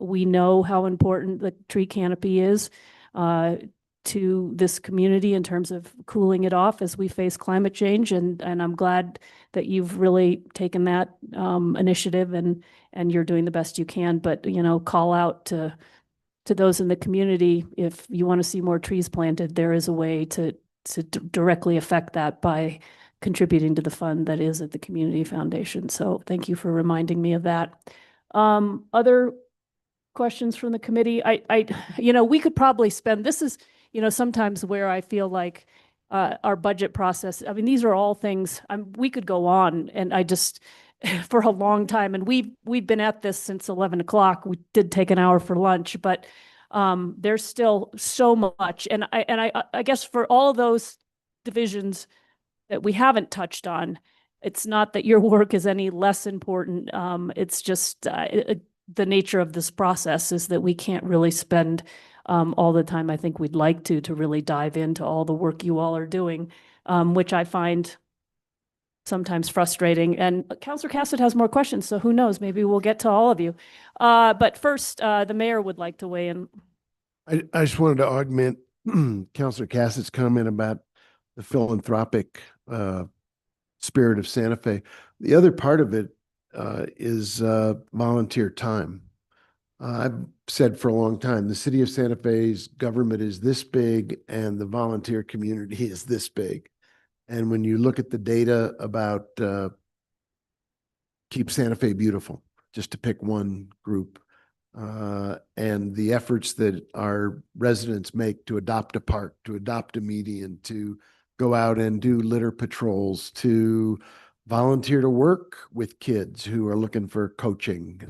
S1: We know how important the tree canopy is to this community in terms of cooling it off as we face climate change. And I'm glad that you've really taken that initiative and you're doing the best you can. But, you know, call out to those in the community, if you want to see more trees planted, there is a way to directly affect that by contributing to the fund that is at the Community Foundation. So thank you for reminding me of that. Other questions from the committee? You know, we could probably spend, this is, you know, sometimes where I feel like our budget process, I mean, these are all things, we could go on, and I just, for a long time, and we've been at this since 11 o'clock. We did take an hour for lunch, but there's still so much. And I guess for all of those divisions, that we haven't touched on. It's not that your work is any less important. It's just the nature of this process is that we can't really spend all the time I think we'd like to really dive into all the work you all are doing, which I find sometimes frustrating. And Councillor Cassett has more questions, so who knows? Maybe we'll get to all of you. But first, the mayor would like to weigh in.
S9: I just wanted to augment Councilor Cassett's comment about the philanthropic spirit of Santa Fe. The other part of it is volunteer time. I've said for a long time, the city of Santa Fe's government is this big and the volunteer community is this big. And when you look at the data about Keep Santa Fe Beautiful, just to pick one group, and the efforts that our residents make to adopt a park, to adopt a median, to go out and do litter patrols, to volunteer to work with kids who are looking for coaching.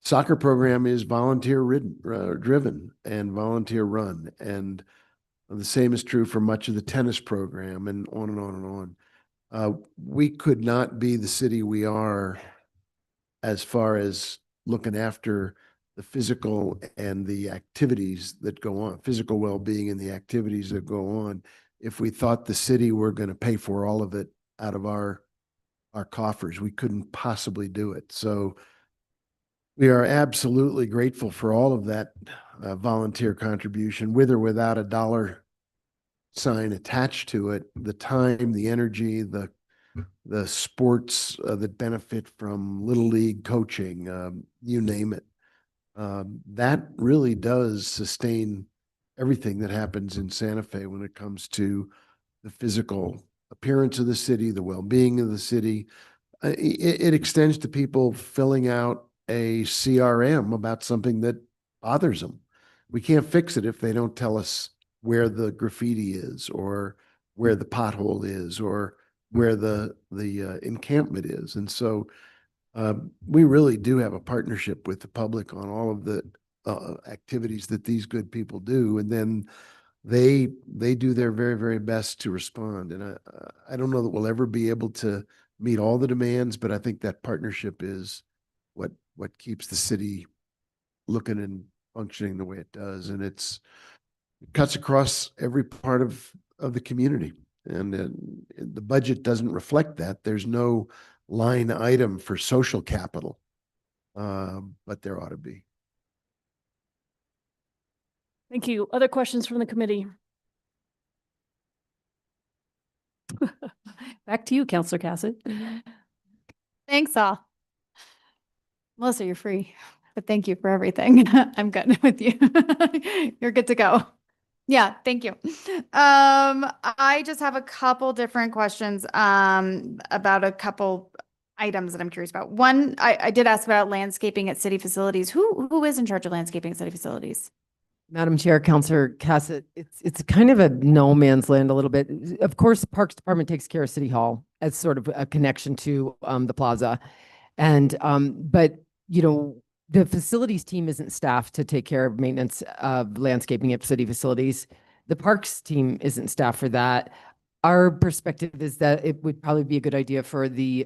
S9: Soccer program is volunteer driven and volunteer run. And the same is true for much of the tennis program and on and on and on. We could not be the city we are as far as looking after the physical and the activities that go on, physical well-being and the activities that go on, if we thought the city were going to pay for all of it out of our coffers. We couldn't possibly do it. So we are absolutely grateful for all of that volunteer contribution, with or without a dollar sign attached to it. The time, the energy, the sports that benefit from Little League coaching, you name it. That really does sustain everything that happens in Santa Fe when it comes to the physical appearance of the city, the well-being of the city. It extends to people filling out a CRM about something that bothers them. We can't fix it if they don't tell us where the graffiti is, or where the pothole is, or where the encampment is. And so we really do have a partnership with the public on all of the activities that these good people do. And then they do their very, very best to respond. And I don't know that we'll ever be able to meet all the demands, but I think that partnership is what keeps the city looking and functioning the way it does. And it cuts across every part of the community. And the budget doesn't reflect that. There's no line item for social capital, but there ought to be.
S1: Thank you. Other questions from the committee? Back to you, Councillor Cassett.
S14: Thanks all. Melissa, you're free, but thank you for everything. I'm good with you. You're good to go. Yeah, thank you. I just have a couple different questions about a couple items that I'm curious about. One, I did ask about landscaping at city facilities. Who is in charge of landscaping at city facilities?
S11: Madam Chair, Councillor Cassett, it's kind of a no man's land a little bit. Of course, Parks Department takes care of City Hall as sort of a connection to the plaza. And, but, you know, the facilities team isn't staffed to take care of maintenance of landscaping at city facilities. The parks team isn't staffed for that. Our perspective is that it would probably be a good idea for the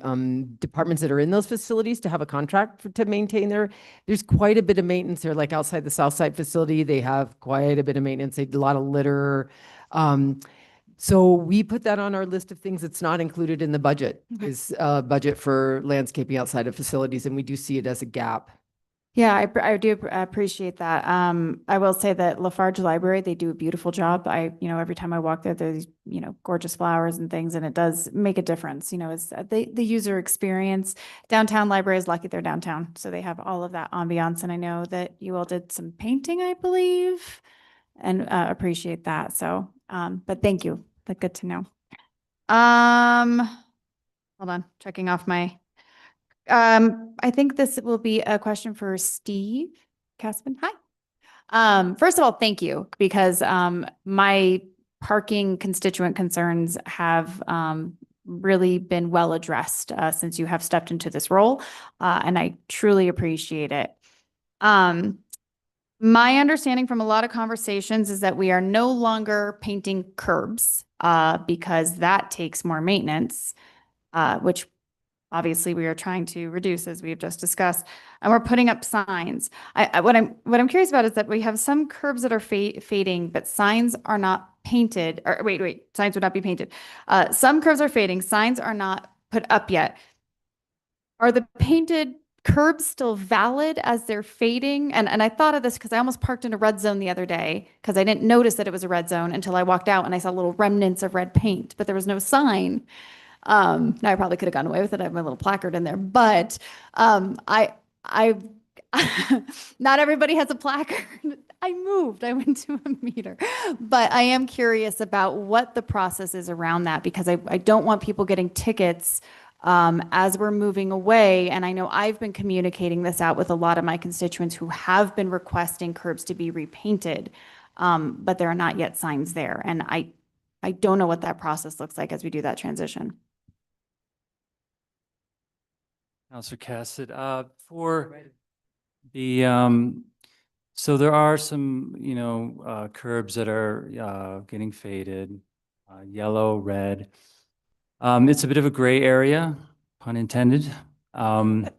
S11: departments that are in those facilities to have a contract to maintain there's quite a bit of maintenance there, like outside the Southside facility, they have quite a bit of maintenance. They do a lot of litter. So we put that on our list of things that's not included in the budget, is budget for landscaping outside of facilities, and we do see it as a gap.
S14: Yeah, I do appreciate that. I will say that Lafarge Library, they do a beautiful job. Every time I walk there, there's, gorgeous flowers and things, and it does make a difference. It's the user experience. Downtown Library is lucky they're downtown, so they have all of that ambiance. And I know that you all did some painting, I believe, and appreciate that. So, but thank you. That's good to know. Hold on, checking off my. I think this will be a question for Steve Caspin. Hi. First of all, thank you, because my parking constituent concerns have really been well addressed since you have stepped into this role, and I truly appreciate it. My understanding from a lot of conversations is that we are no longer painting curbs because that takes more maintenance, which obviously we are trying to reduce as we've just discussed, and we're putting up signs. What I'm curious about is that we have some curbs that are fading, but signs are not painted. Or wait, signs would not be painted. Some curbs are fading, signs are not put up yet. Are the painted curbs still valid as they're fading? And I thought of this because I almost parked in a red zone the other day because I didn't notice that it was a red zone until I walked out and I saw little remnants of red paint, but there was no sign. Now I probably could have gotten away with it. I have my little placard in there, but I not everybody has a placard. I moved. I went to a meter, but I am curious about what the process is around that because I don't want people getting tickets as we're moving away. And I know I've been communicating this out with a lot of my constituents who have been requesting curbs to be repainted, but there are not yet signs there. And I don't know what that process looks like as we do that transition.
S17: Counselor Cassett, for the, so there are some, curbs that are getting faded, yellow, red. It's a bit of a gray area, pun intended. That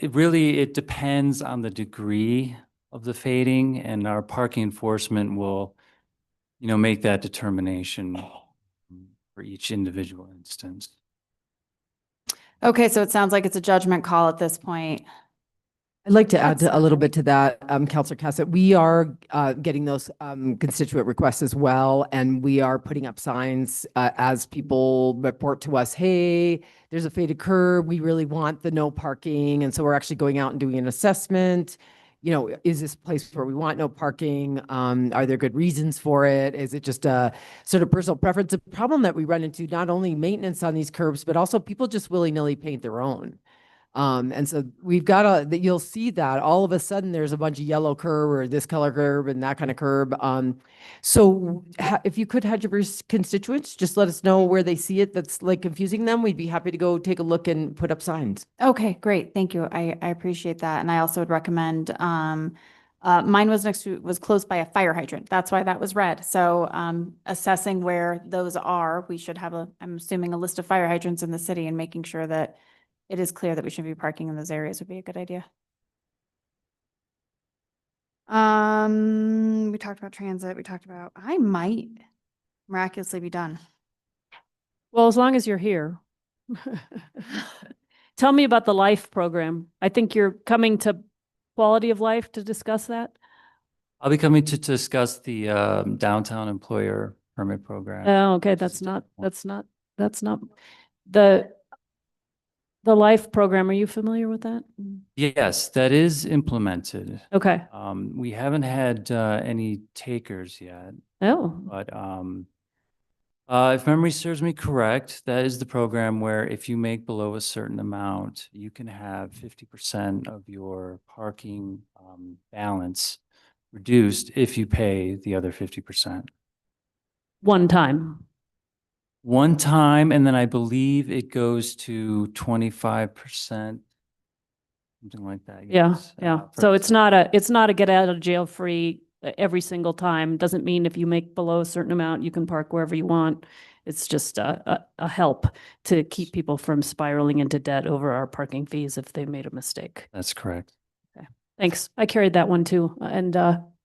S17: it depends on the degree of the fading, and our parking enforcement will, make that determination for each individual instance.
S14: Okay, so it sounds like it's a judgment call at this point.
S11: I'd like to add a little bit to that, Counselor Cassett. We are getting those constituent requests as well, and we are putting up signs as people report to us, hey, there's a faded curb, we really want the no parking, and so we're actually going out and doing an assessment. Is this a place where we want no parking? Are there good reasons for it? Is it just a sort of personal preference? The problem that we run into, not only maintenance on these curbs, but also people just willy-nilly paint their own. And so we've got you'll see that all of a sudden there's a bunch of yellow curb or this color curb and that kind of curb. So if you could have your constituents, just let us know where they see it that's like confusing them. We'd be happy to go take a look and put up signs.
S14: Okay, great. Thank you. I appreciate that. And I also would recommend, mine was close by a fire hydrant. That's why that was red. So assessing where those are, we should have I'm assuming a list of fire hydrants in the city, and making sure that it is clear that we should be parking in those areas would be a good idea. We talked about transit. We talked about, I might miraculously be done.
S1: Well, as long as you're here. Tell me about the LIFE program. I think you're coming to Quality of Life to discuss that.
S17: I'll be coming to discuss the downtown employer permit program.
S1: Oh, okay. That's not the LIFE program. Are you familiar with that?
S17: Yes, that is implemented.
S1: Okay.
S17: We haven't had any takers yet,
S1: Oh,
S17: but if memory serves me correct, that is the program where if you make below a certain amount, you can have 50% of your parking balance reduced if you pay the other 50%.
S1: one time.
S17: One time, and then I believe it goes to 25%, something like that.
S1: Yeah,
S17: yes,
S1: yeah.
S17: for-
S1: So it's not a get out of jail free every single time. Doesn't mean if you make below a certain amount, you can park wherever you want. It's just a help to keep people from spiraling into debt over our parking fees if they made a mistake.
S17: That's correct.
S1: Okay, thanks. I carried that one too, and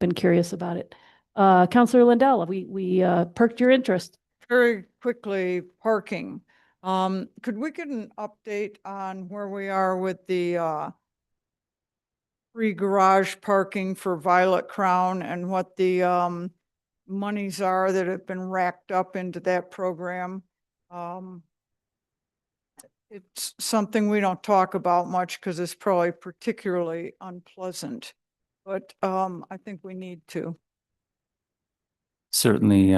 S1: been curious about it. Councillor Lindell, we perked your interest.
S7: Very quickly, parking. Could we get an update on where we are with the free garage parking for Violet Crown and what the monies are that have been racked up into that program? It's something we don't talk about much because it's probably particularly unpleasant, but I think we need to.
S17: Certainly,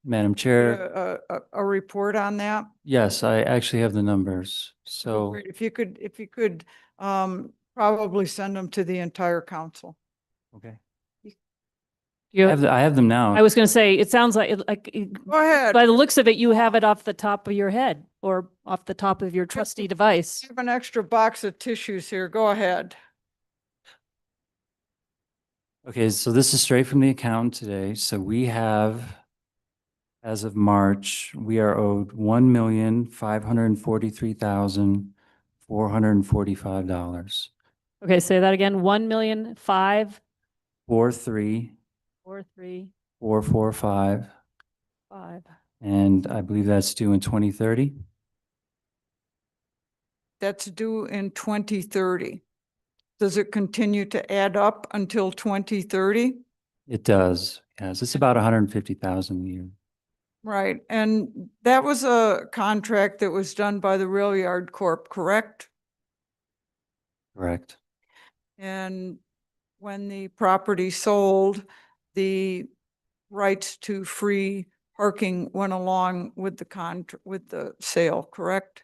S17: Madam Chair.
S7: A report on that?
S17: Yes, I actually have the numbers. So
S7: Great. If you could probably send them to the entire council.
S17: okay,
S1: You,
S17: I have them now.
S1: I was going to say, it sounds like
S7: Go ahead.
S1: by the looks of it, you have it off the top of your head or off the top of your trusty device.
S7: I have an extra box of tissues here. Go ahead.
S17: Okay, so this is straight from the accountant today. So we have, as of March, we are owed $1,543,445.
S1: Okay, say that again, 1,000,005,
S17: 43,445,
S1: 4,345.
S17: and I believe that's due in 2030.
S7: That's due in 2030. Does it continue to add up until 2030?
S17: It does, yes. It's about 150,000 a year.
S7: Right, and that was a contract that was done by the Rail Yard Corp., correct?
S17: Correct.
S7: And when the property sold, the rights to free parking went along with with the sale, correct?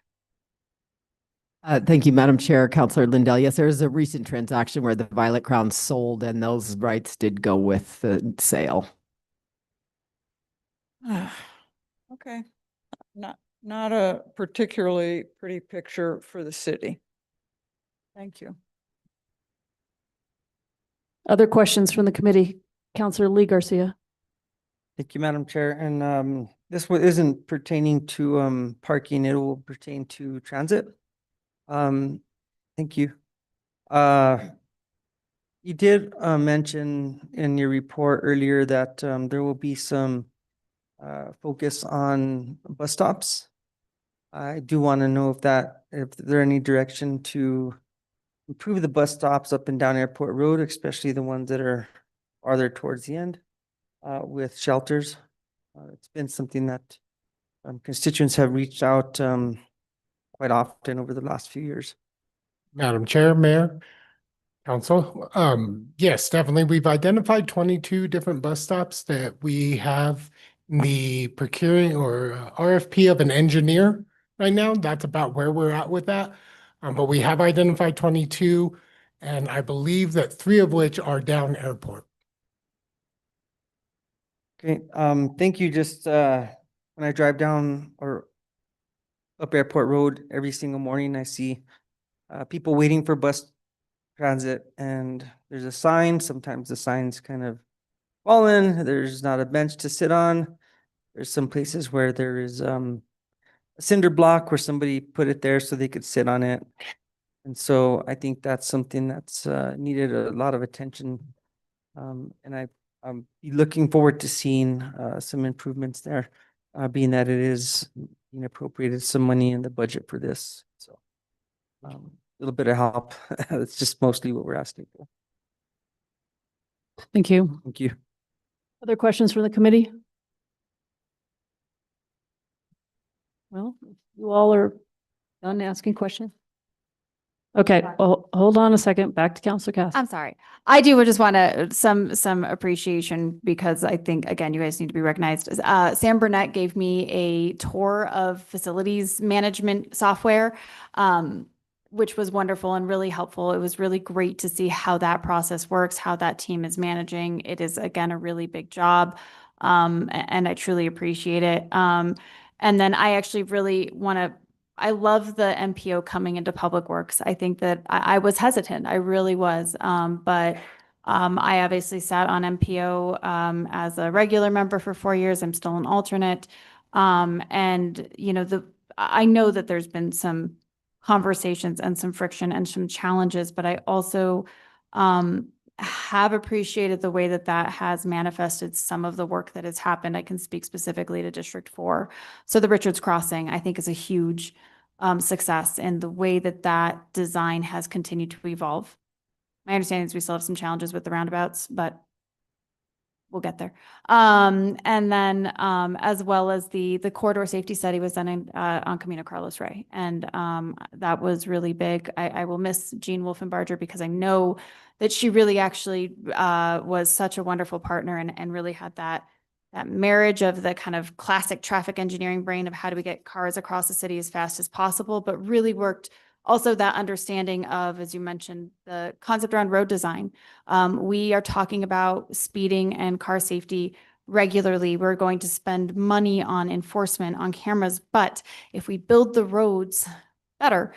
S11: Thank you, Madam Chair, Councilor Lindell. Yes, there is a recent transaction where the Violet Crown sold and those rights did go with the sale.
S7: Okay, not a particularly pretty picture for the city. Thank you.
S1: Other questions from the committee? Counselor Lee Garcia.
S13: Thank you, Madam Chair. And this one isn't pertaining to parking, it will pertain to transit. Thank you. You did mention in your report earlier that there will be some focus on bus stops. I do want to know if there any direction to improve the bus stops up and down Airport Road, especially the ones that are farther towards the end with shelters. It's been something that constituents have reached out quite often over the last few years.
S18: Madam Chair, Mayor, Council, yes, definitely. We've identified 22 different bus stops that we have the procuring or RFP of an engineer right now. That's about where we're at with that. But we have identified 22, and I believe that 3 of which are down Airport.
S13: Okay, thank you. Just when I drive down or up Airport Road every single morning, I see people waiting for bus transit, and there's a sign. Sometimes the sign's kind of fallen. There's not a bench to sit on. There's some places where there is a cinder block where somebody put it there so they could sit on it. And so I think that's something that's needed a lot of attention. And I'm looking forward to seeing some improvements there, being that it is appropriated some money in the budget for this. So a little bit of help. That's just mostly what we're asking for.
S1: Thank you.
S13: Thank you.
S1: Other questions from the committee? Well, you all are done asking questions? Okay, well, hold on a second. Back to Councilor Cass.
S4: I'm sorry. I do just want to some appreciation because I think, again, you guys need to be recognized. Sam Burnett gave me a tour of facilities management software, which was wonderful and really helpful. It was really great to see how that process works, how that team is managing. It is, again, a really big job, and I truly appreciate it. And then I actually really want to I love the MPO coming into Public Works. I think that I was hesitant. I really was. But I obviously sat on MPO as a regular member for 4 years. I'm still an alternate. And, I know that there's been some conversations and some friction and some challenges, but I also have appreciated the way that that has manifested some of the work that has happened. I can speak specifically to District 4. So the Richards Crossing, I think, is a huge success in the way that that design has continued to evolve. My understanding is we still have some challenges with the roundabouts, but we'll get there. And then as well as the corridor safety study was done on Camino Carlos Rey. And that was really big. I will miss Jean Wolfenbarger because I know that she really actually was such a wonderful partner and really had that marriage of the kind of classic traffic engineering brain of how do we get cars across the city as fast as possible, but really worked also that understanding of, as you mentioned, the concept around road design. We are talking about speeding and car safety regularly. We're going to spend money on enforcement, on cameras, but if we build the roads
S14: better,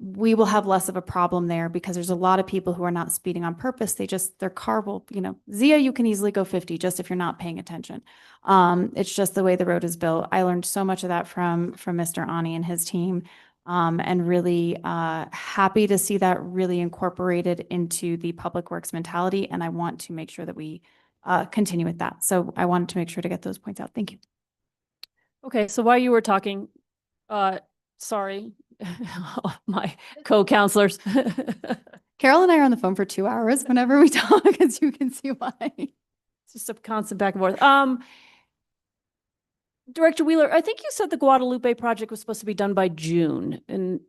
S14: we will have less of a problem there because there's a lot of people who are not speeding on purpose. Their car will, Zia, you can easily go 50 just if you're not paying attention. It's just the way the road is built. I learned so much of that from Mr. Ani and his team. And really happy to see that really incorporated into the public works mentality. And I want to make sure that we continue with that. So I wanted to make sure to get those points out. Thank you.
S1: Okay, so while you were talking, sorry, my co-counselors.
S14: Carol and I are on the phone for 2 hours whenever we talk, as you can see why.
S1: It's just a constant back and forth. Director Wheeler, I think you said the Guadalupe project was supposed to be done by June, and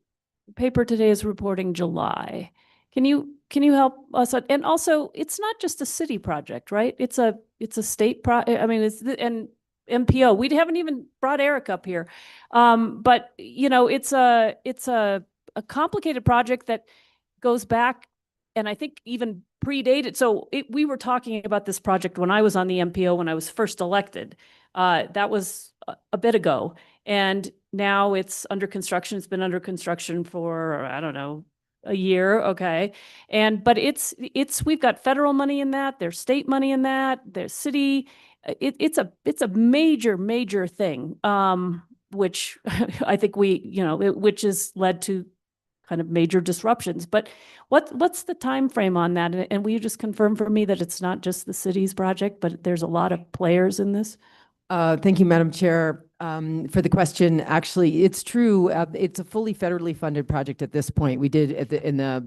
S1: the paper today is reporting July. Can you help us? And also, it's not just a city project, right? It's a state and MPO. We haven't even brought Eric up here, but it's a complicated project that goes back, and I think even predated. So we were talking about this project when I was on the MPO when I was first elected. That was a bit ago, and now it's under construction. It's been under construction for, I don't know, a year. Okay. But we've got federal money in that, there's state money in that, there's city. It's a major thing, which I think which has led to kind of major disruptions. But what's the time frame on that? And will you just confirm for me that it's not just the city's project, but there's a lot of players in this?
S11: Thank you, Madam Chair, for the question. Actually, it's true. It's a fully federally funded project at this point. We did in the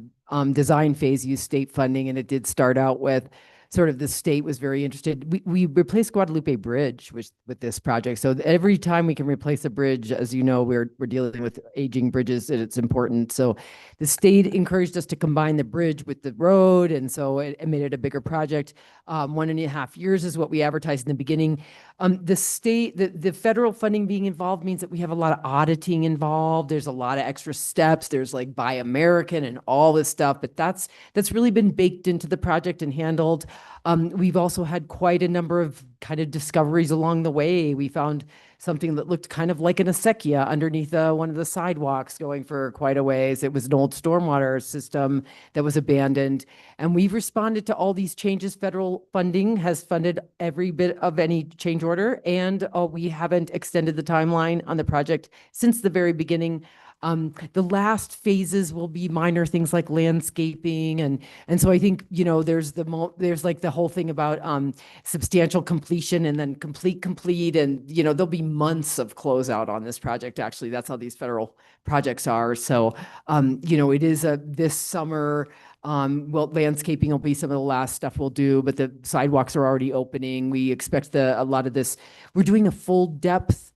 S11: design phase use state funding, and it did start out with sort of the state was very interested. We replaced Guadalupe Bridge with this project. So every time we can replace a bridge, as you know, we're dealing with aging bridges, and it's important. So the state encouraged us to combine the bridge with the road, and so it made it a bigger project. 1.5 years is what we advertised in the beginning. The federal funding being involved means that we have a lot of auditing involved. There's a lot of extra steps. There's like Buy American and all this stuff, but that's really been baked into the project and handled. We've also had quite a number of kind of discoveries along the way. We found something that looked kind of like an acequia underneath one of the sidewalks going for quite a ways. It was an old stormwater system that was abandoned. And we've responded to all these changes. Federal funding has funded every bit of any change order, and we haven't extended the timeline on the project since the very beginning. The last phases will be minor things like landscaping, and so I think there's like the whole thing about substantial completion and then complete, and there'll be months of closeout on this project. Actually, that's how these federal projects are. So it is this summer. Landscaping will be some of the last stuff we'll do, but the sidewalks are already opening. We expect a lot of this. We're doing a full depth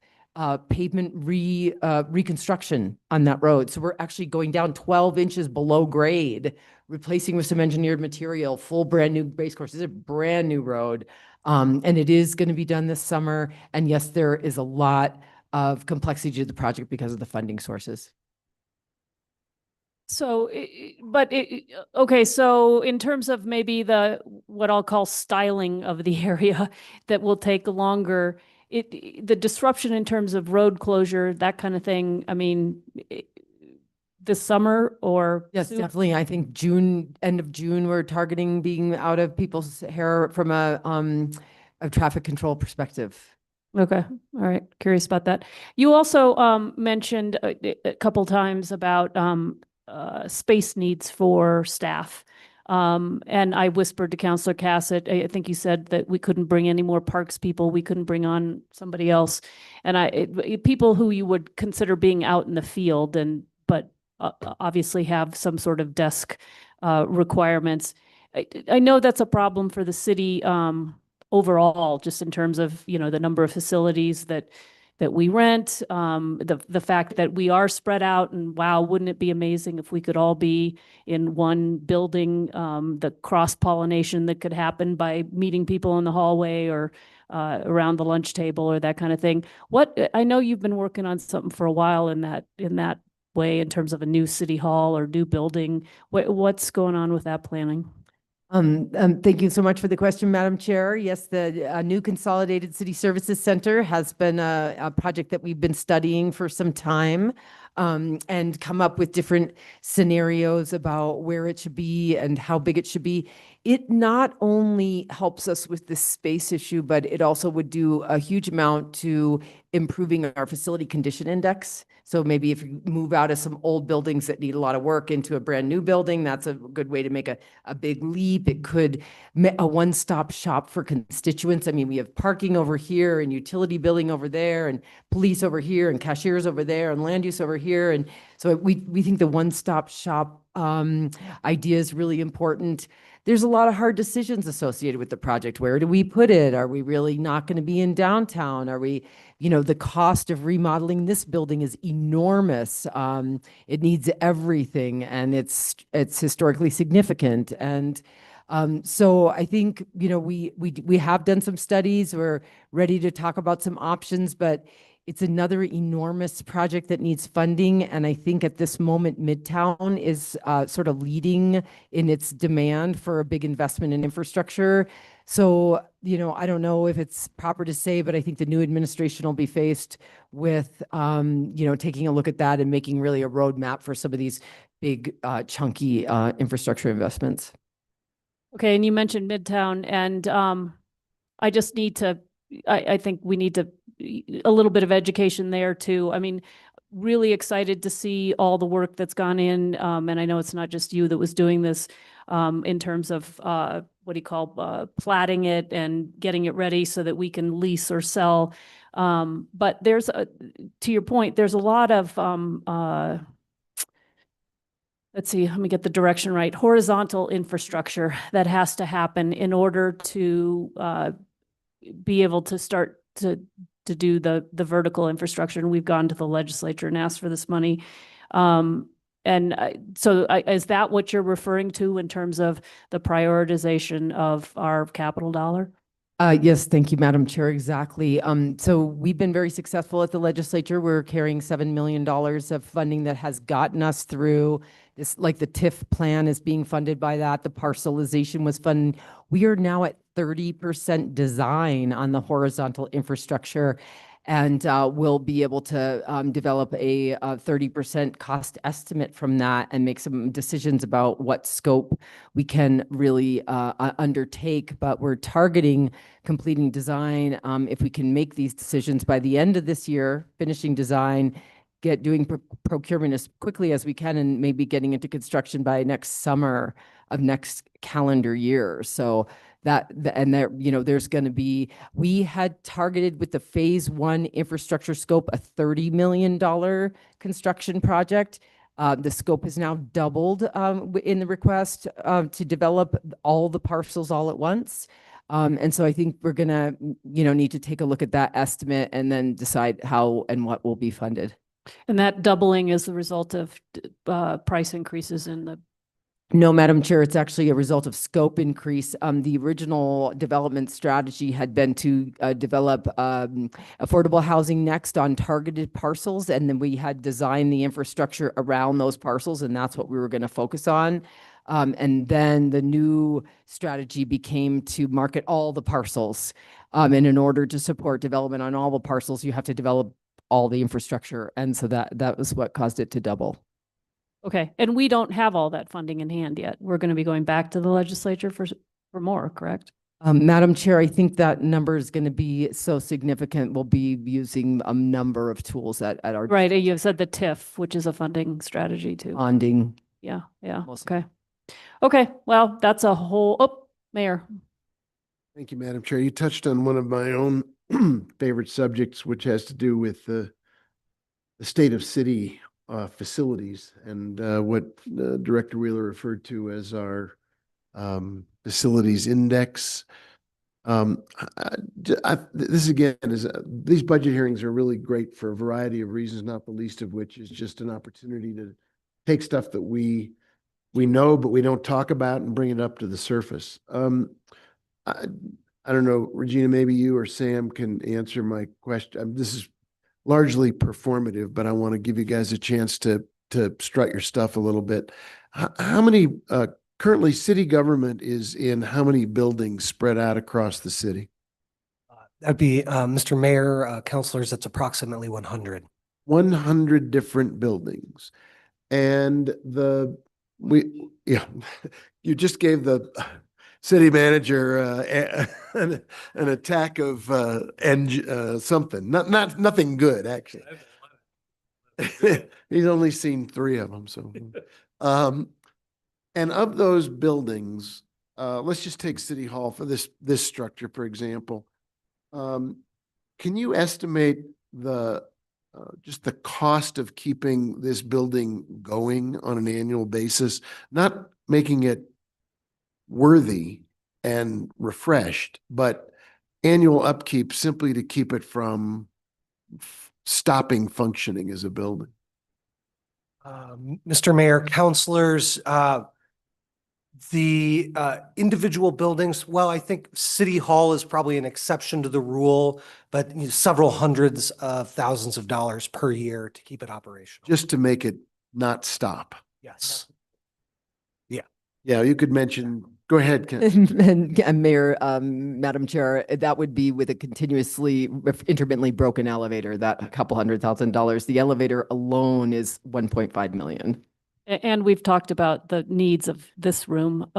S11: pavement reconstruction on that road. So we're actually going down 12 inches below grade, replacing with some engineered material, full brand new base course. It's a brand new road. And it is going to be done this summer. And yes, there is a lot of complexity to the project because of the funding sources.
S1: So, okay, so in terms of maybe what I'll call styling of the area that will take longer, the disruption in terms of road closure, that kind of thing, I mean, this summer or?
S11: Yes, definitely. I think end of June, we're targeting being out of people's hair from a traffic control perspective.
S1: Okay. All right. Curious about that. You also mentioned a couple times about space needs for staff. And I whispered to Councilor Cassett, I think you said that we couldn't bring any more parks people. We couldn't bring on somebody else. And people who you would consider being out in the field but obviously have some sort of desk requirements. I know that's a problem for the city overall, just in terms of, the number of facilities that we rent, the fact that we are spread out, and wow, wouldn't it be amazing if we could all be in one building, the cross-pollination that could happen by meeting people in the hallway or around the lunch table or that kind of thing. I know you've been working on something for a while in that way in terms of a new city hall or new building. What's going on with that planning?
S11: Thank you so much for the question, Madam Chair. Yes, the new Consolidated City Services Center has been a project that we've been studying for some time. and come up with different scenarios about where it should be and how big it should be. It not only helps us with the space issue, but it also would do a huge amount to improving our facility condition index. So maybe if you move out of some old buildings that need a lot of work into a brand new building, that's a good way to make a big leap. It could a one-stop shop for constituents. I mean, we have parking over here and utility billing over there and police over here and cashiers over there and land use over here. And so we think the one-stop shop idea is really important. There's a lot of hard decisions associated with the project. Where do we put it? Are we really not going to be in downtown? Are we, the cost of remodeling this building is enormous. It needs everything, and it's historically significant. And so I think, we have done some studies. We're ready to talk about some options, but it's another enormous project that needs funding. And I think at this moment, Midtown is sort of leading in its demand for a big investment in infrastructure. So, I don't know if it's proper to say, but I think the new administration will be faced with, taking a look at that and making really a roadmap for some of these big, chunky infrastructure investments.
S1: Okay, and you mentioned Midtown, and I just need to, I think we need to, a little bit of education there too. I mean, really excited to see all the work that's gone in, and I know it's not just you that was doing this in terms of, platting it and getting it ready so that we can lease or sell. But to your point, there's a lot of, let's see, let me get the direction right, horizontal infrastructure that has to happen in order to be able to start to do the vertical infrastructure. And we've gone to the legislature and asked for this money. Is that what you're referring to in terms of the prioritization of our capital dollar?
S11: Yes, thank you, Madam Chair. Exactly. So we've been very successful at the legislature. We're carrying $7 million of funding that has gotten us through this, like the TIF plan is being funded by that. The parcelization was funded. We are now at 30% design on the horizontal infrastructure, and we'll be able to develop a 30% cost estimate from that and make some decisions about what scope we can really undertake. But we're targeting completing design, if we can make these decisions by the end of this year, finishing design, doing procurement as quickly as we can, and maybe getting into construction by next summer of next calendar year. So there's going to be, we had targeted with the phase 1 infrastructure scope, a $30 million construction project. The scope is now doubled in the request to develop all the parcels all at once. And so I think we're going to, need to take a look at that estimate and then decide how and what will be funded.
S1: And that doubling is the result of price increases in the.
S11: No, Madam Chair, it's actually a result of scope increase. The original development strategy had been to develop affordable housing next on targeted parcels, and then we had designed the infrastructure around those parcels, and that's what we were going to focus on. And then the new strategy became to market all the parcels. And in order to support development on all the parcels, you have to develop all the infrastructure. And so that was what caused it to double.
S1: Okay, and we don't have all that funding in hand yet. We're going to be going back to the legislature for more, correct?
S11: Madam Chair, I think that number is going to be so significant. We'll be using a number of tools at our.
S1: Right, you said the TIF, which is a funding strategy too.
S11: Bonding.
S1: Yeah, okay. Okay, well, that's a whole, Mayor.
S9: Thank you, Madam Chair. You touched on one of my own favorite subjects, which has to do with the state of city facilities and what Director Wheeler referred to as our facilities index. This again is these budget hearings are really great for a variety of reasons, not the least of which is just an opportunity to take stuff that we know but we don't talk about and bring it up to the surface. I don't know, Regina, maybe you or Sam can answer my question. This is largely performative, but I want to give you guys a chance to strut your stuff a little bit. How many currently city government is in how many buildings spread out across the city?
S19: That'd be Mr. Mayor, councilors, that's approximately 100.
S9: 100 different buildings. And you just gave the city manager an attack of something, nothing good, actually. He's only seen 3 of them, so. And of those buildings, let's just take City Hall for this structure, for example. Can you estimate just the cost of keeping this building going on an annual basis, not making it worthy and refreshed, but annual upkeep simply to keep it from stopping functioning as a building?
S19: Mr. Mayor, councilors, the individual buildings, well, I think City Hall is probably an exception to the rule, but several hundreds of thousands of dollars per year to keep it operational.
S9: Just to make it not stop.
S19: Yes.
S9: Yeah, you could mention, go ahead, Ken.
S11: And Mayor, Madam Chair, that would be with a continuously intermittently broken elevator, that $200,000. The elevator alone is 1.5 million.
S1: And we've talked about the needs of this room.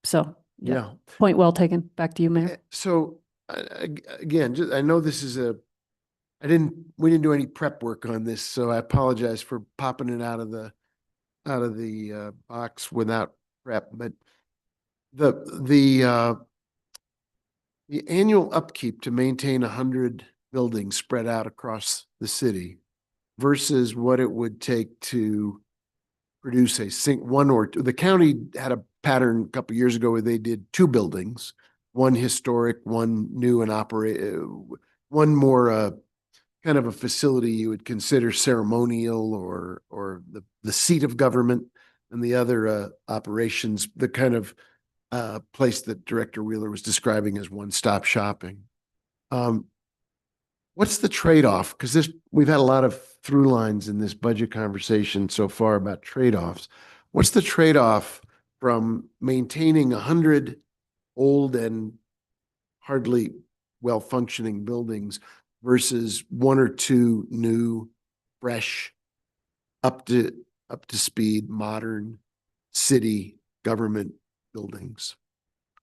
S1: So
S9: Yeah.
S1: point well taken. Back to you, Mayor.
S9: So again, I know this is we didn't do any prep work on this, so I apologize for popping it out of the box without prep, but the annual upkeep to maintain 100 buildings spread out across the city versus what it would take to produce one or two. The county had a pattern a couple of years ago where they did 2 buildings, one historic, one new and one more kind of a facility you would consider ceremonial or the seat of government, and the other operations, the kind of place that Director Wheeler was describing as one-stop shopping. What's the trade-off? Because we've had a lot of through lines in this budget conversation so far about trade-offs. What's the trade-off from maintaining 100 old and hardly well-functioning buildings versus 1 or 2 new, fresh, up to speed, modern city government buildings?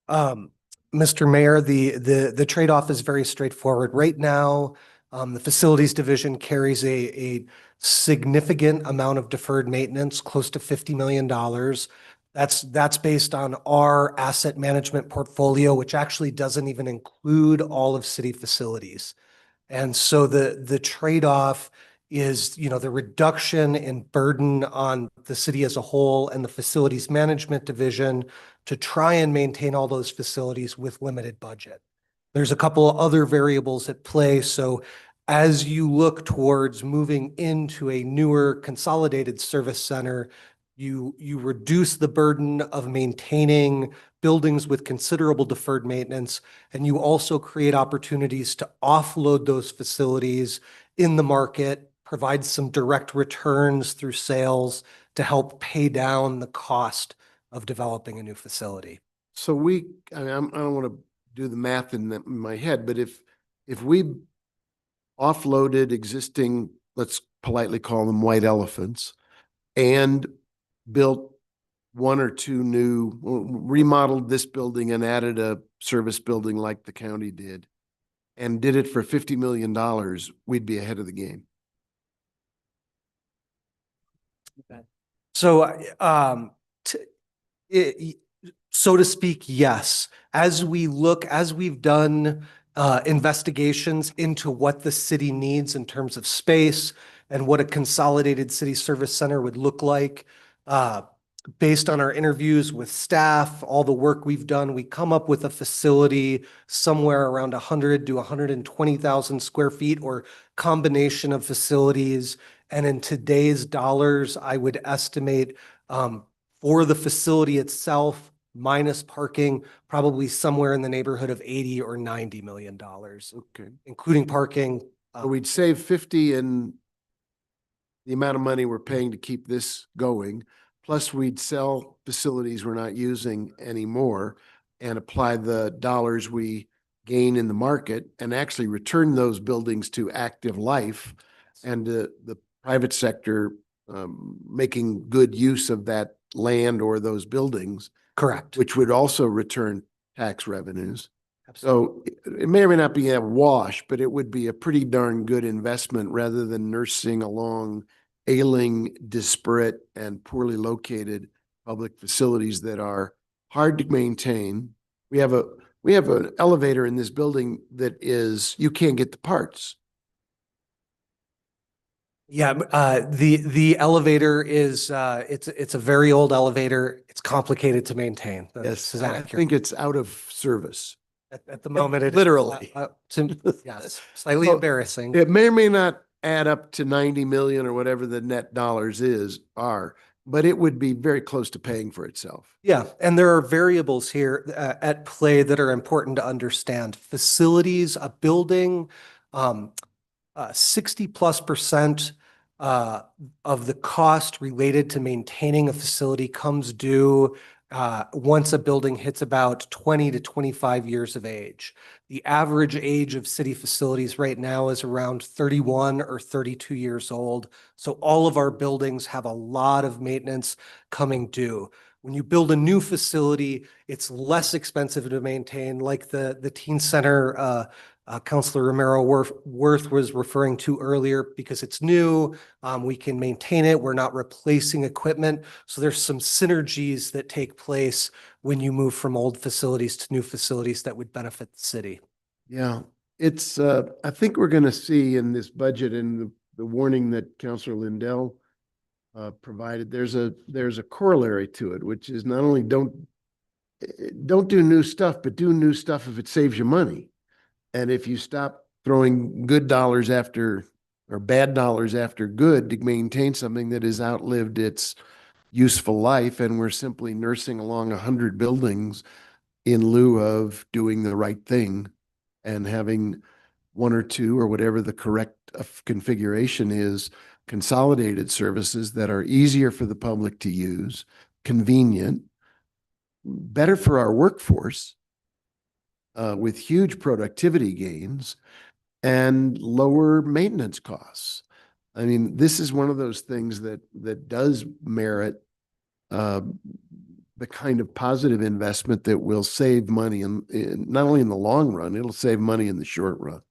S19: Mr. Mayor, the trade-off is very straightforward. Right now, the facilities division carries a significant amount of deferred maintenance, close to $50 million. That's based on our asset management portfolio, which actually doesn't even include all of city facilities. And so the trade-off is, the reduction in burden on the city as a whole and the facilities management division to try and maintain all those facilities with limited budget. There's a couple of other variables at play. So as you look towards moving into a newer consolidated service center, you reduce the burden of maintaining buildings with considerable deferred maintenance, and you also create opportunities to offload those facilities in the market, provide some direct returns through sales to help pay down the cost of developing a new facility.
S9: So I don't want to do the math in my head, but if we offloaded existing, let's politely call them white elephants, and built 1 or 2 new, remodeled this building and added a service building like the county did, and did it for $50 million, we'd be ahead of the game.
S19: So, so to speak, yes. As we've done investigations into what the city needs in terms of space and what a consolidated city service center would look like, based on our interviews with staff, all the work we've done, we come up with a facility somewhere around 100 to 120,000 square feet, or combination of facilities. And in today's dollars, I would estimate for the facility itself, minus parking, probably somewhere in the neighborhood of $80 or $90 million.
S9: Okay.
S19: Including parking.
S9: So we'd save 50 in the amount of money we're paying to keep this going. Plus we'd sell facilities we're not using anymore and apply the dollars we gain in the market and actually return those buildings to active life and the private sector making good use of that land or those buildings,
S19: Correct.
S9: which would also return tax revenues.
S19: Absolutely.
S9: So it may or may not be a wash, but it would be a pretty darn good investment rather than nursing along ailing, disparate, and poorly located public facilities that are hard to maintain. We have an elevator in this building that you can't get the parts.
S19: Yeah, the elevator is, it's a very old elevator. It's complicated to maintain. This is
S9: I
S19: accurate.
S9: think it's out of service.
S19: At the moment, it is,
S9: Literally.
S19: yes, slightly
S9: So
S19: embarrassing.
S9: It may or may not add up to 90 million or whatever the net dollars are, but it would be very close to paying for itself.
S19: Yeah, and there are variables here at play that are important to understand. Facilities, a building, 60+% of the cost related to maintaining a facility comes due once a building hits about 20 to 25 years of age. The average age of city facilities right now is around 31 or 32 years old. So all of our buildings have a lot of maintenance coming due. When you build a new facility, it's less expensive to maintain, like the teen center Councilor Romero Worth was referring to earlier, because it's new. We can maintain it. We're not replacing equipment. So there's some synergies that take place when you move from old facilities to new facilities that would benefit the city.
S9: Yeah, it's, I think we're going to see in this budget and the warning that Councilor Lindell provided, there's a corollary to it, which is not only don't do new stuff, but do new stuff if it saves you money. And if you stop throwing good dollars after, or bad dollars after good to maintain something that has outlived its useful life, and we're simply nursing along 100 buildings in lieu of doing the right thing and having one or two, or whatever the correct configuration is, consolidated services that are easier for the public to use, convenient, better for our workforce, with huge productivity gains and lower maintenance costs. I mean, this is one of those things that does merit the kind of positive investment that will save money in not only in the long run, it'll save money in the short run.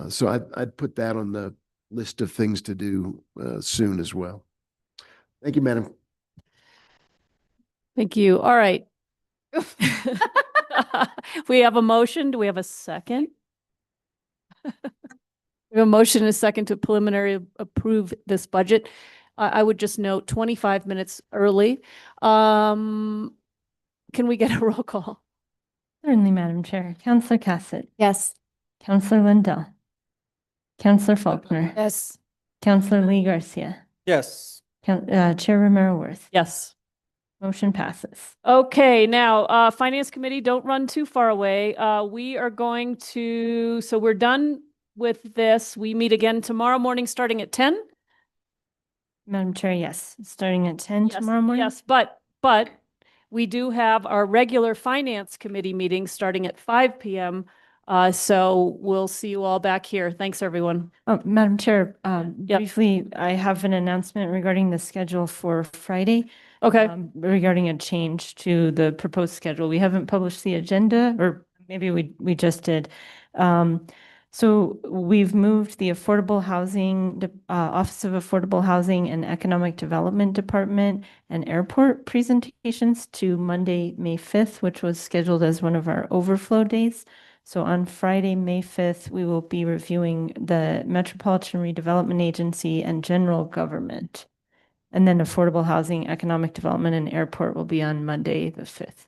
S9: So I'd put that on the list of things to do soon as well. Thank you, Madam.
S1: Thank you. All right. We have a motion. Do we have a second? We have a motion and a second to preliminary approve this budget. I would just note 25 minutes early. Can we get a roll call?
S3: Certainly, Madam Chair. Councillor Cassett.
S14: Yes.
S3: Councillor Lindell. Councillor Faulkner.
S8: Yes.
S3: Councillor Lee Garcia.
S13: Yes.
S3: Chair Romero Worth.
S1: Yes.
S3: Motion passes.
S1: Okay, now, Finance Committee, don't run too far away. We are going to, so we're done with this. We meet again tomorrow morning, starting at 10.
S3: Madam Chair, yes, starting at 10
S1: Yes,
S3: tomorrow morning.
S1: Yes, but we do have our regular Finance Committee meeting starting at 5 p.m. So we'll see you all back here. Thanks, everyone.
S3: Oh, Madam Chair, briefly, I have an announcement regarding the schedule for Friday.
S1: Okay.
S3: Regarding a change to the proposed schedule. We haven't published the agenda, or maybe we just did. So we've moved the Affordable Housing, Office of Affordable Housing and Economic Development Department and airport presentations to Monday, May 5th, which was scheduled as one of our overflow days. So on Friday, May 5th, we will be reviewing the Metropolitan Redevelopment Agency and general government. And then Affordable Housing, Economic Development and Airport will be on Monday, the 5th.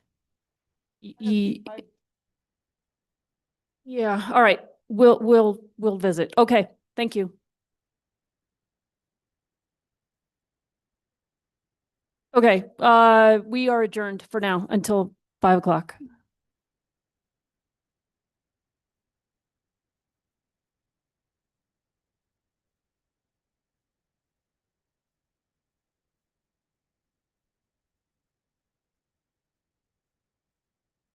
S1: Yeah, all right. We'll visit. Okay, thank you. Okay, we are adjourned for now until 5 o'clock.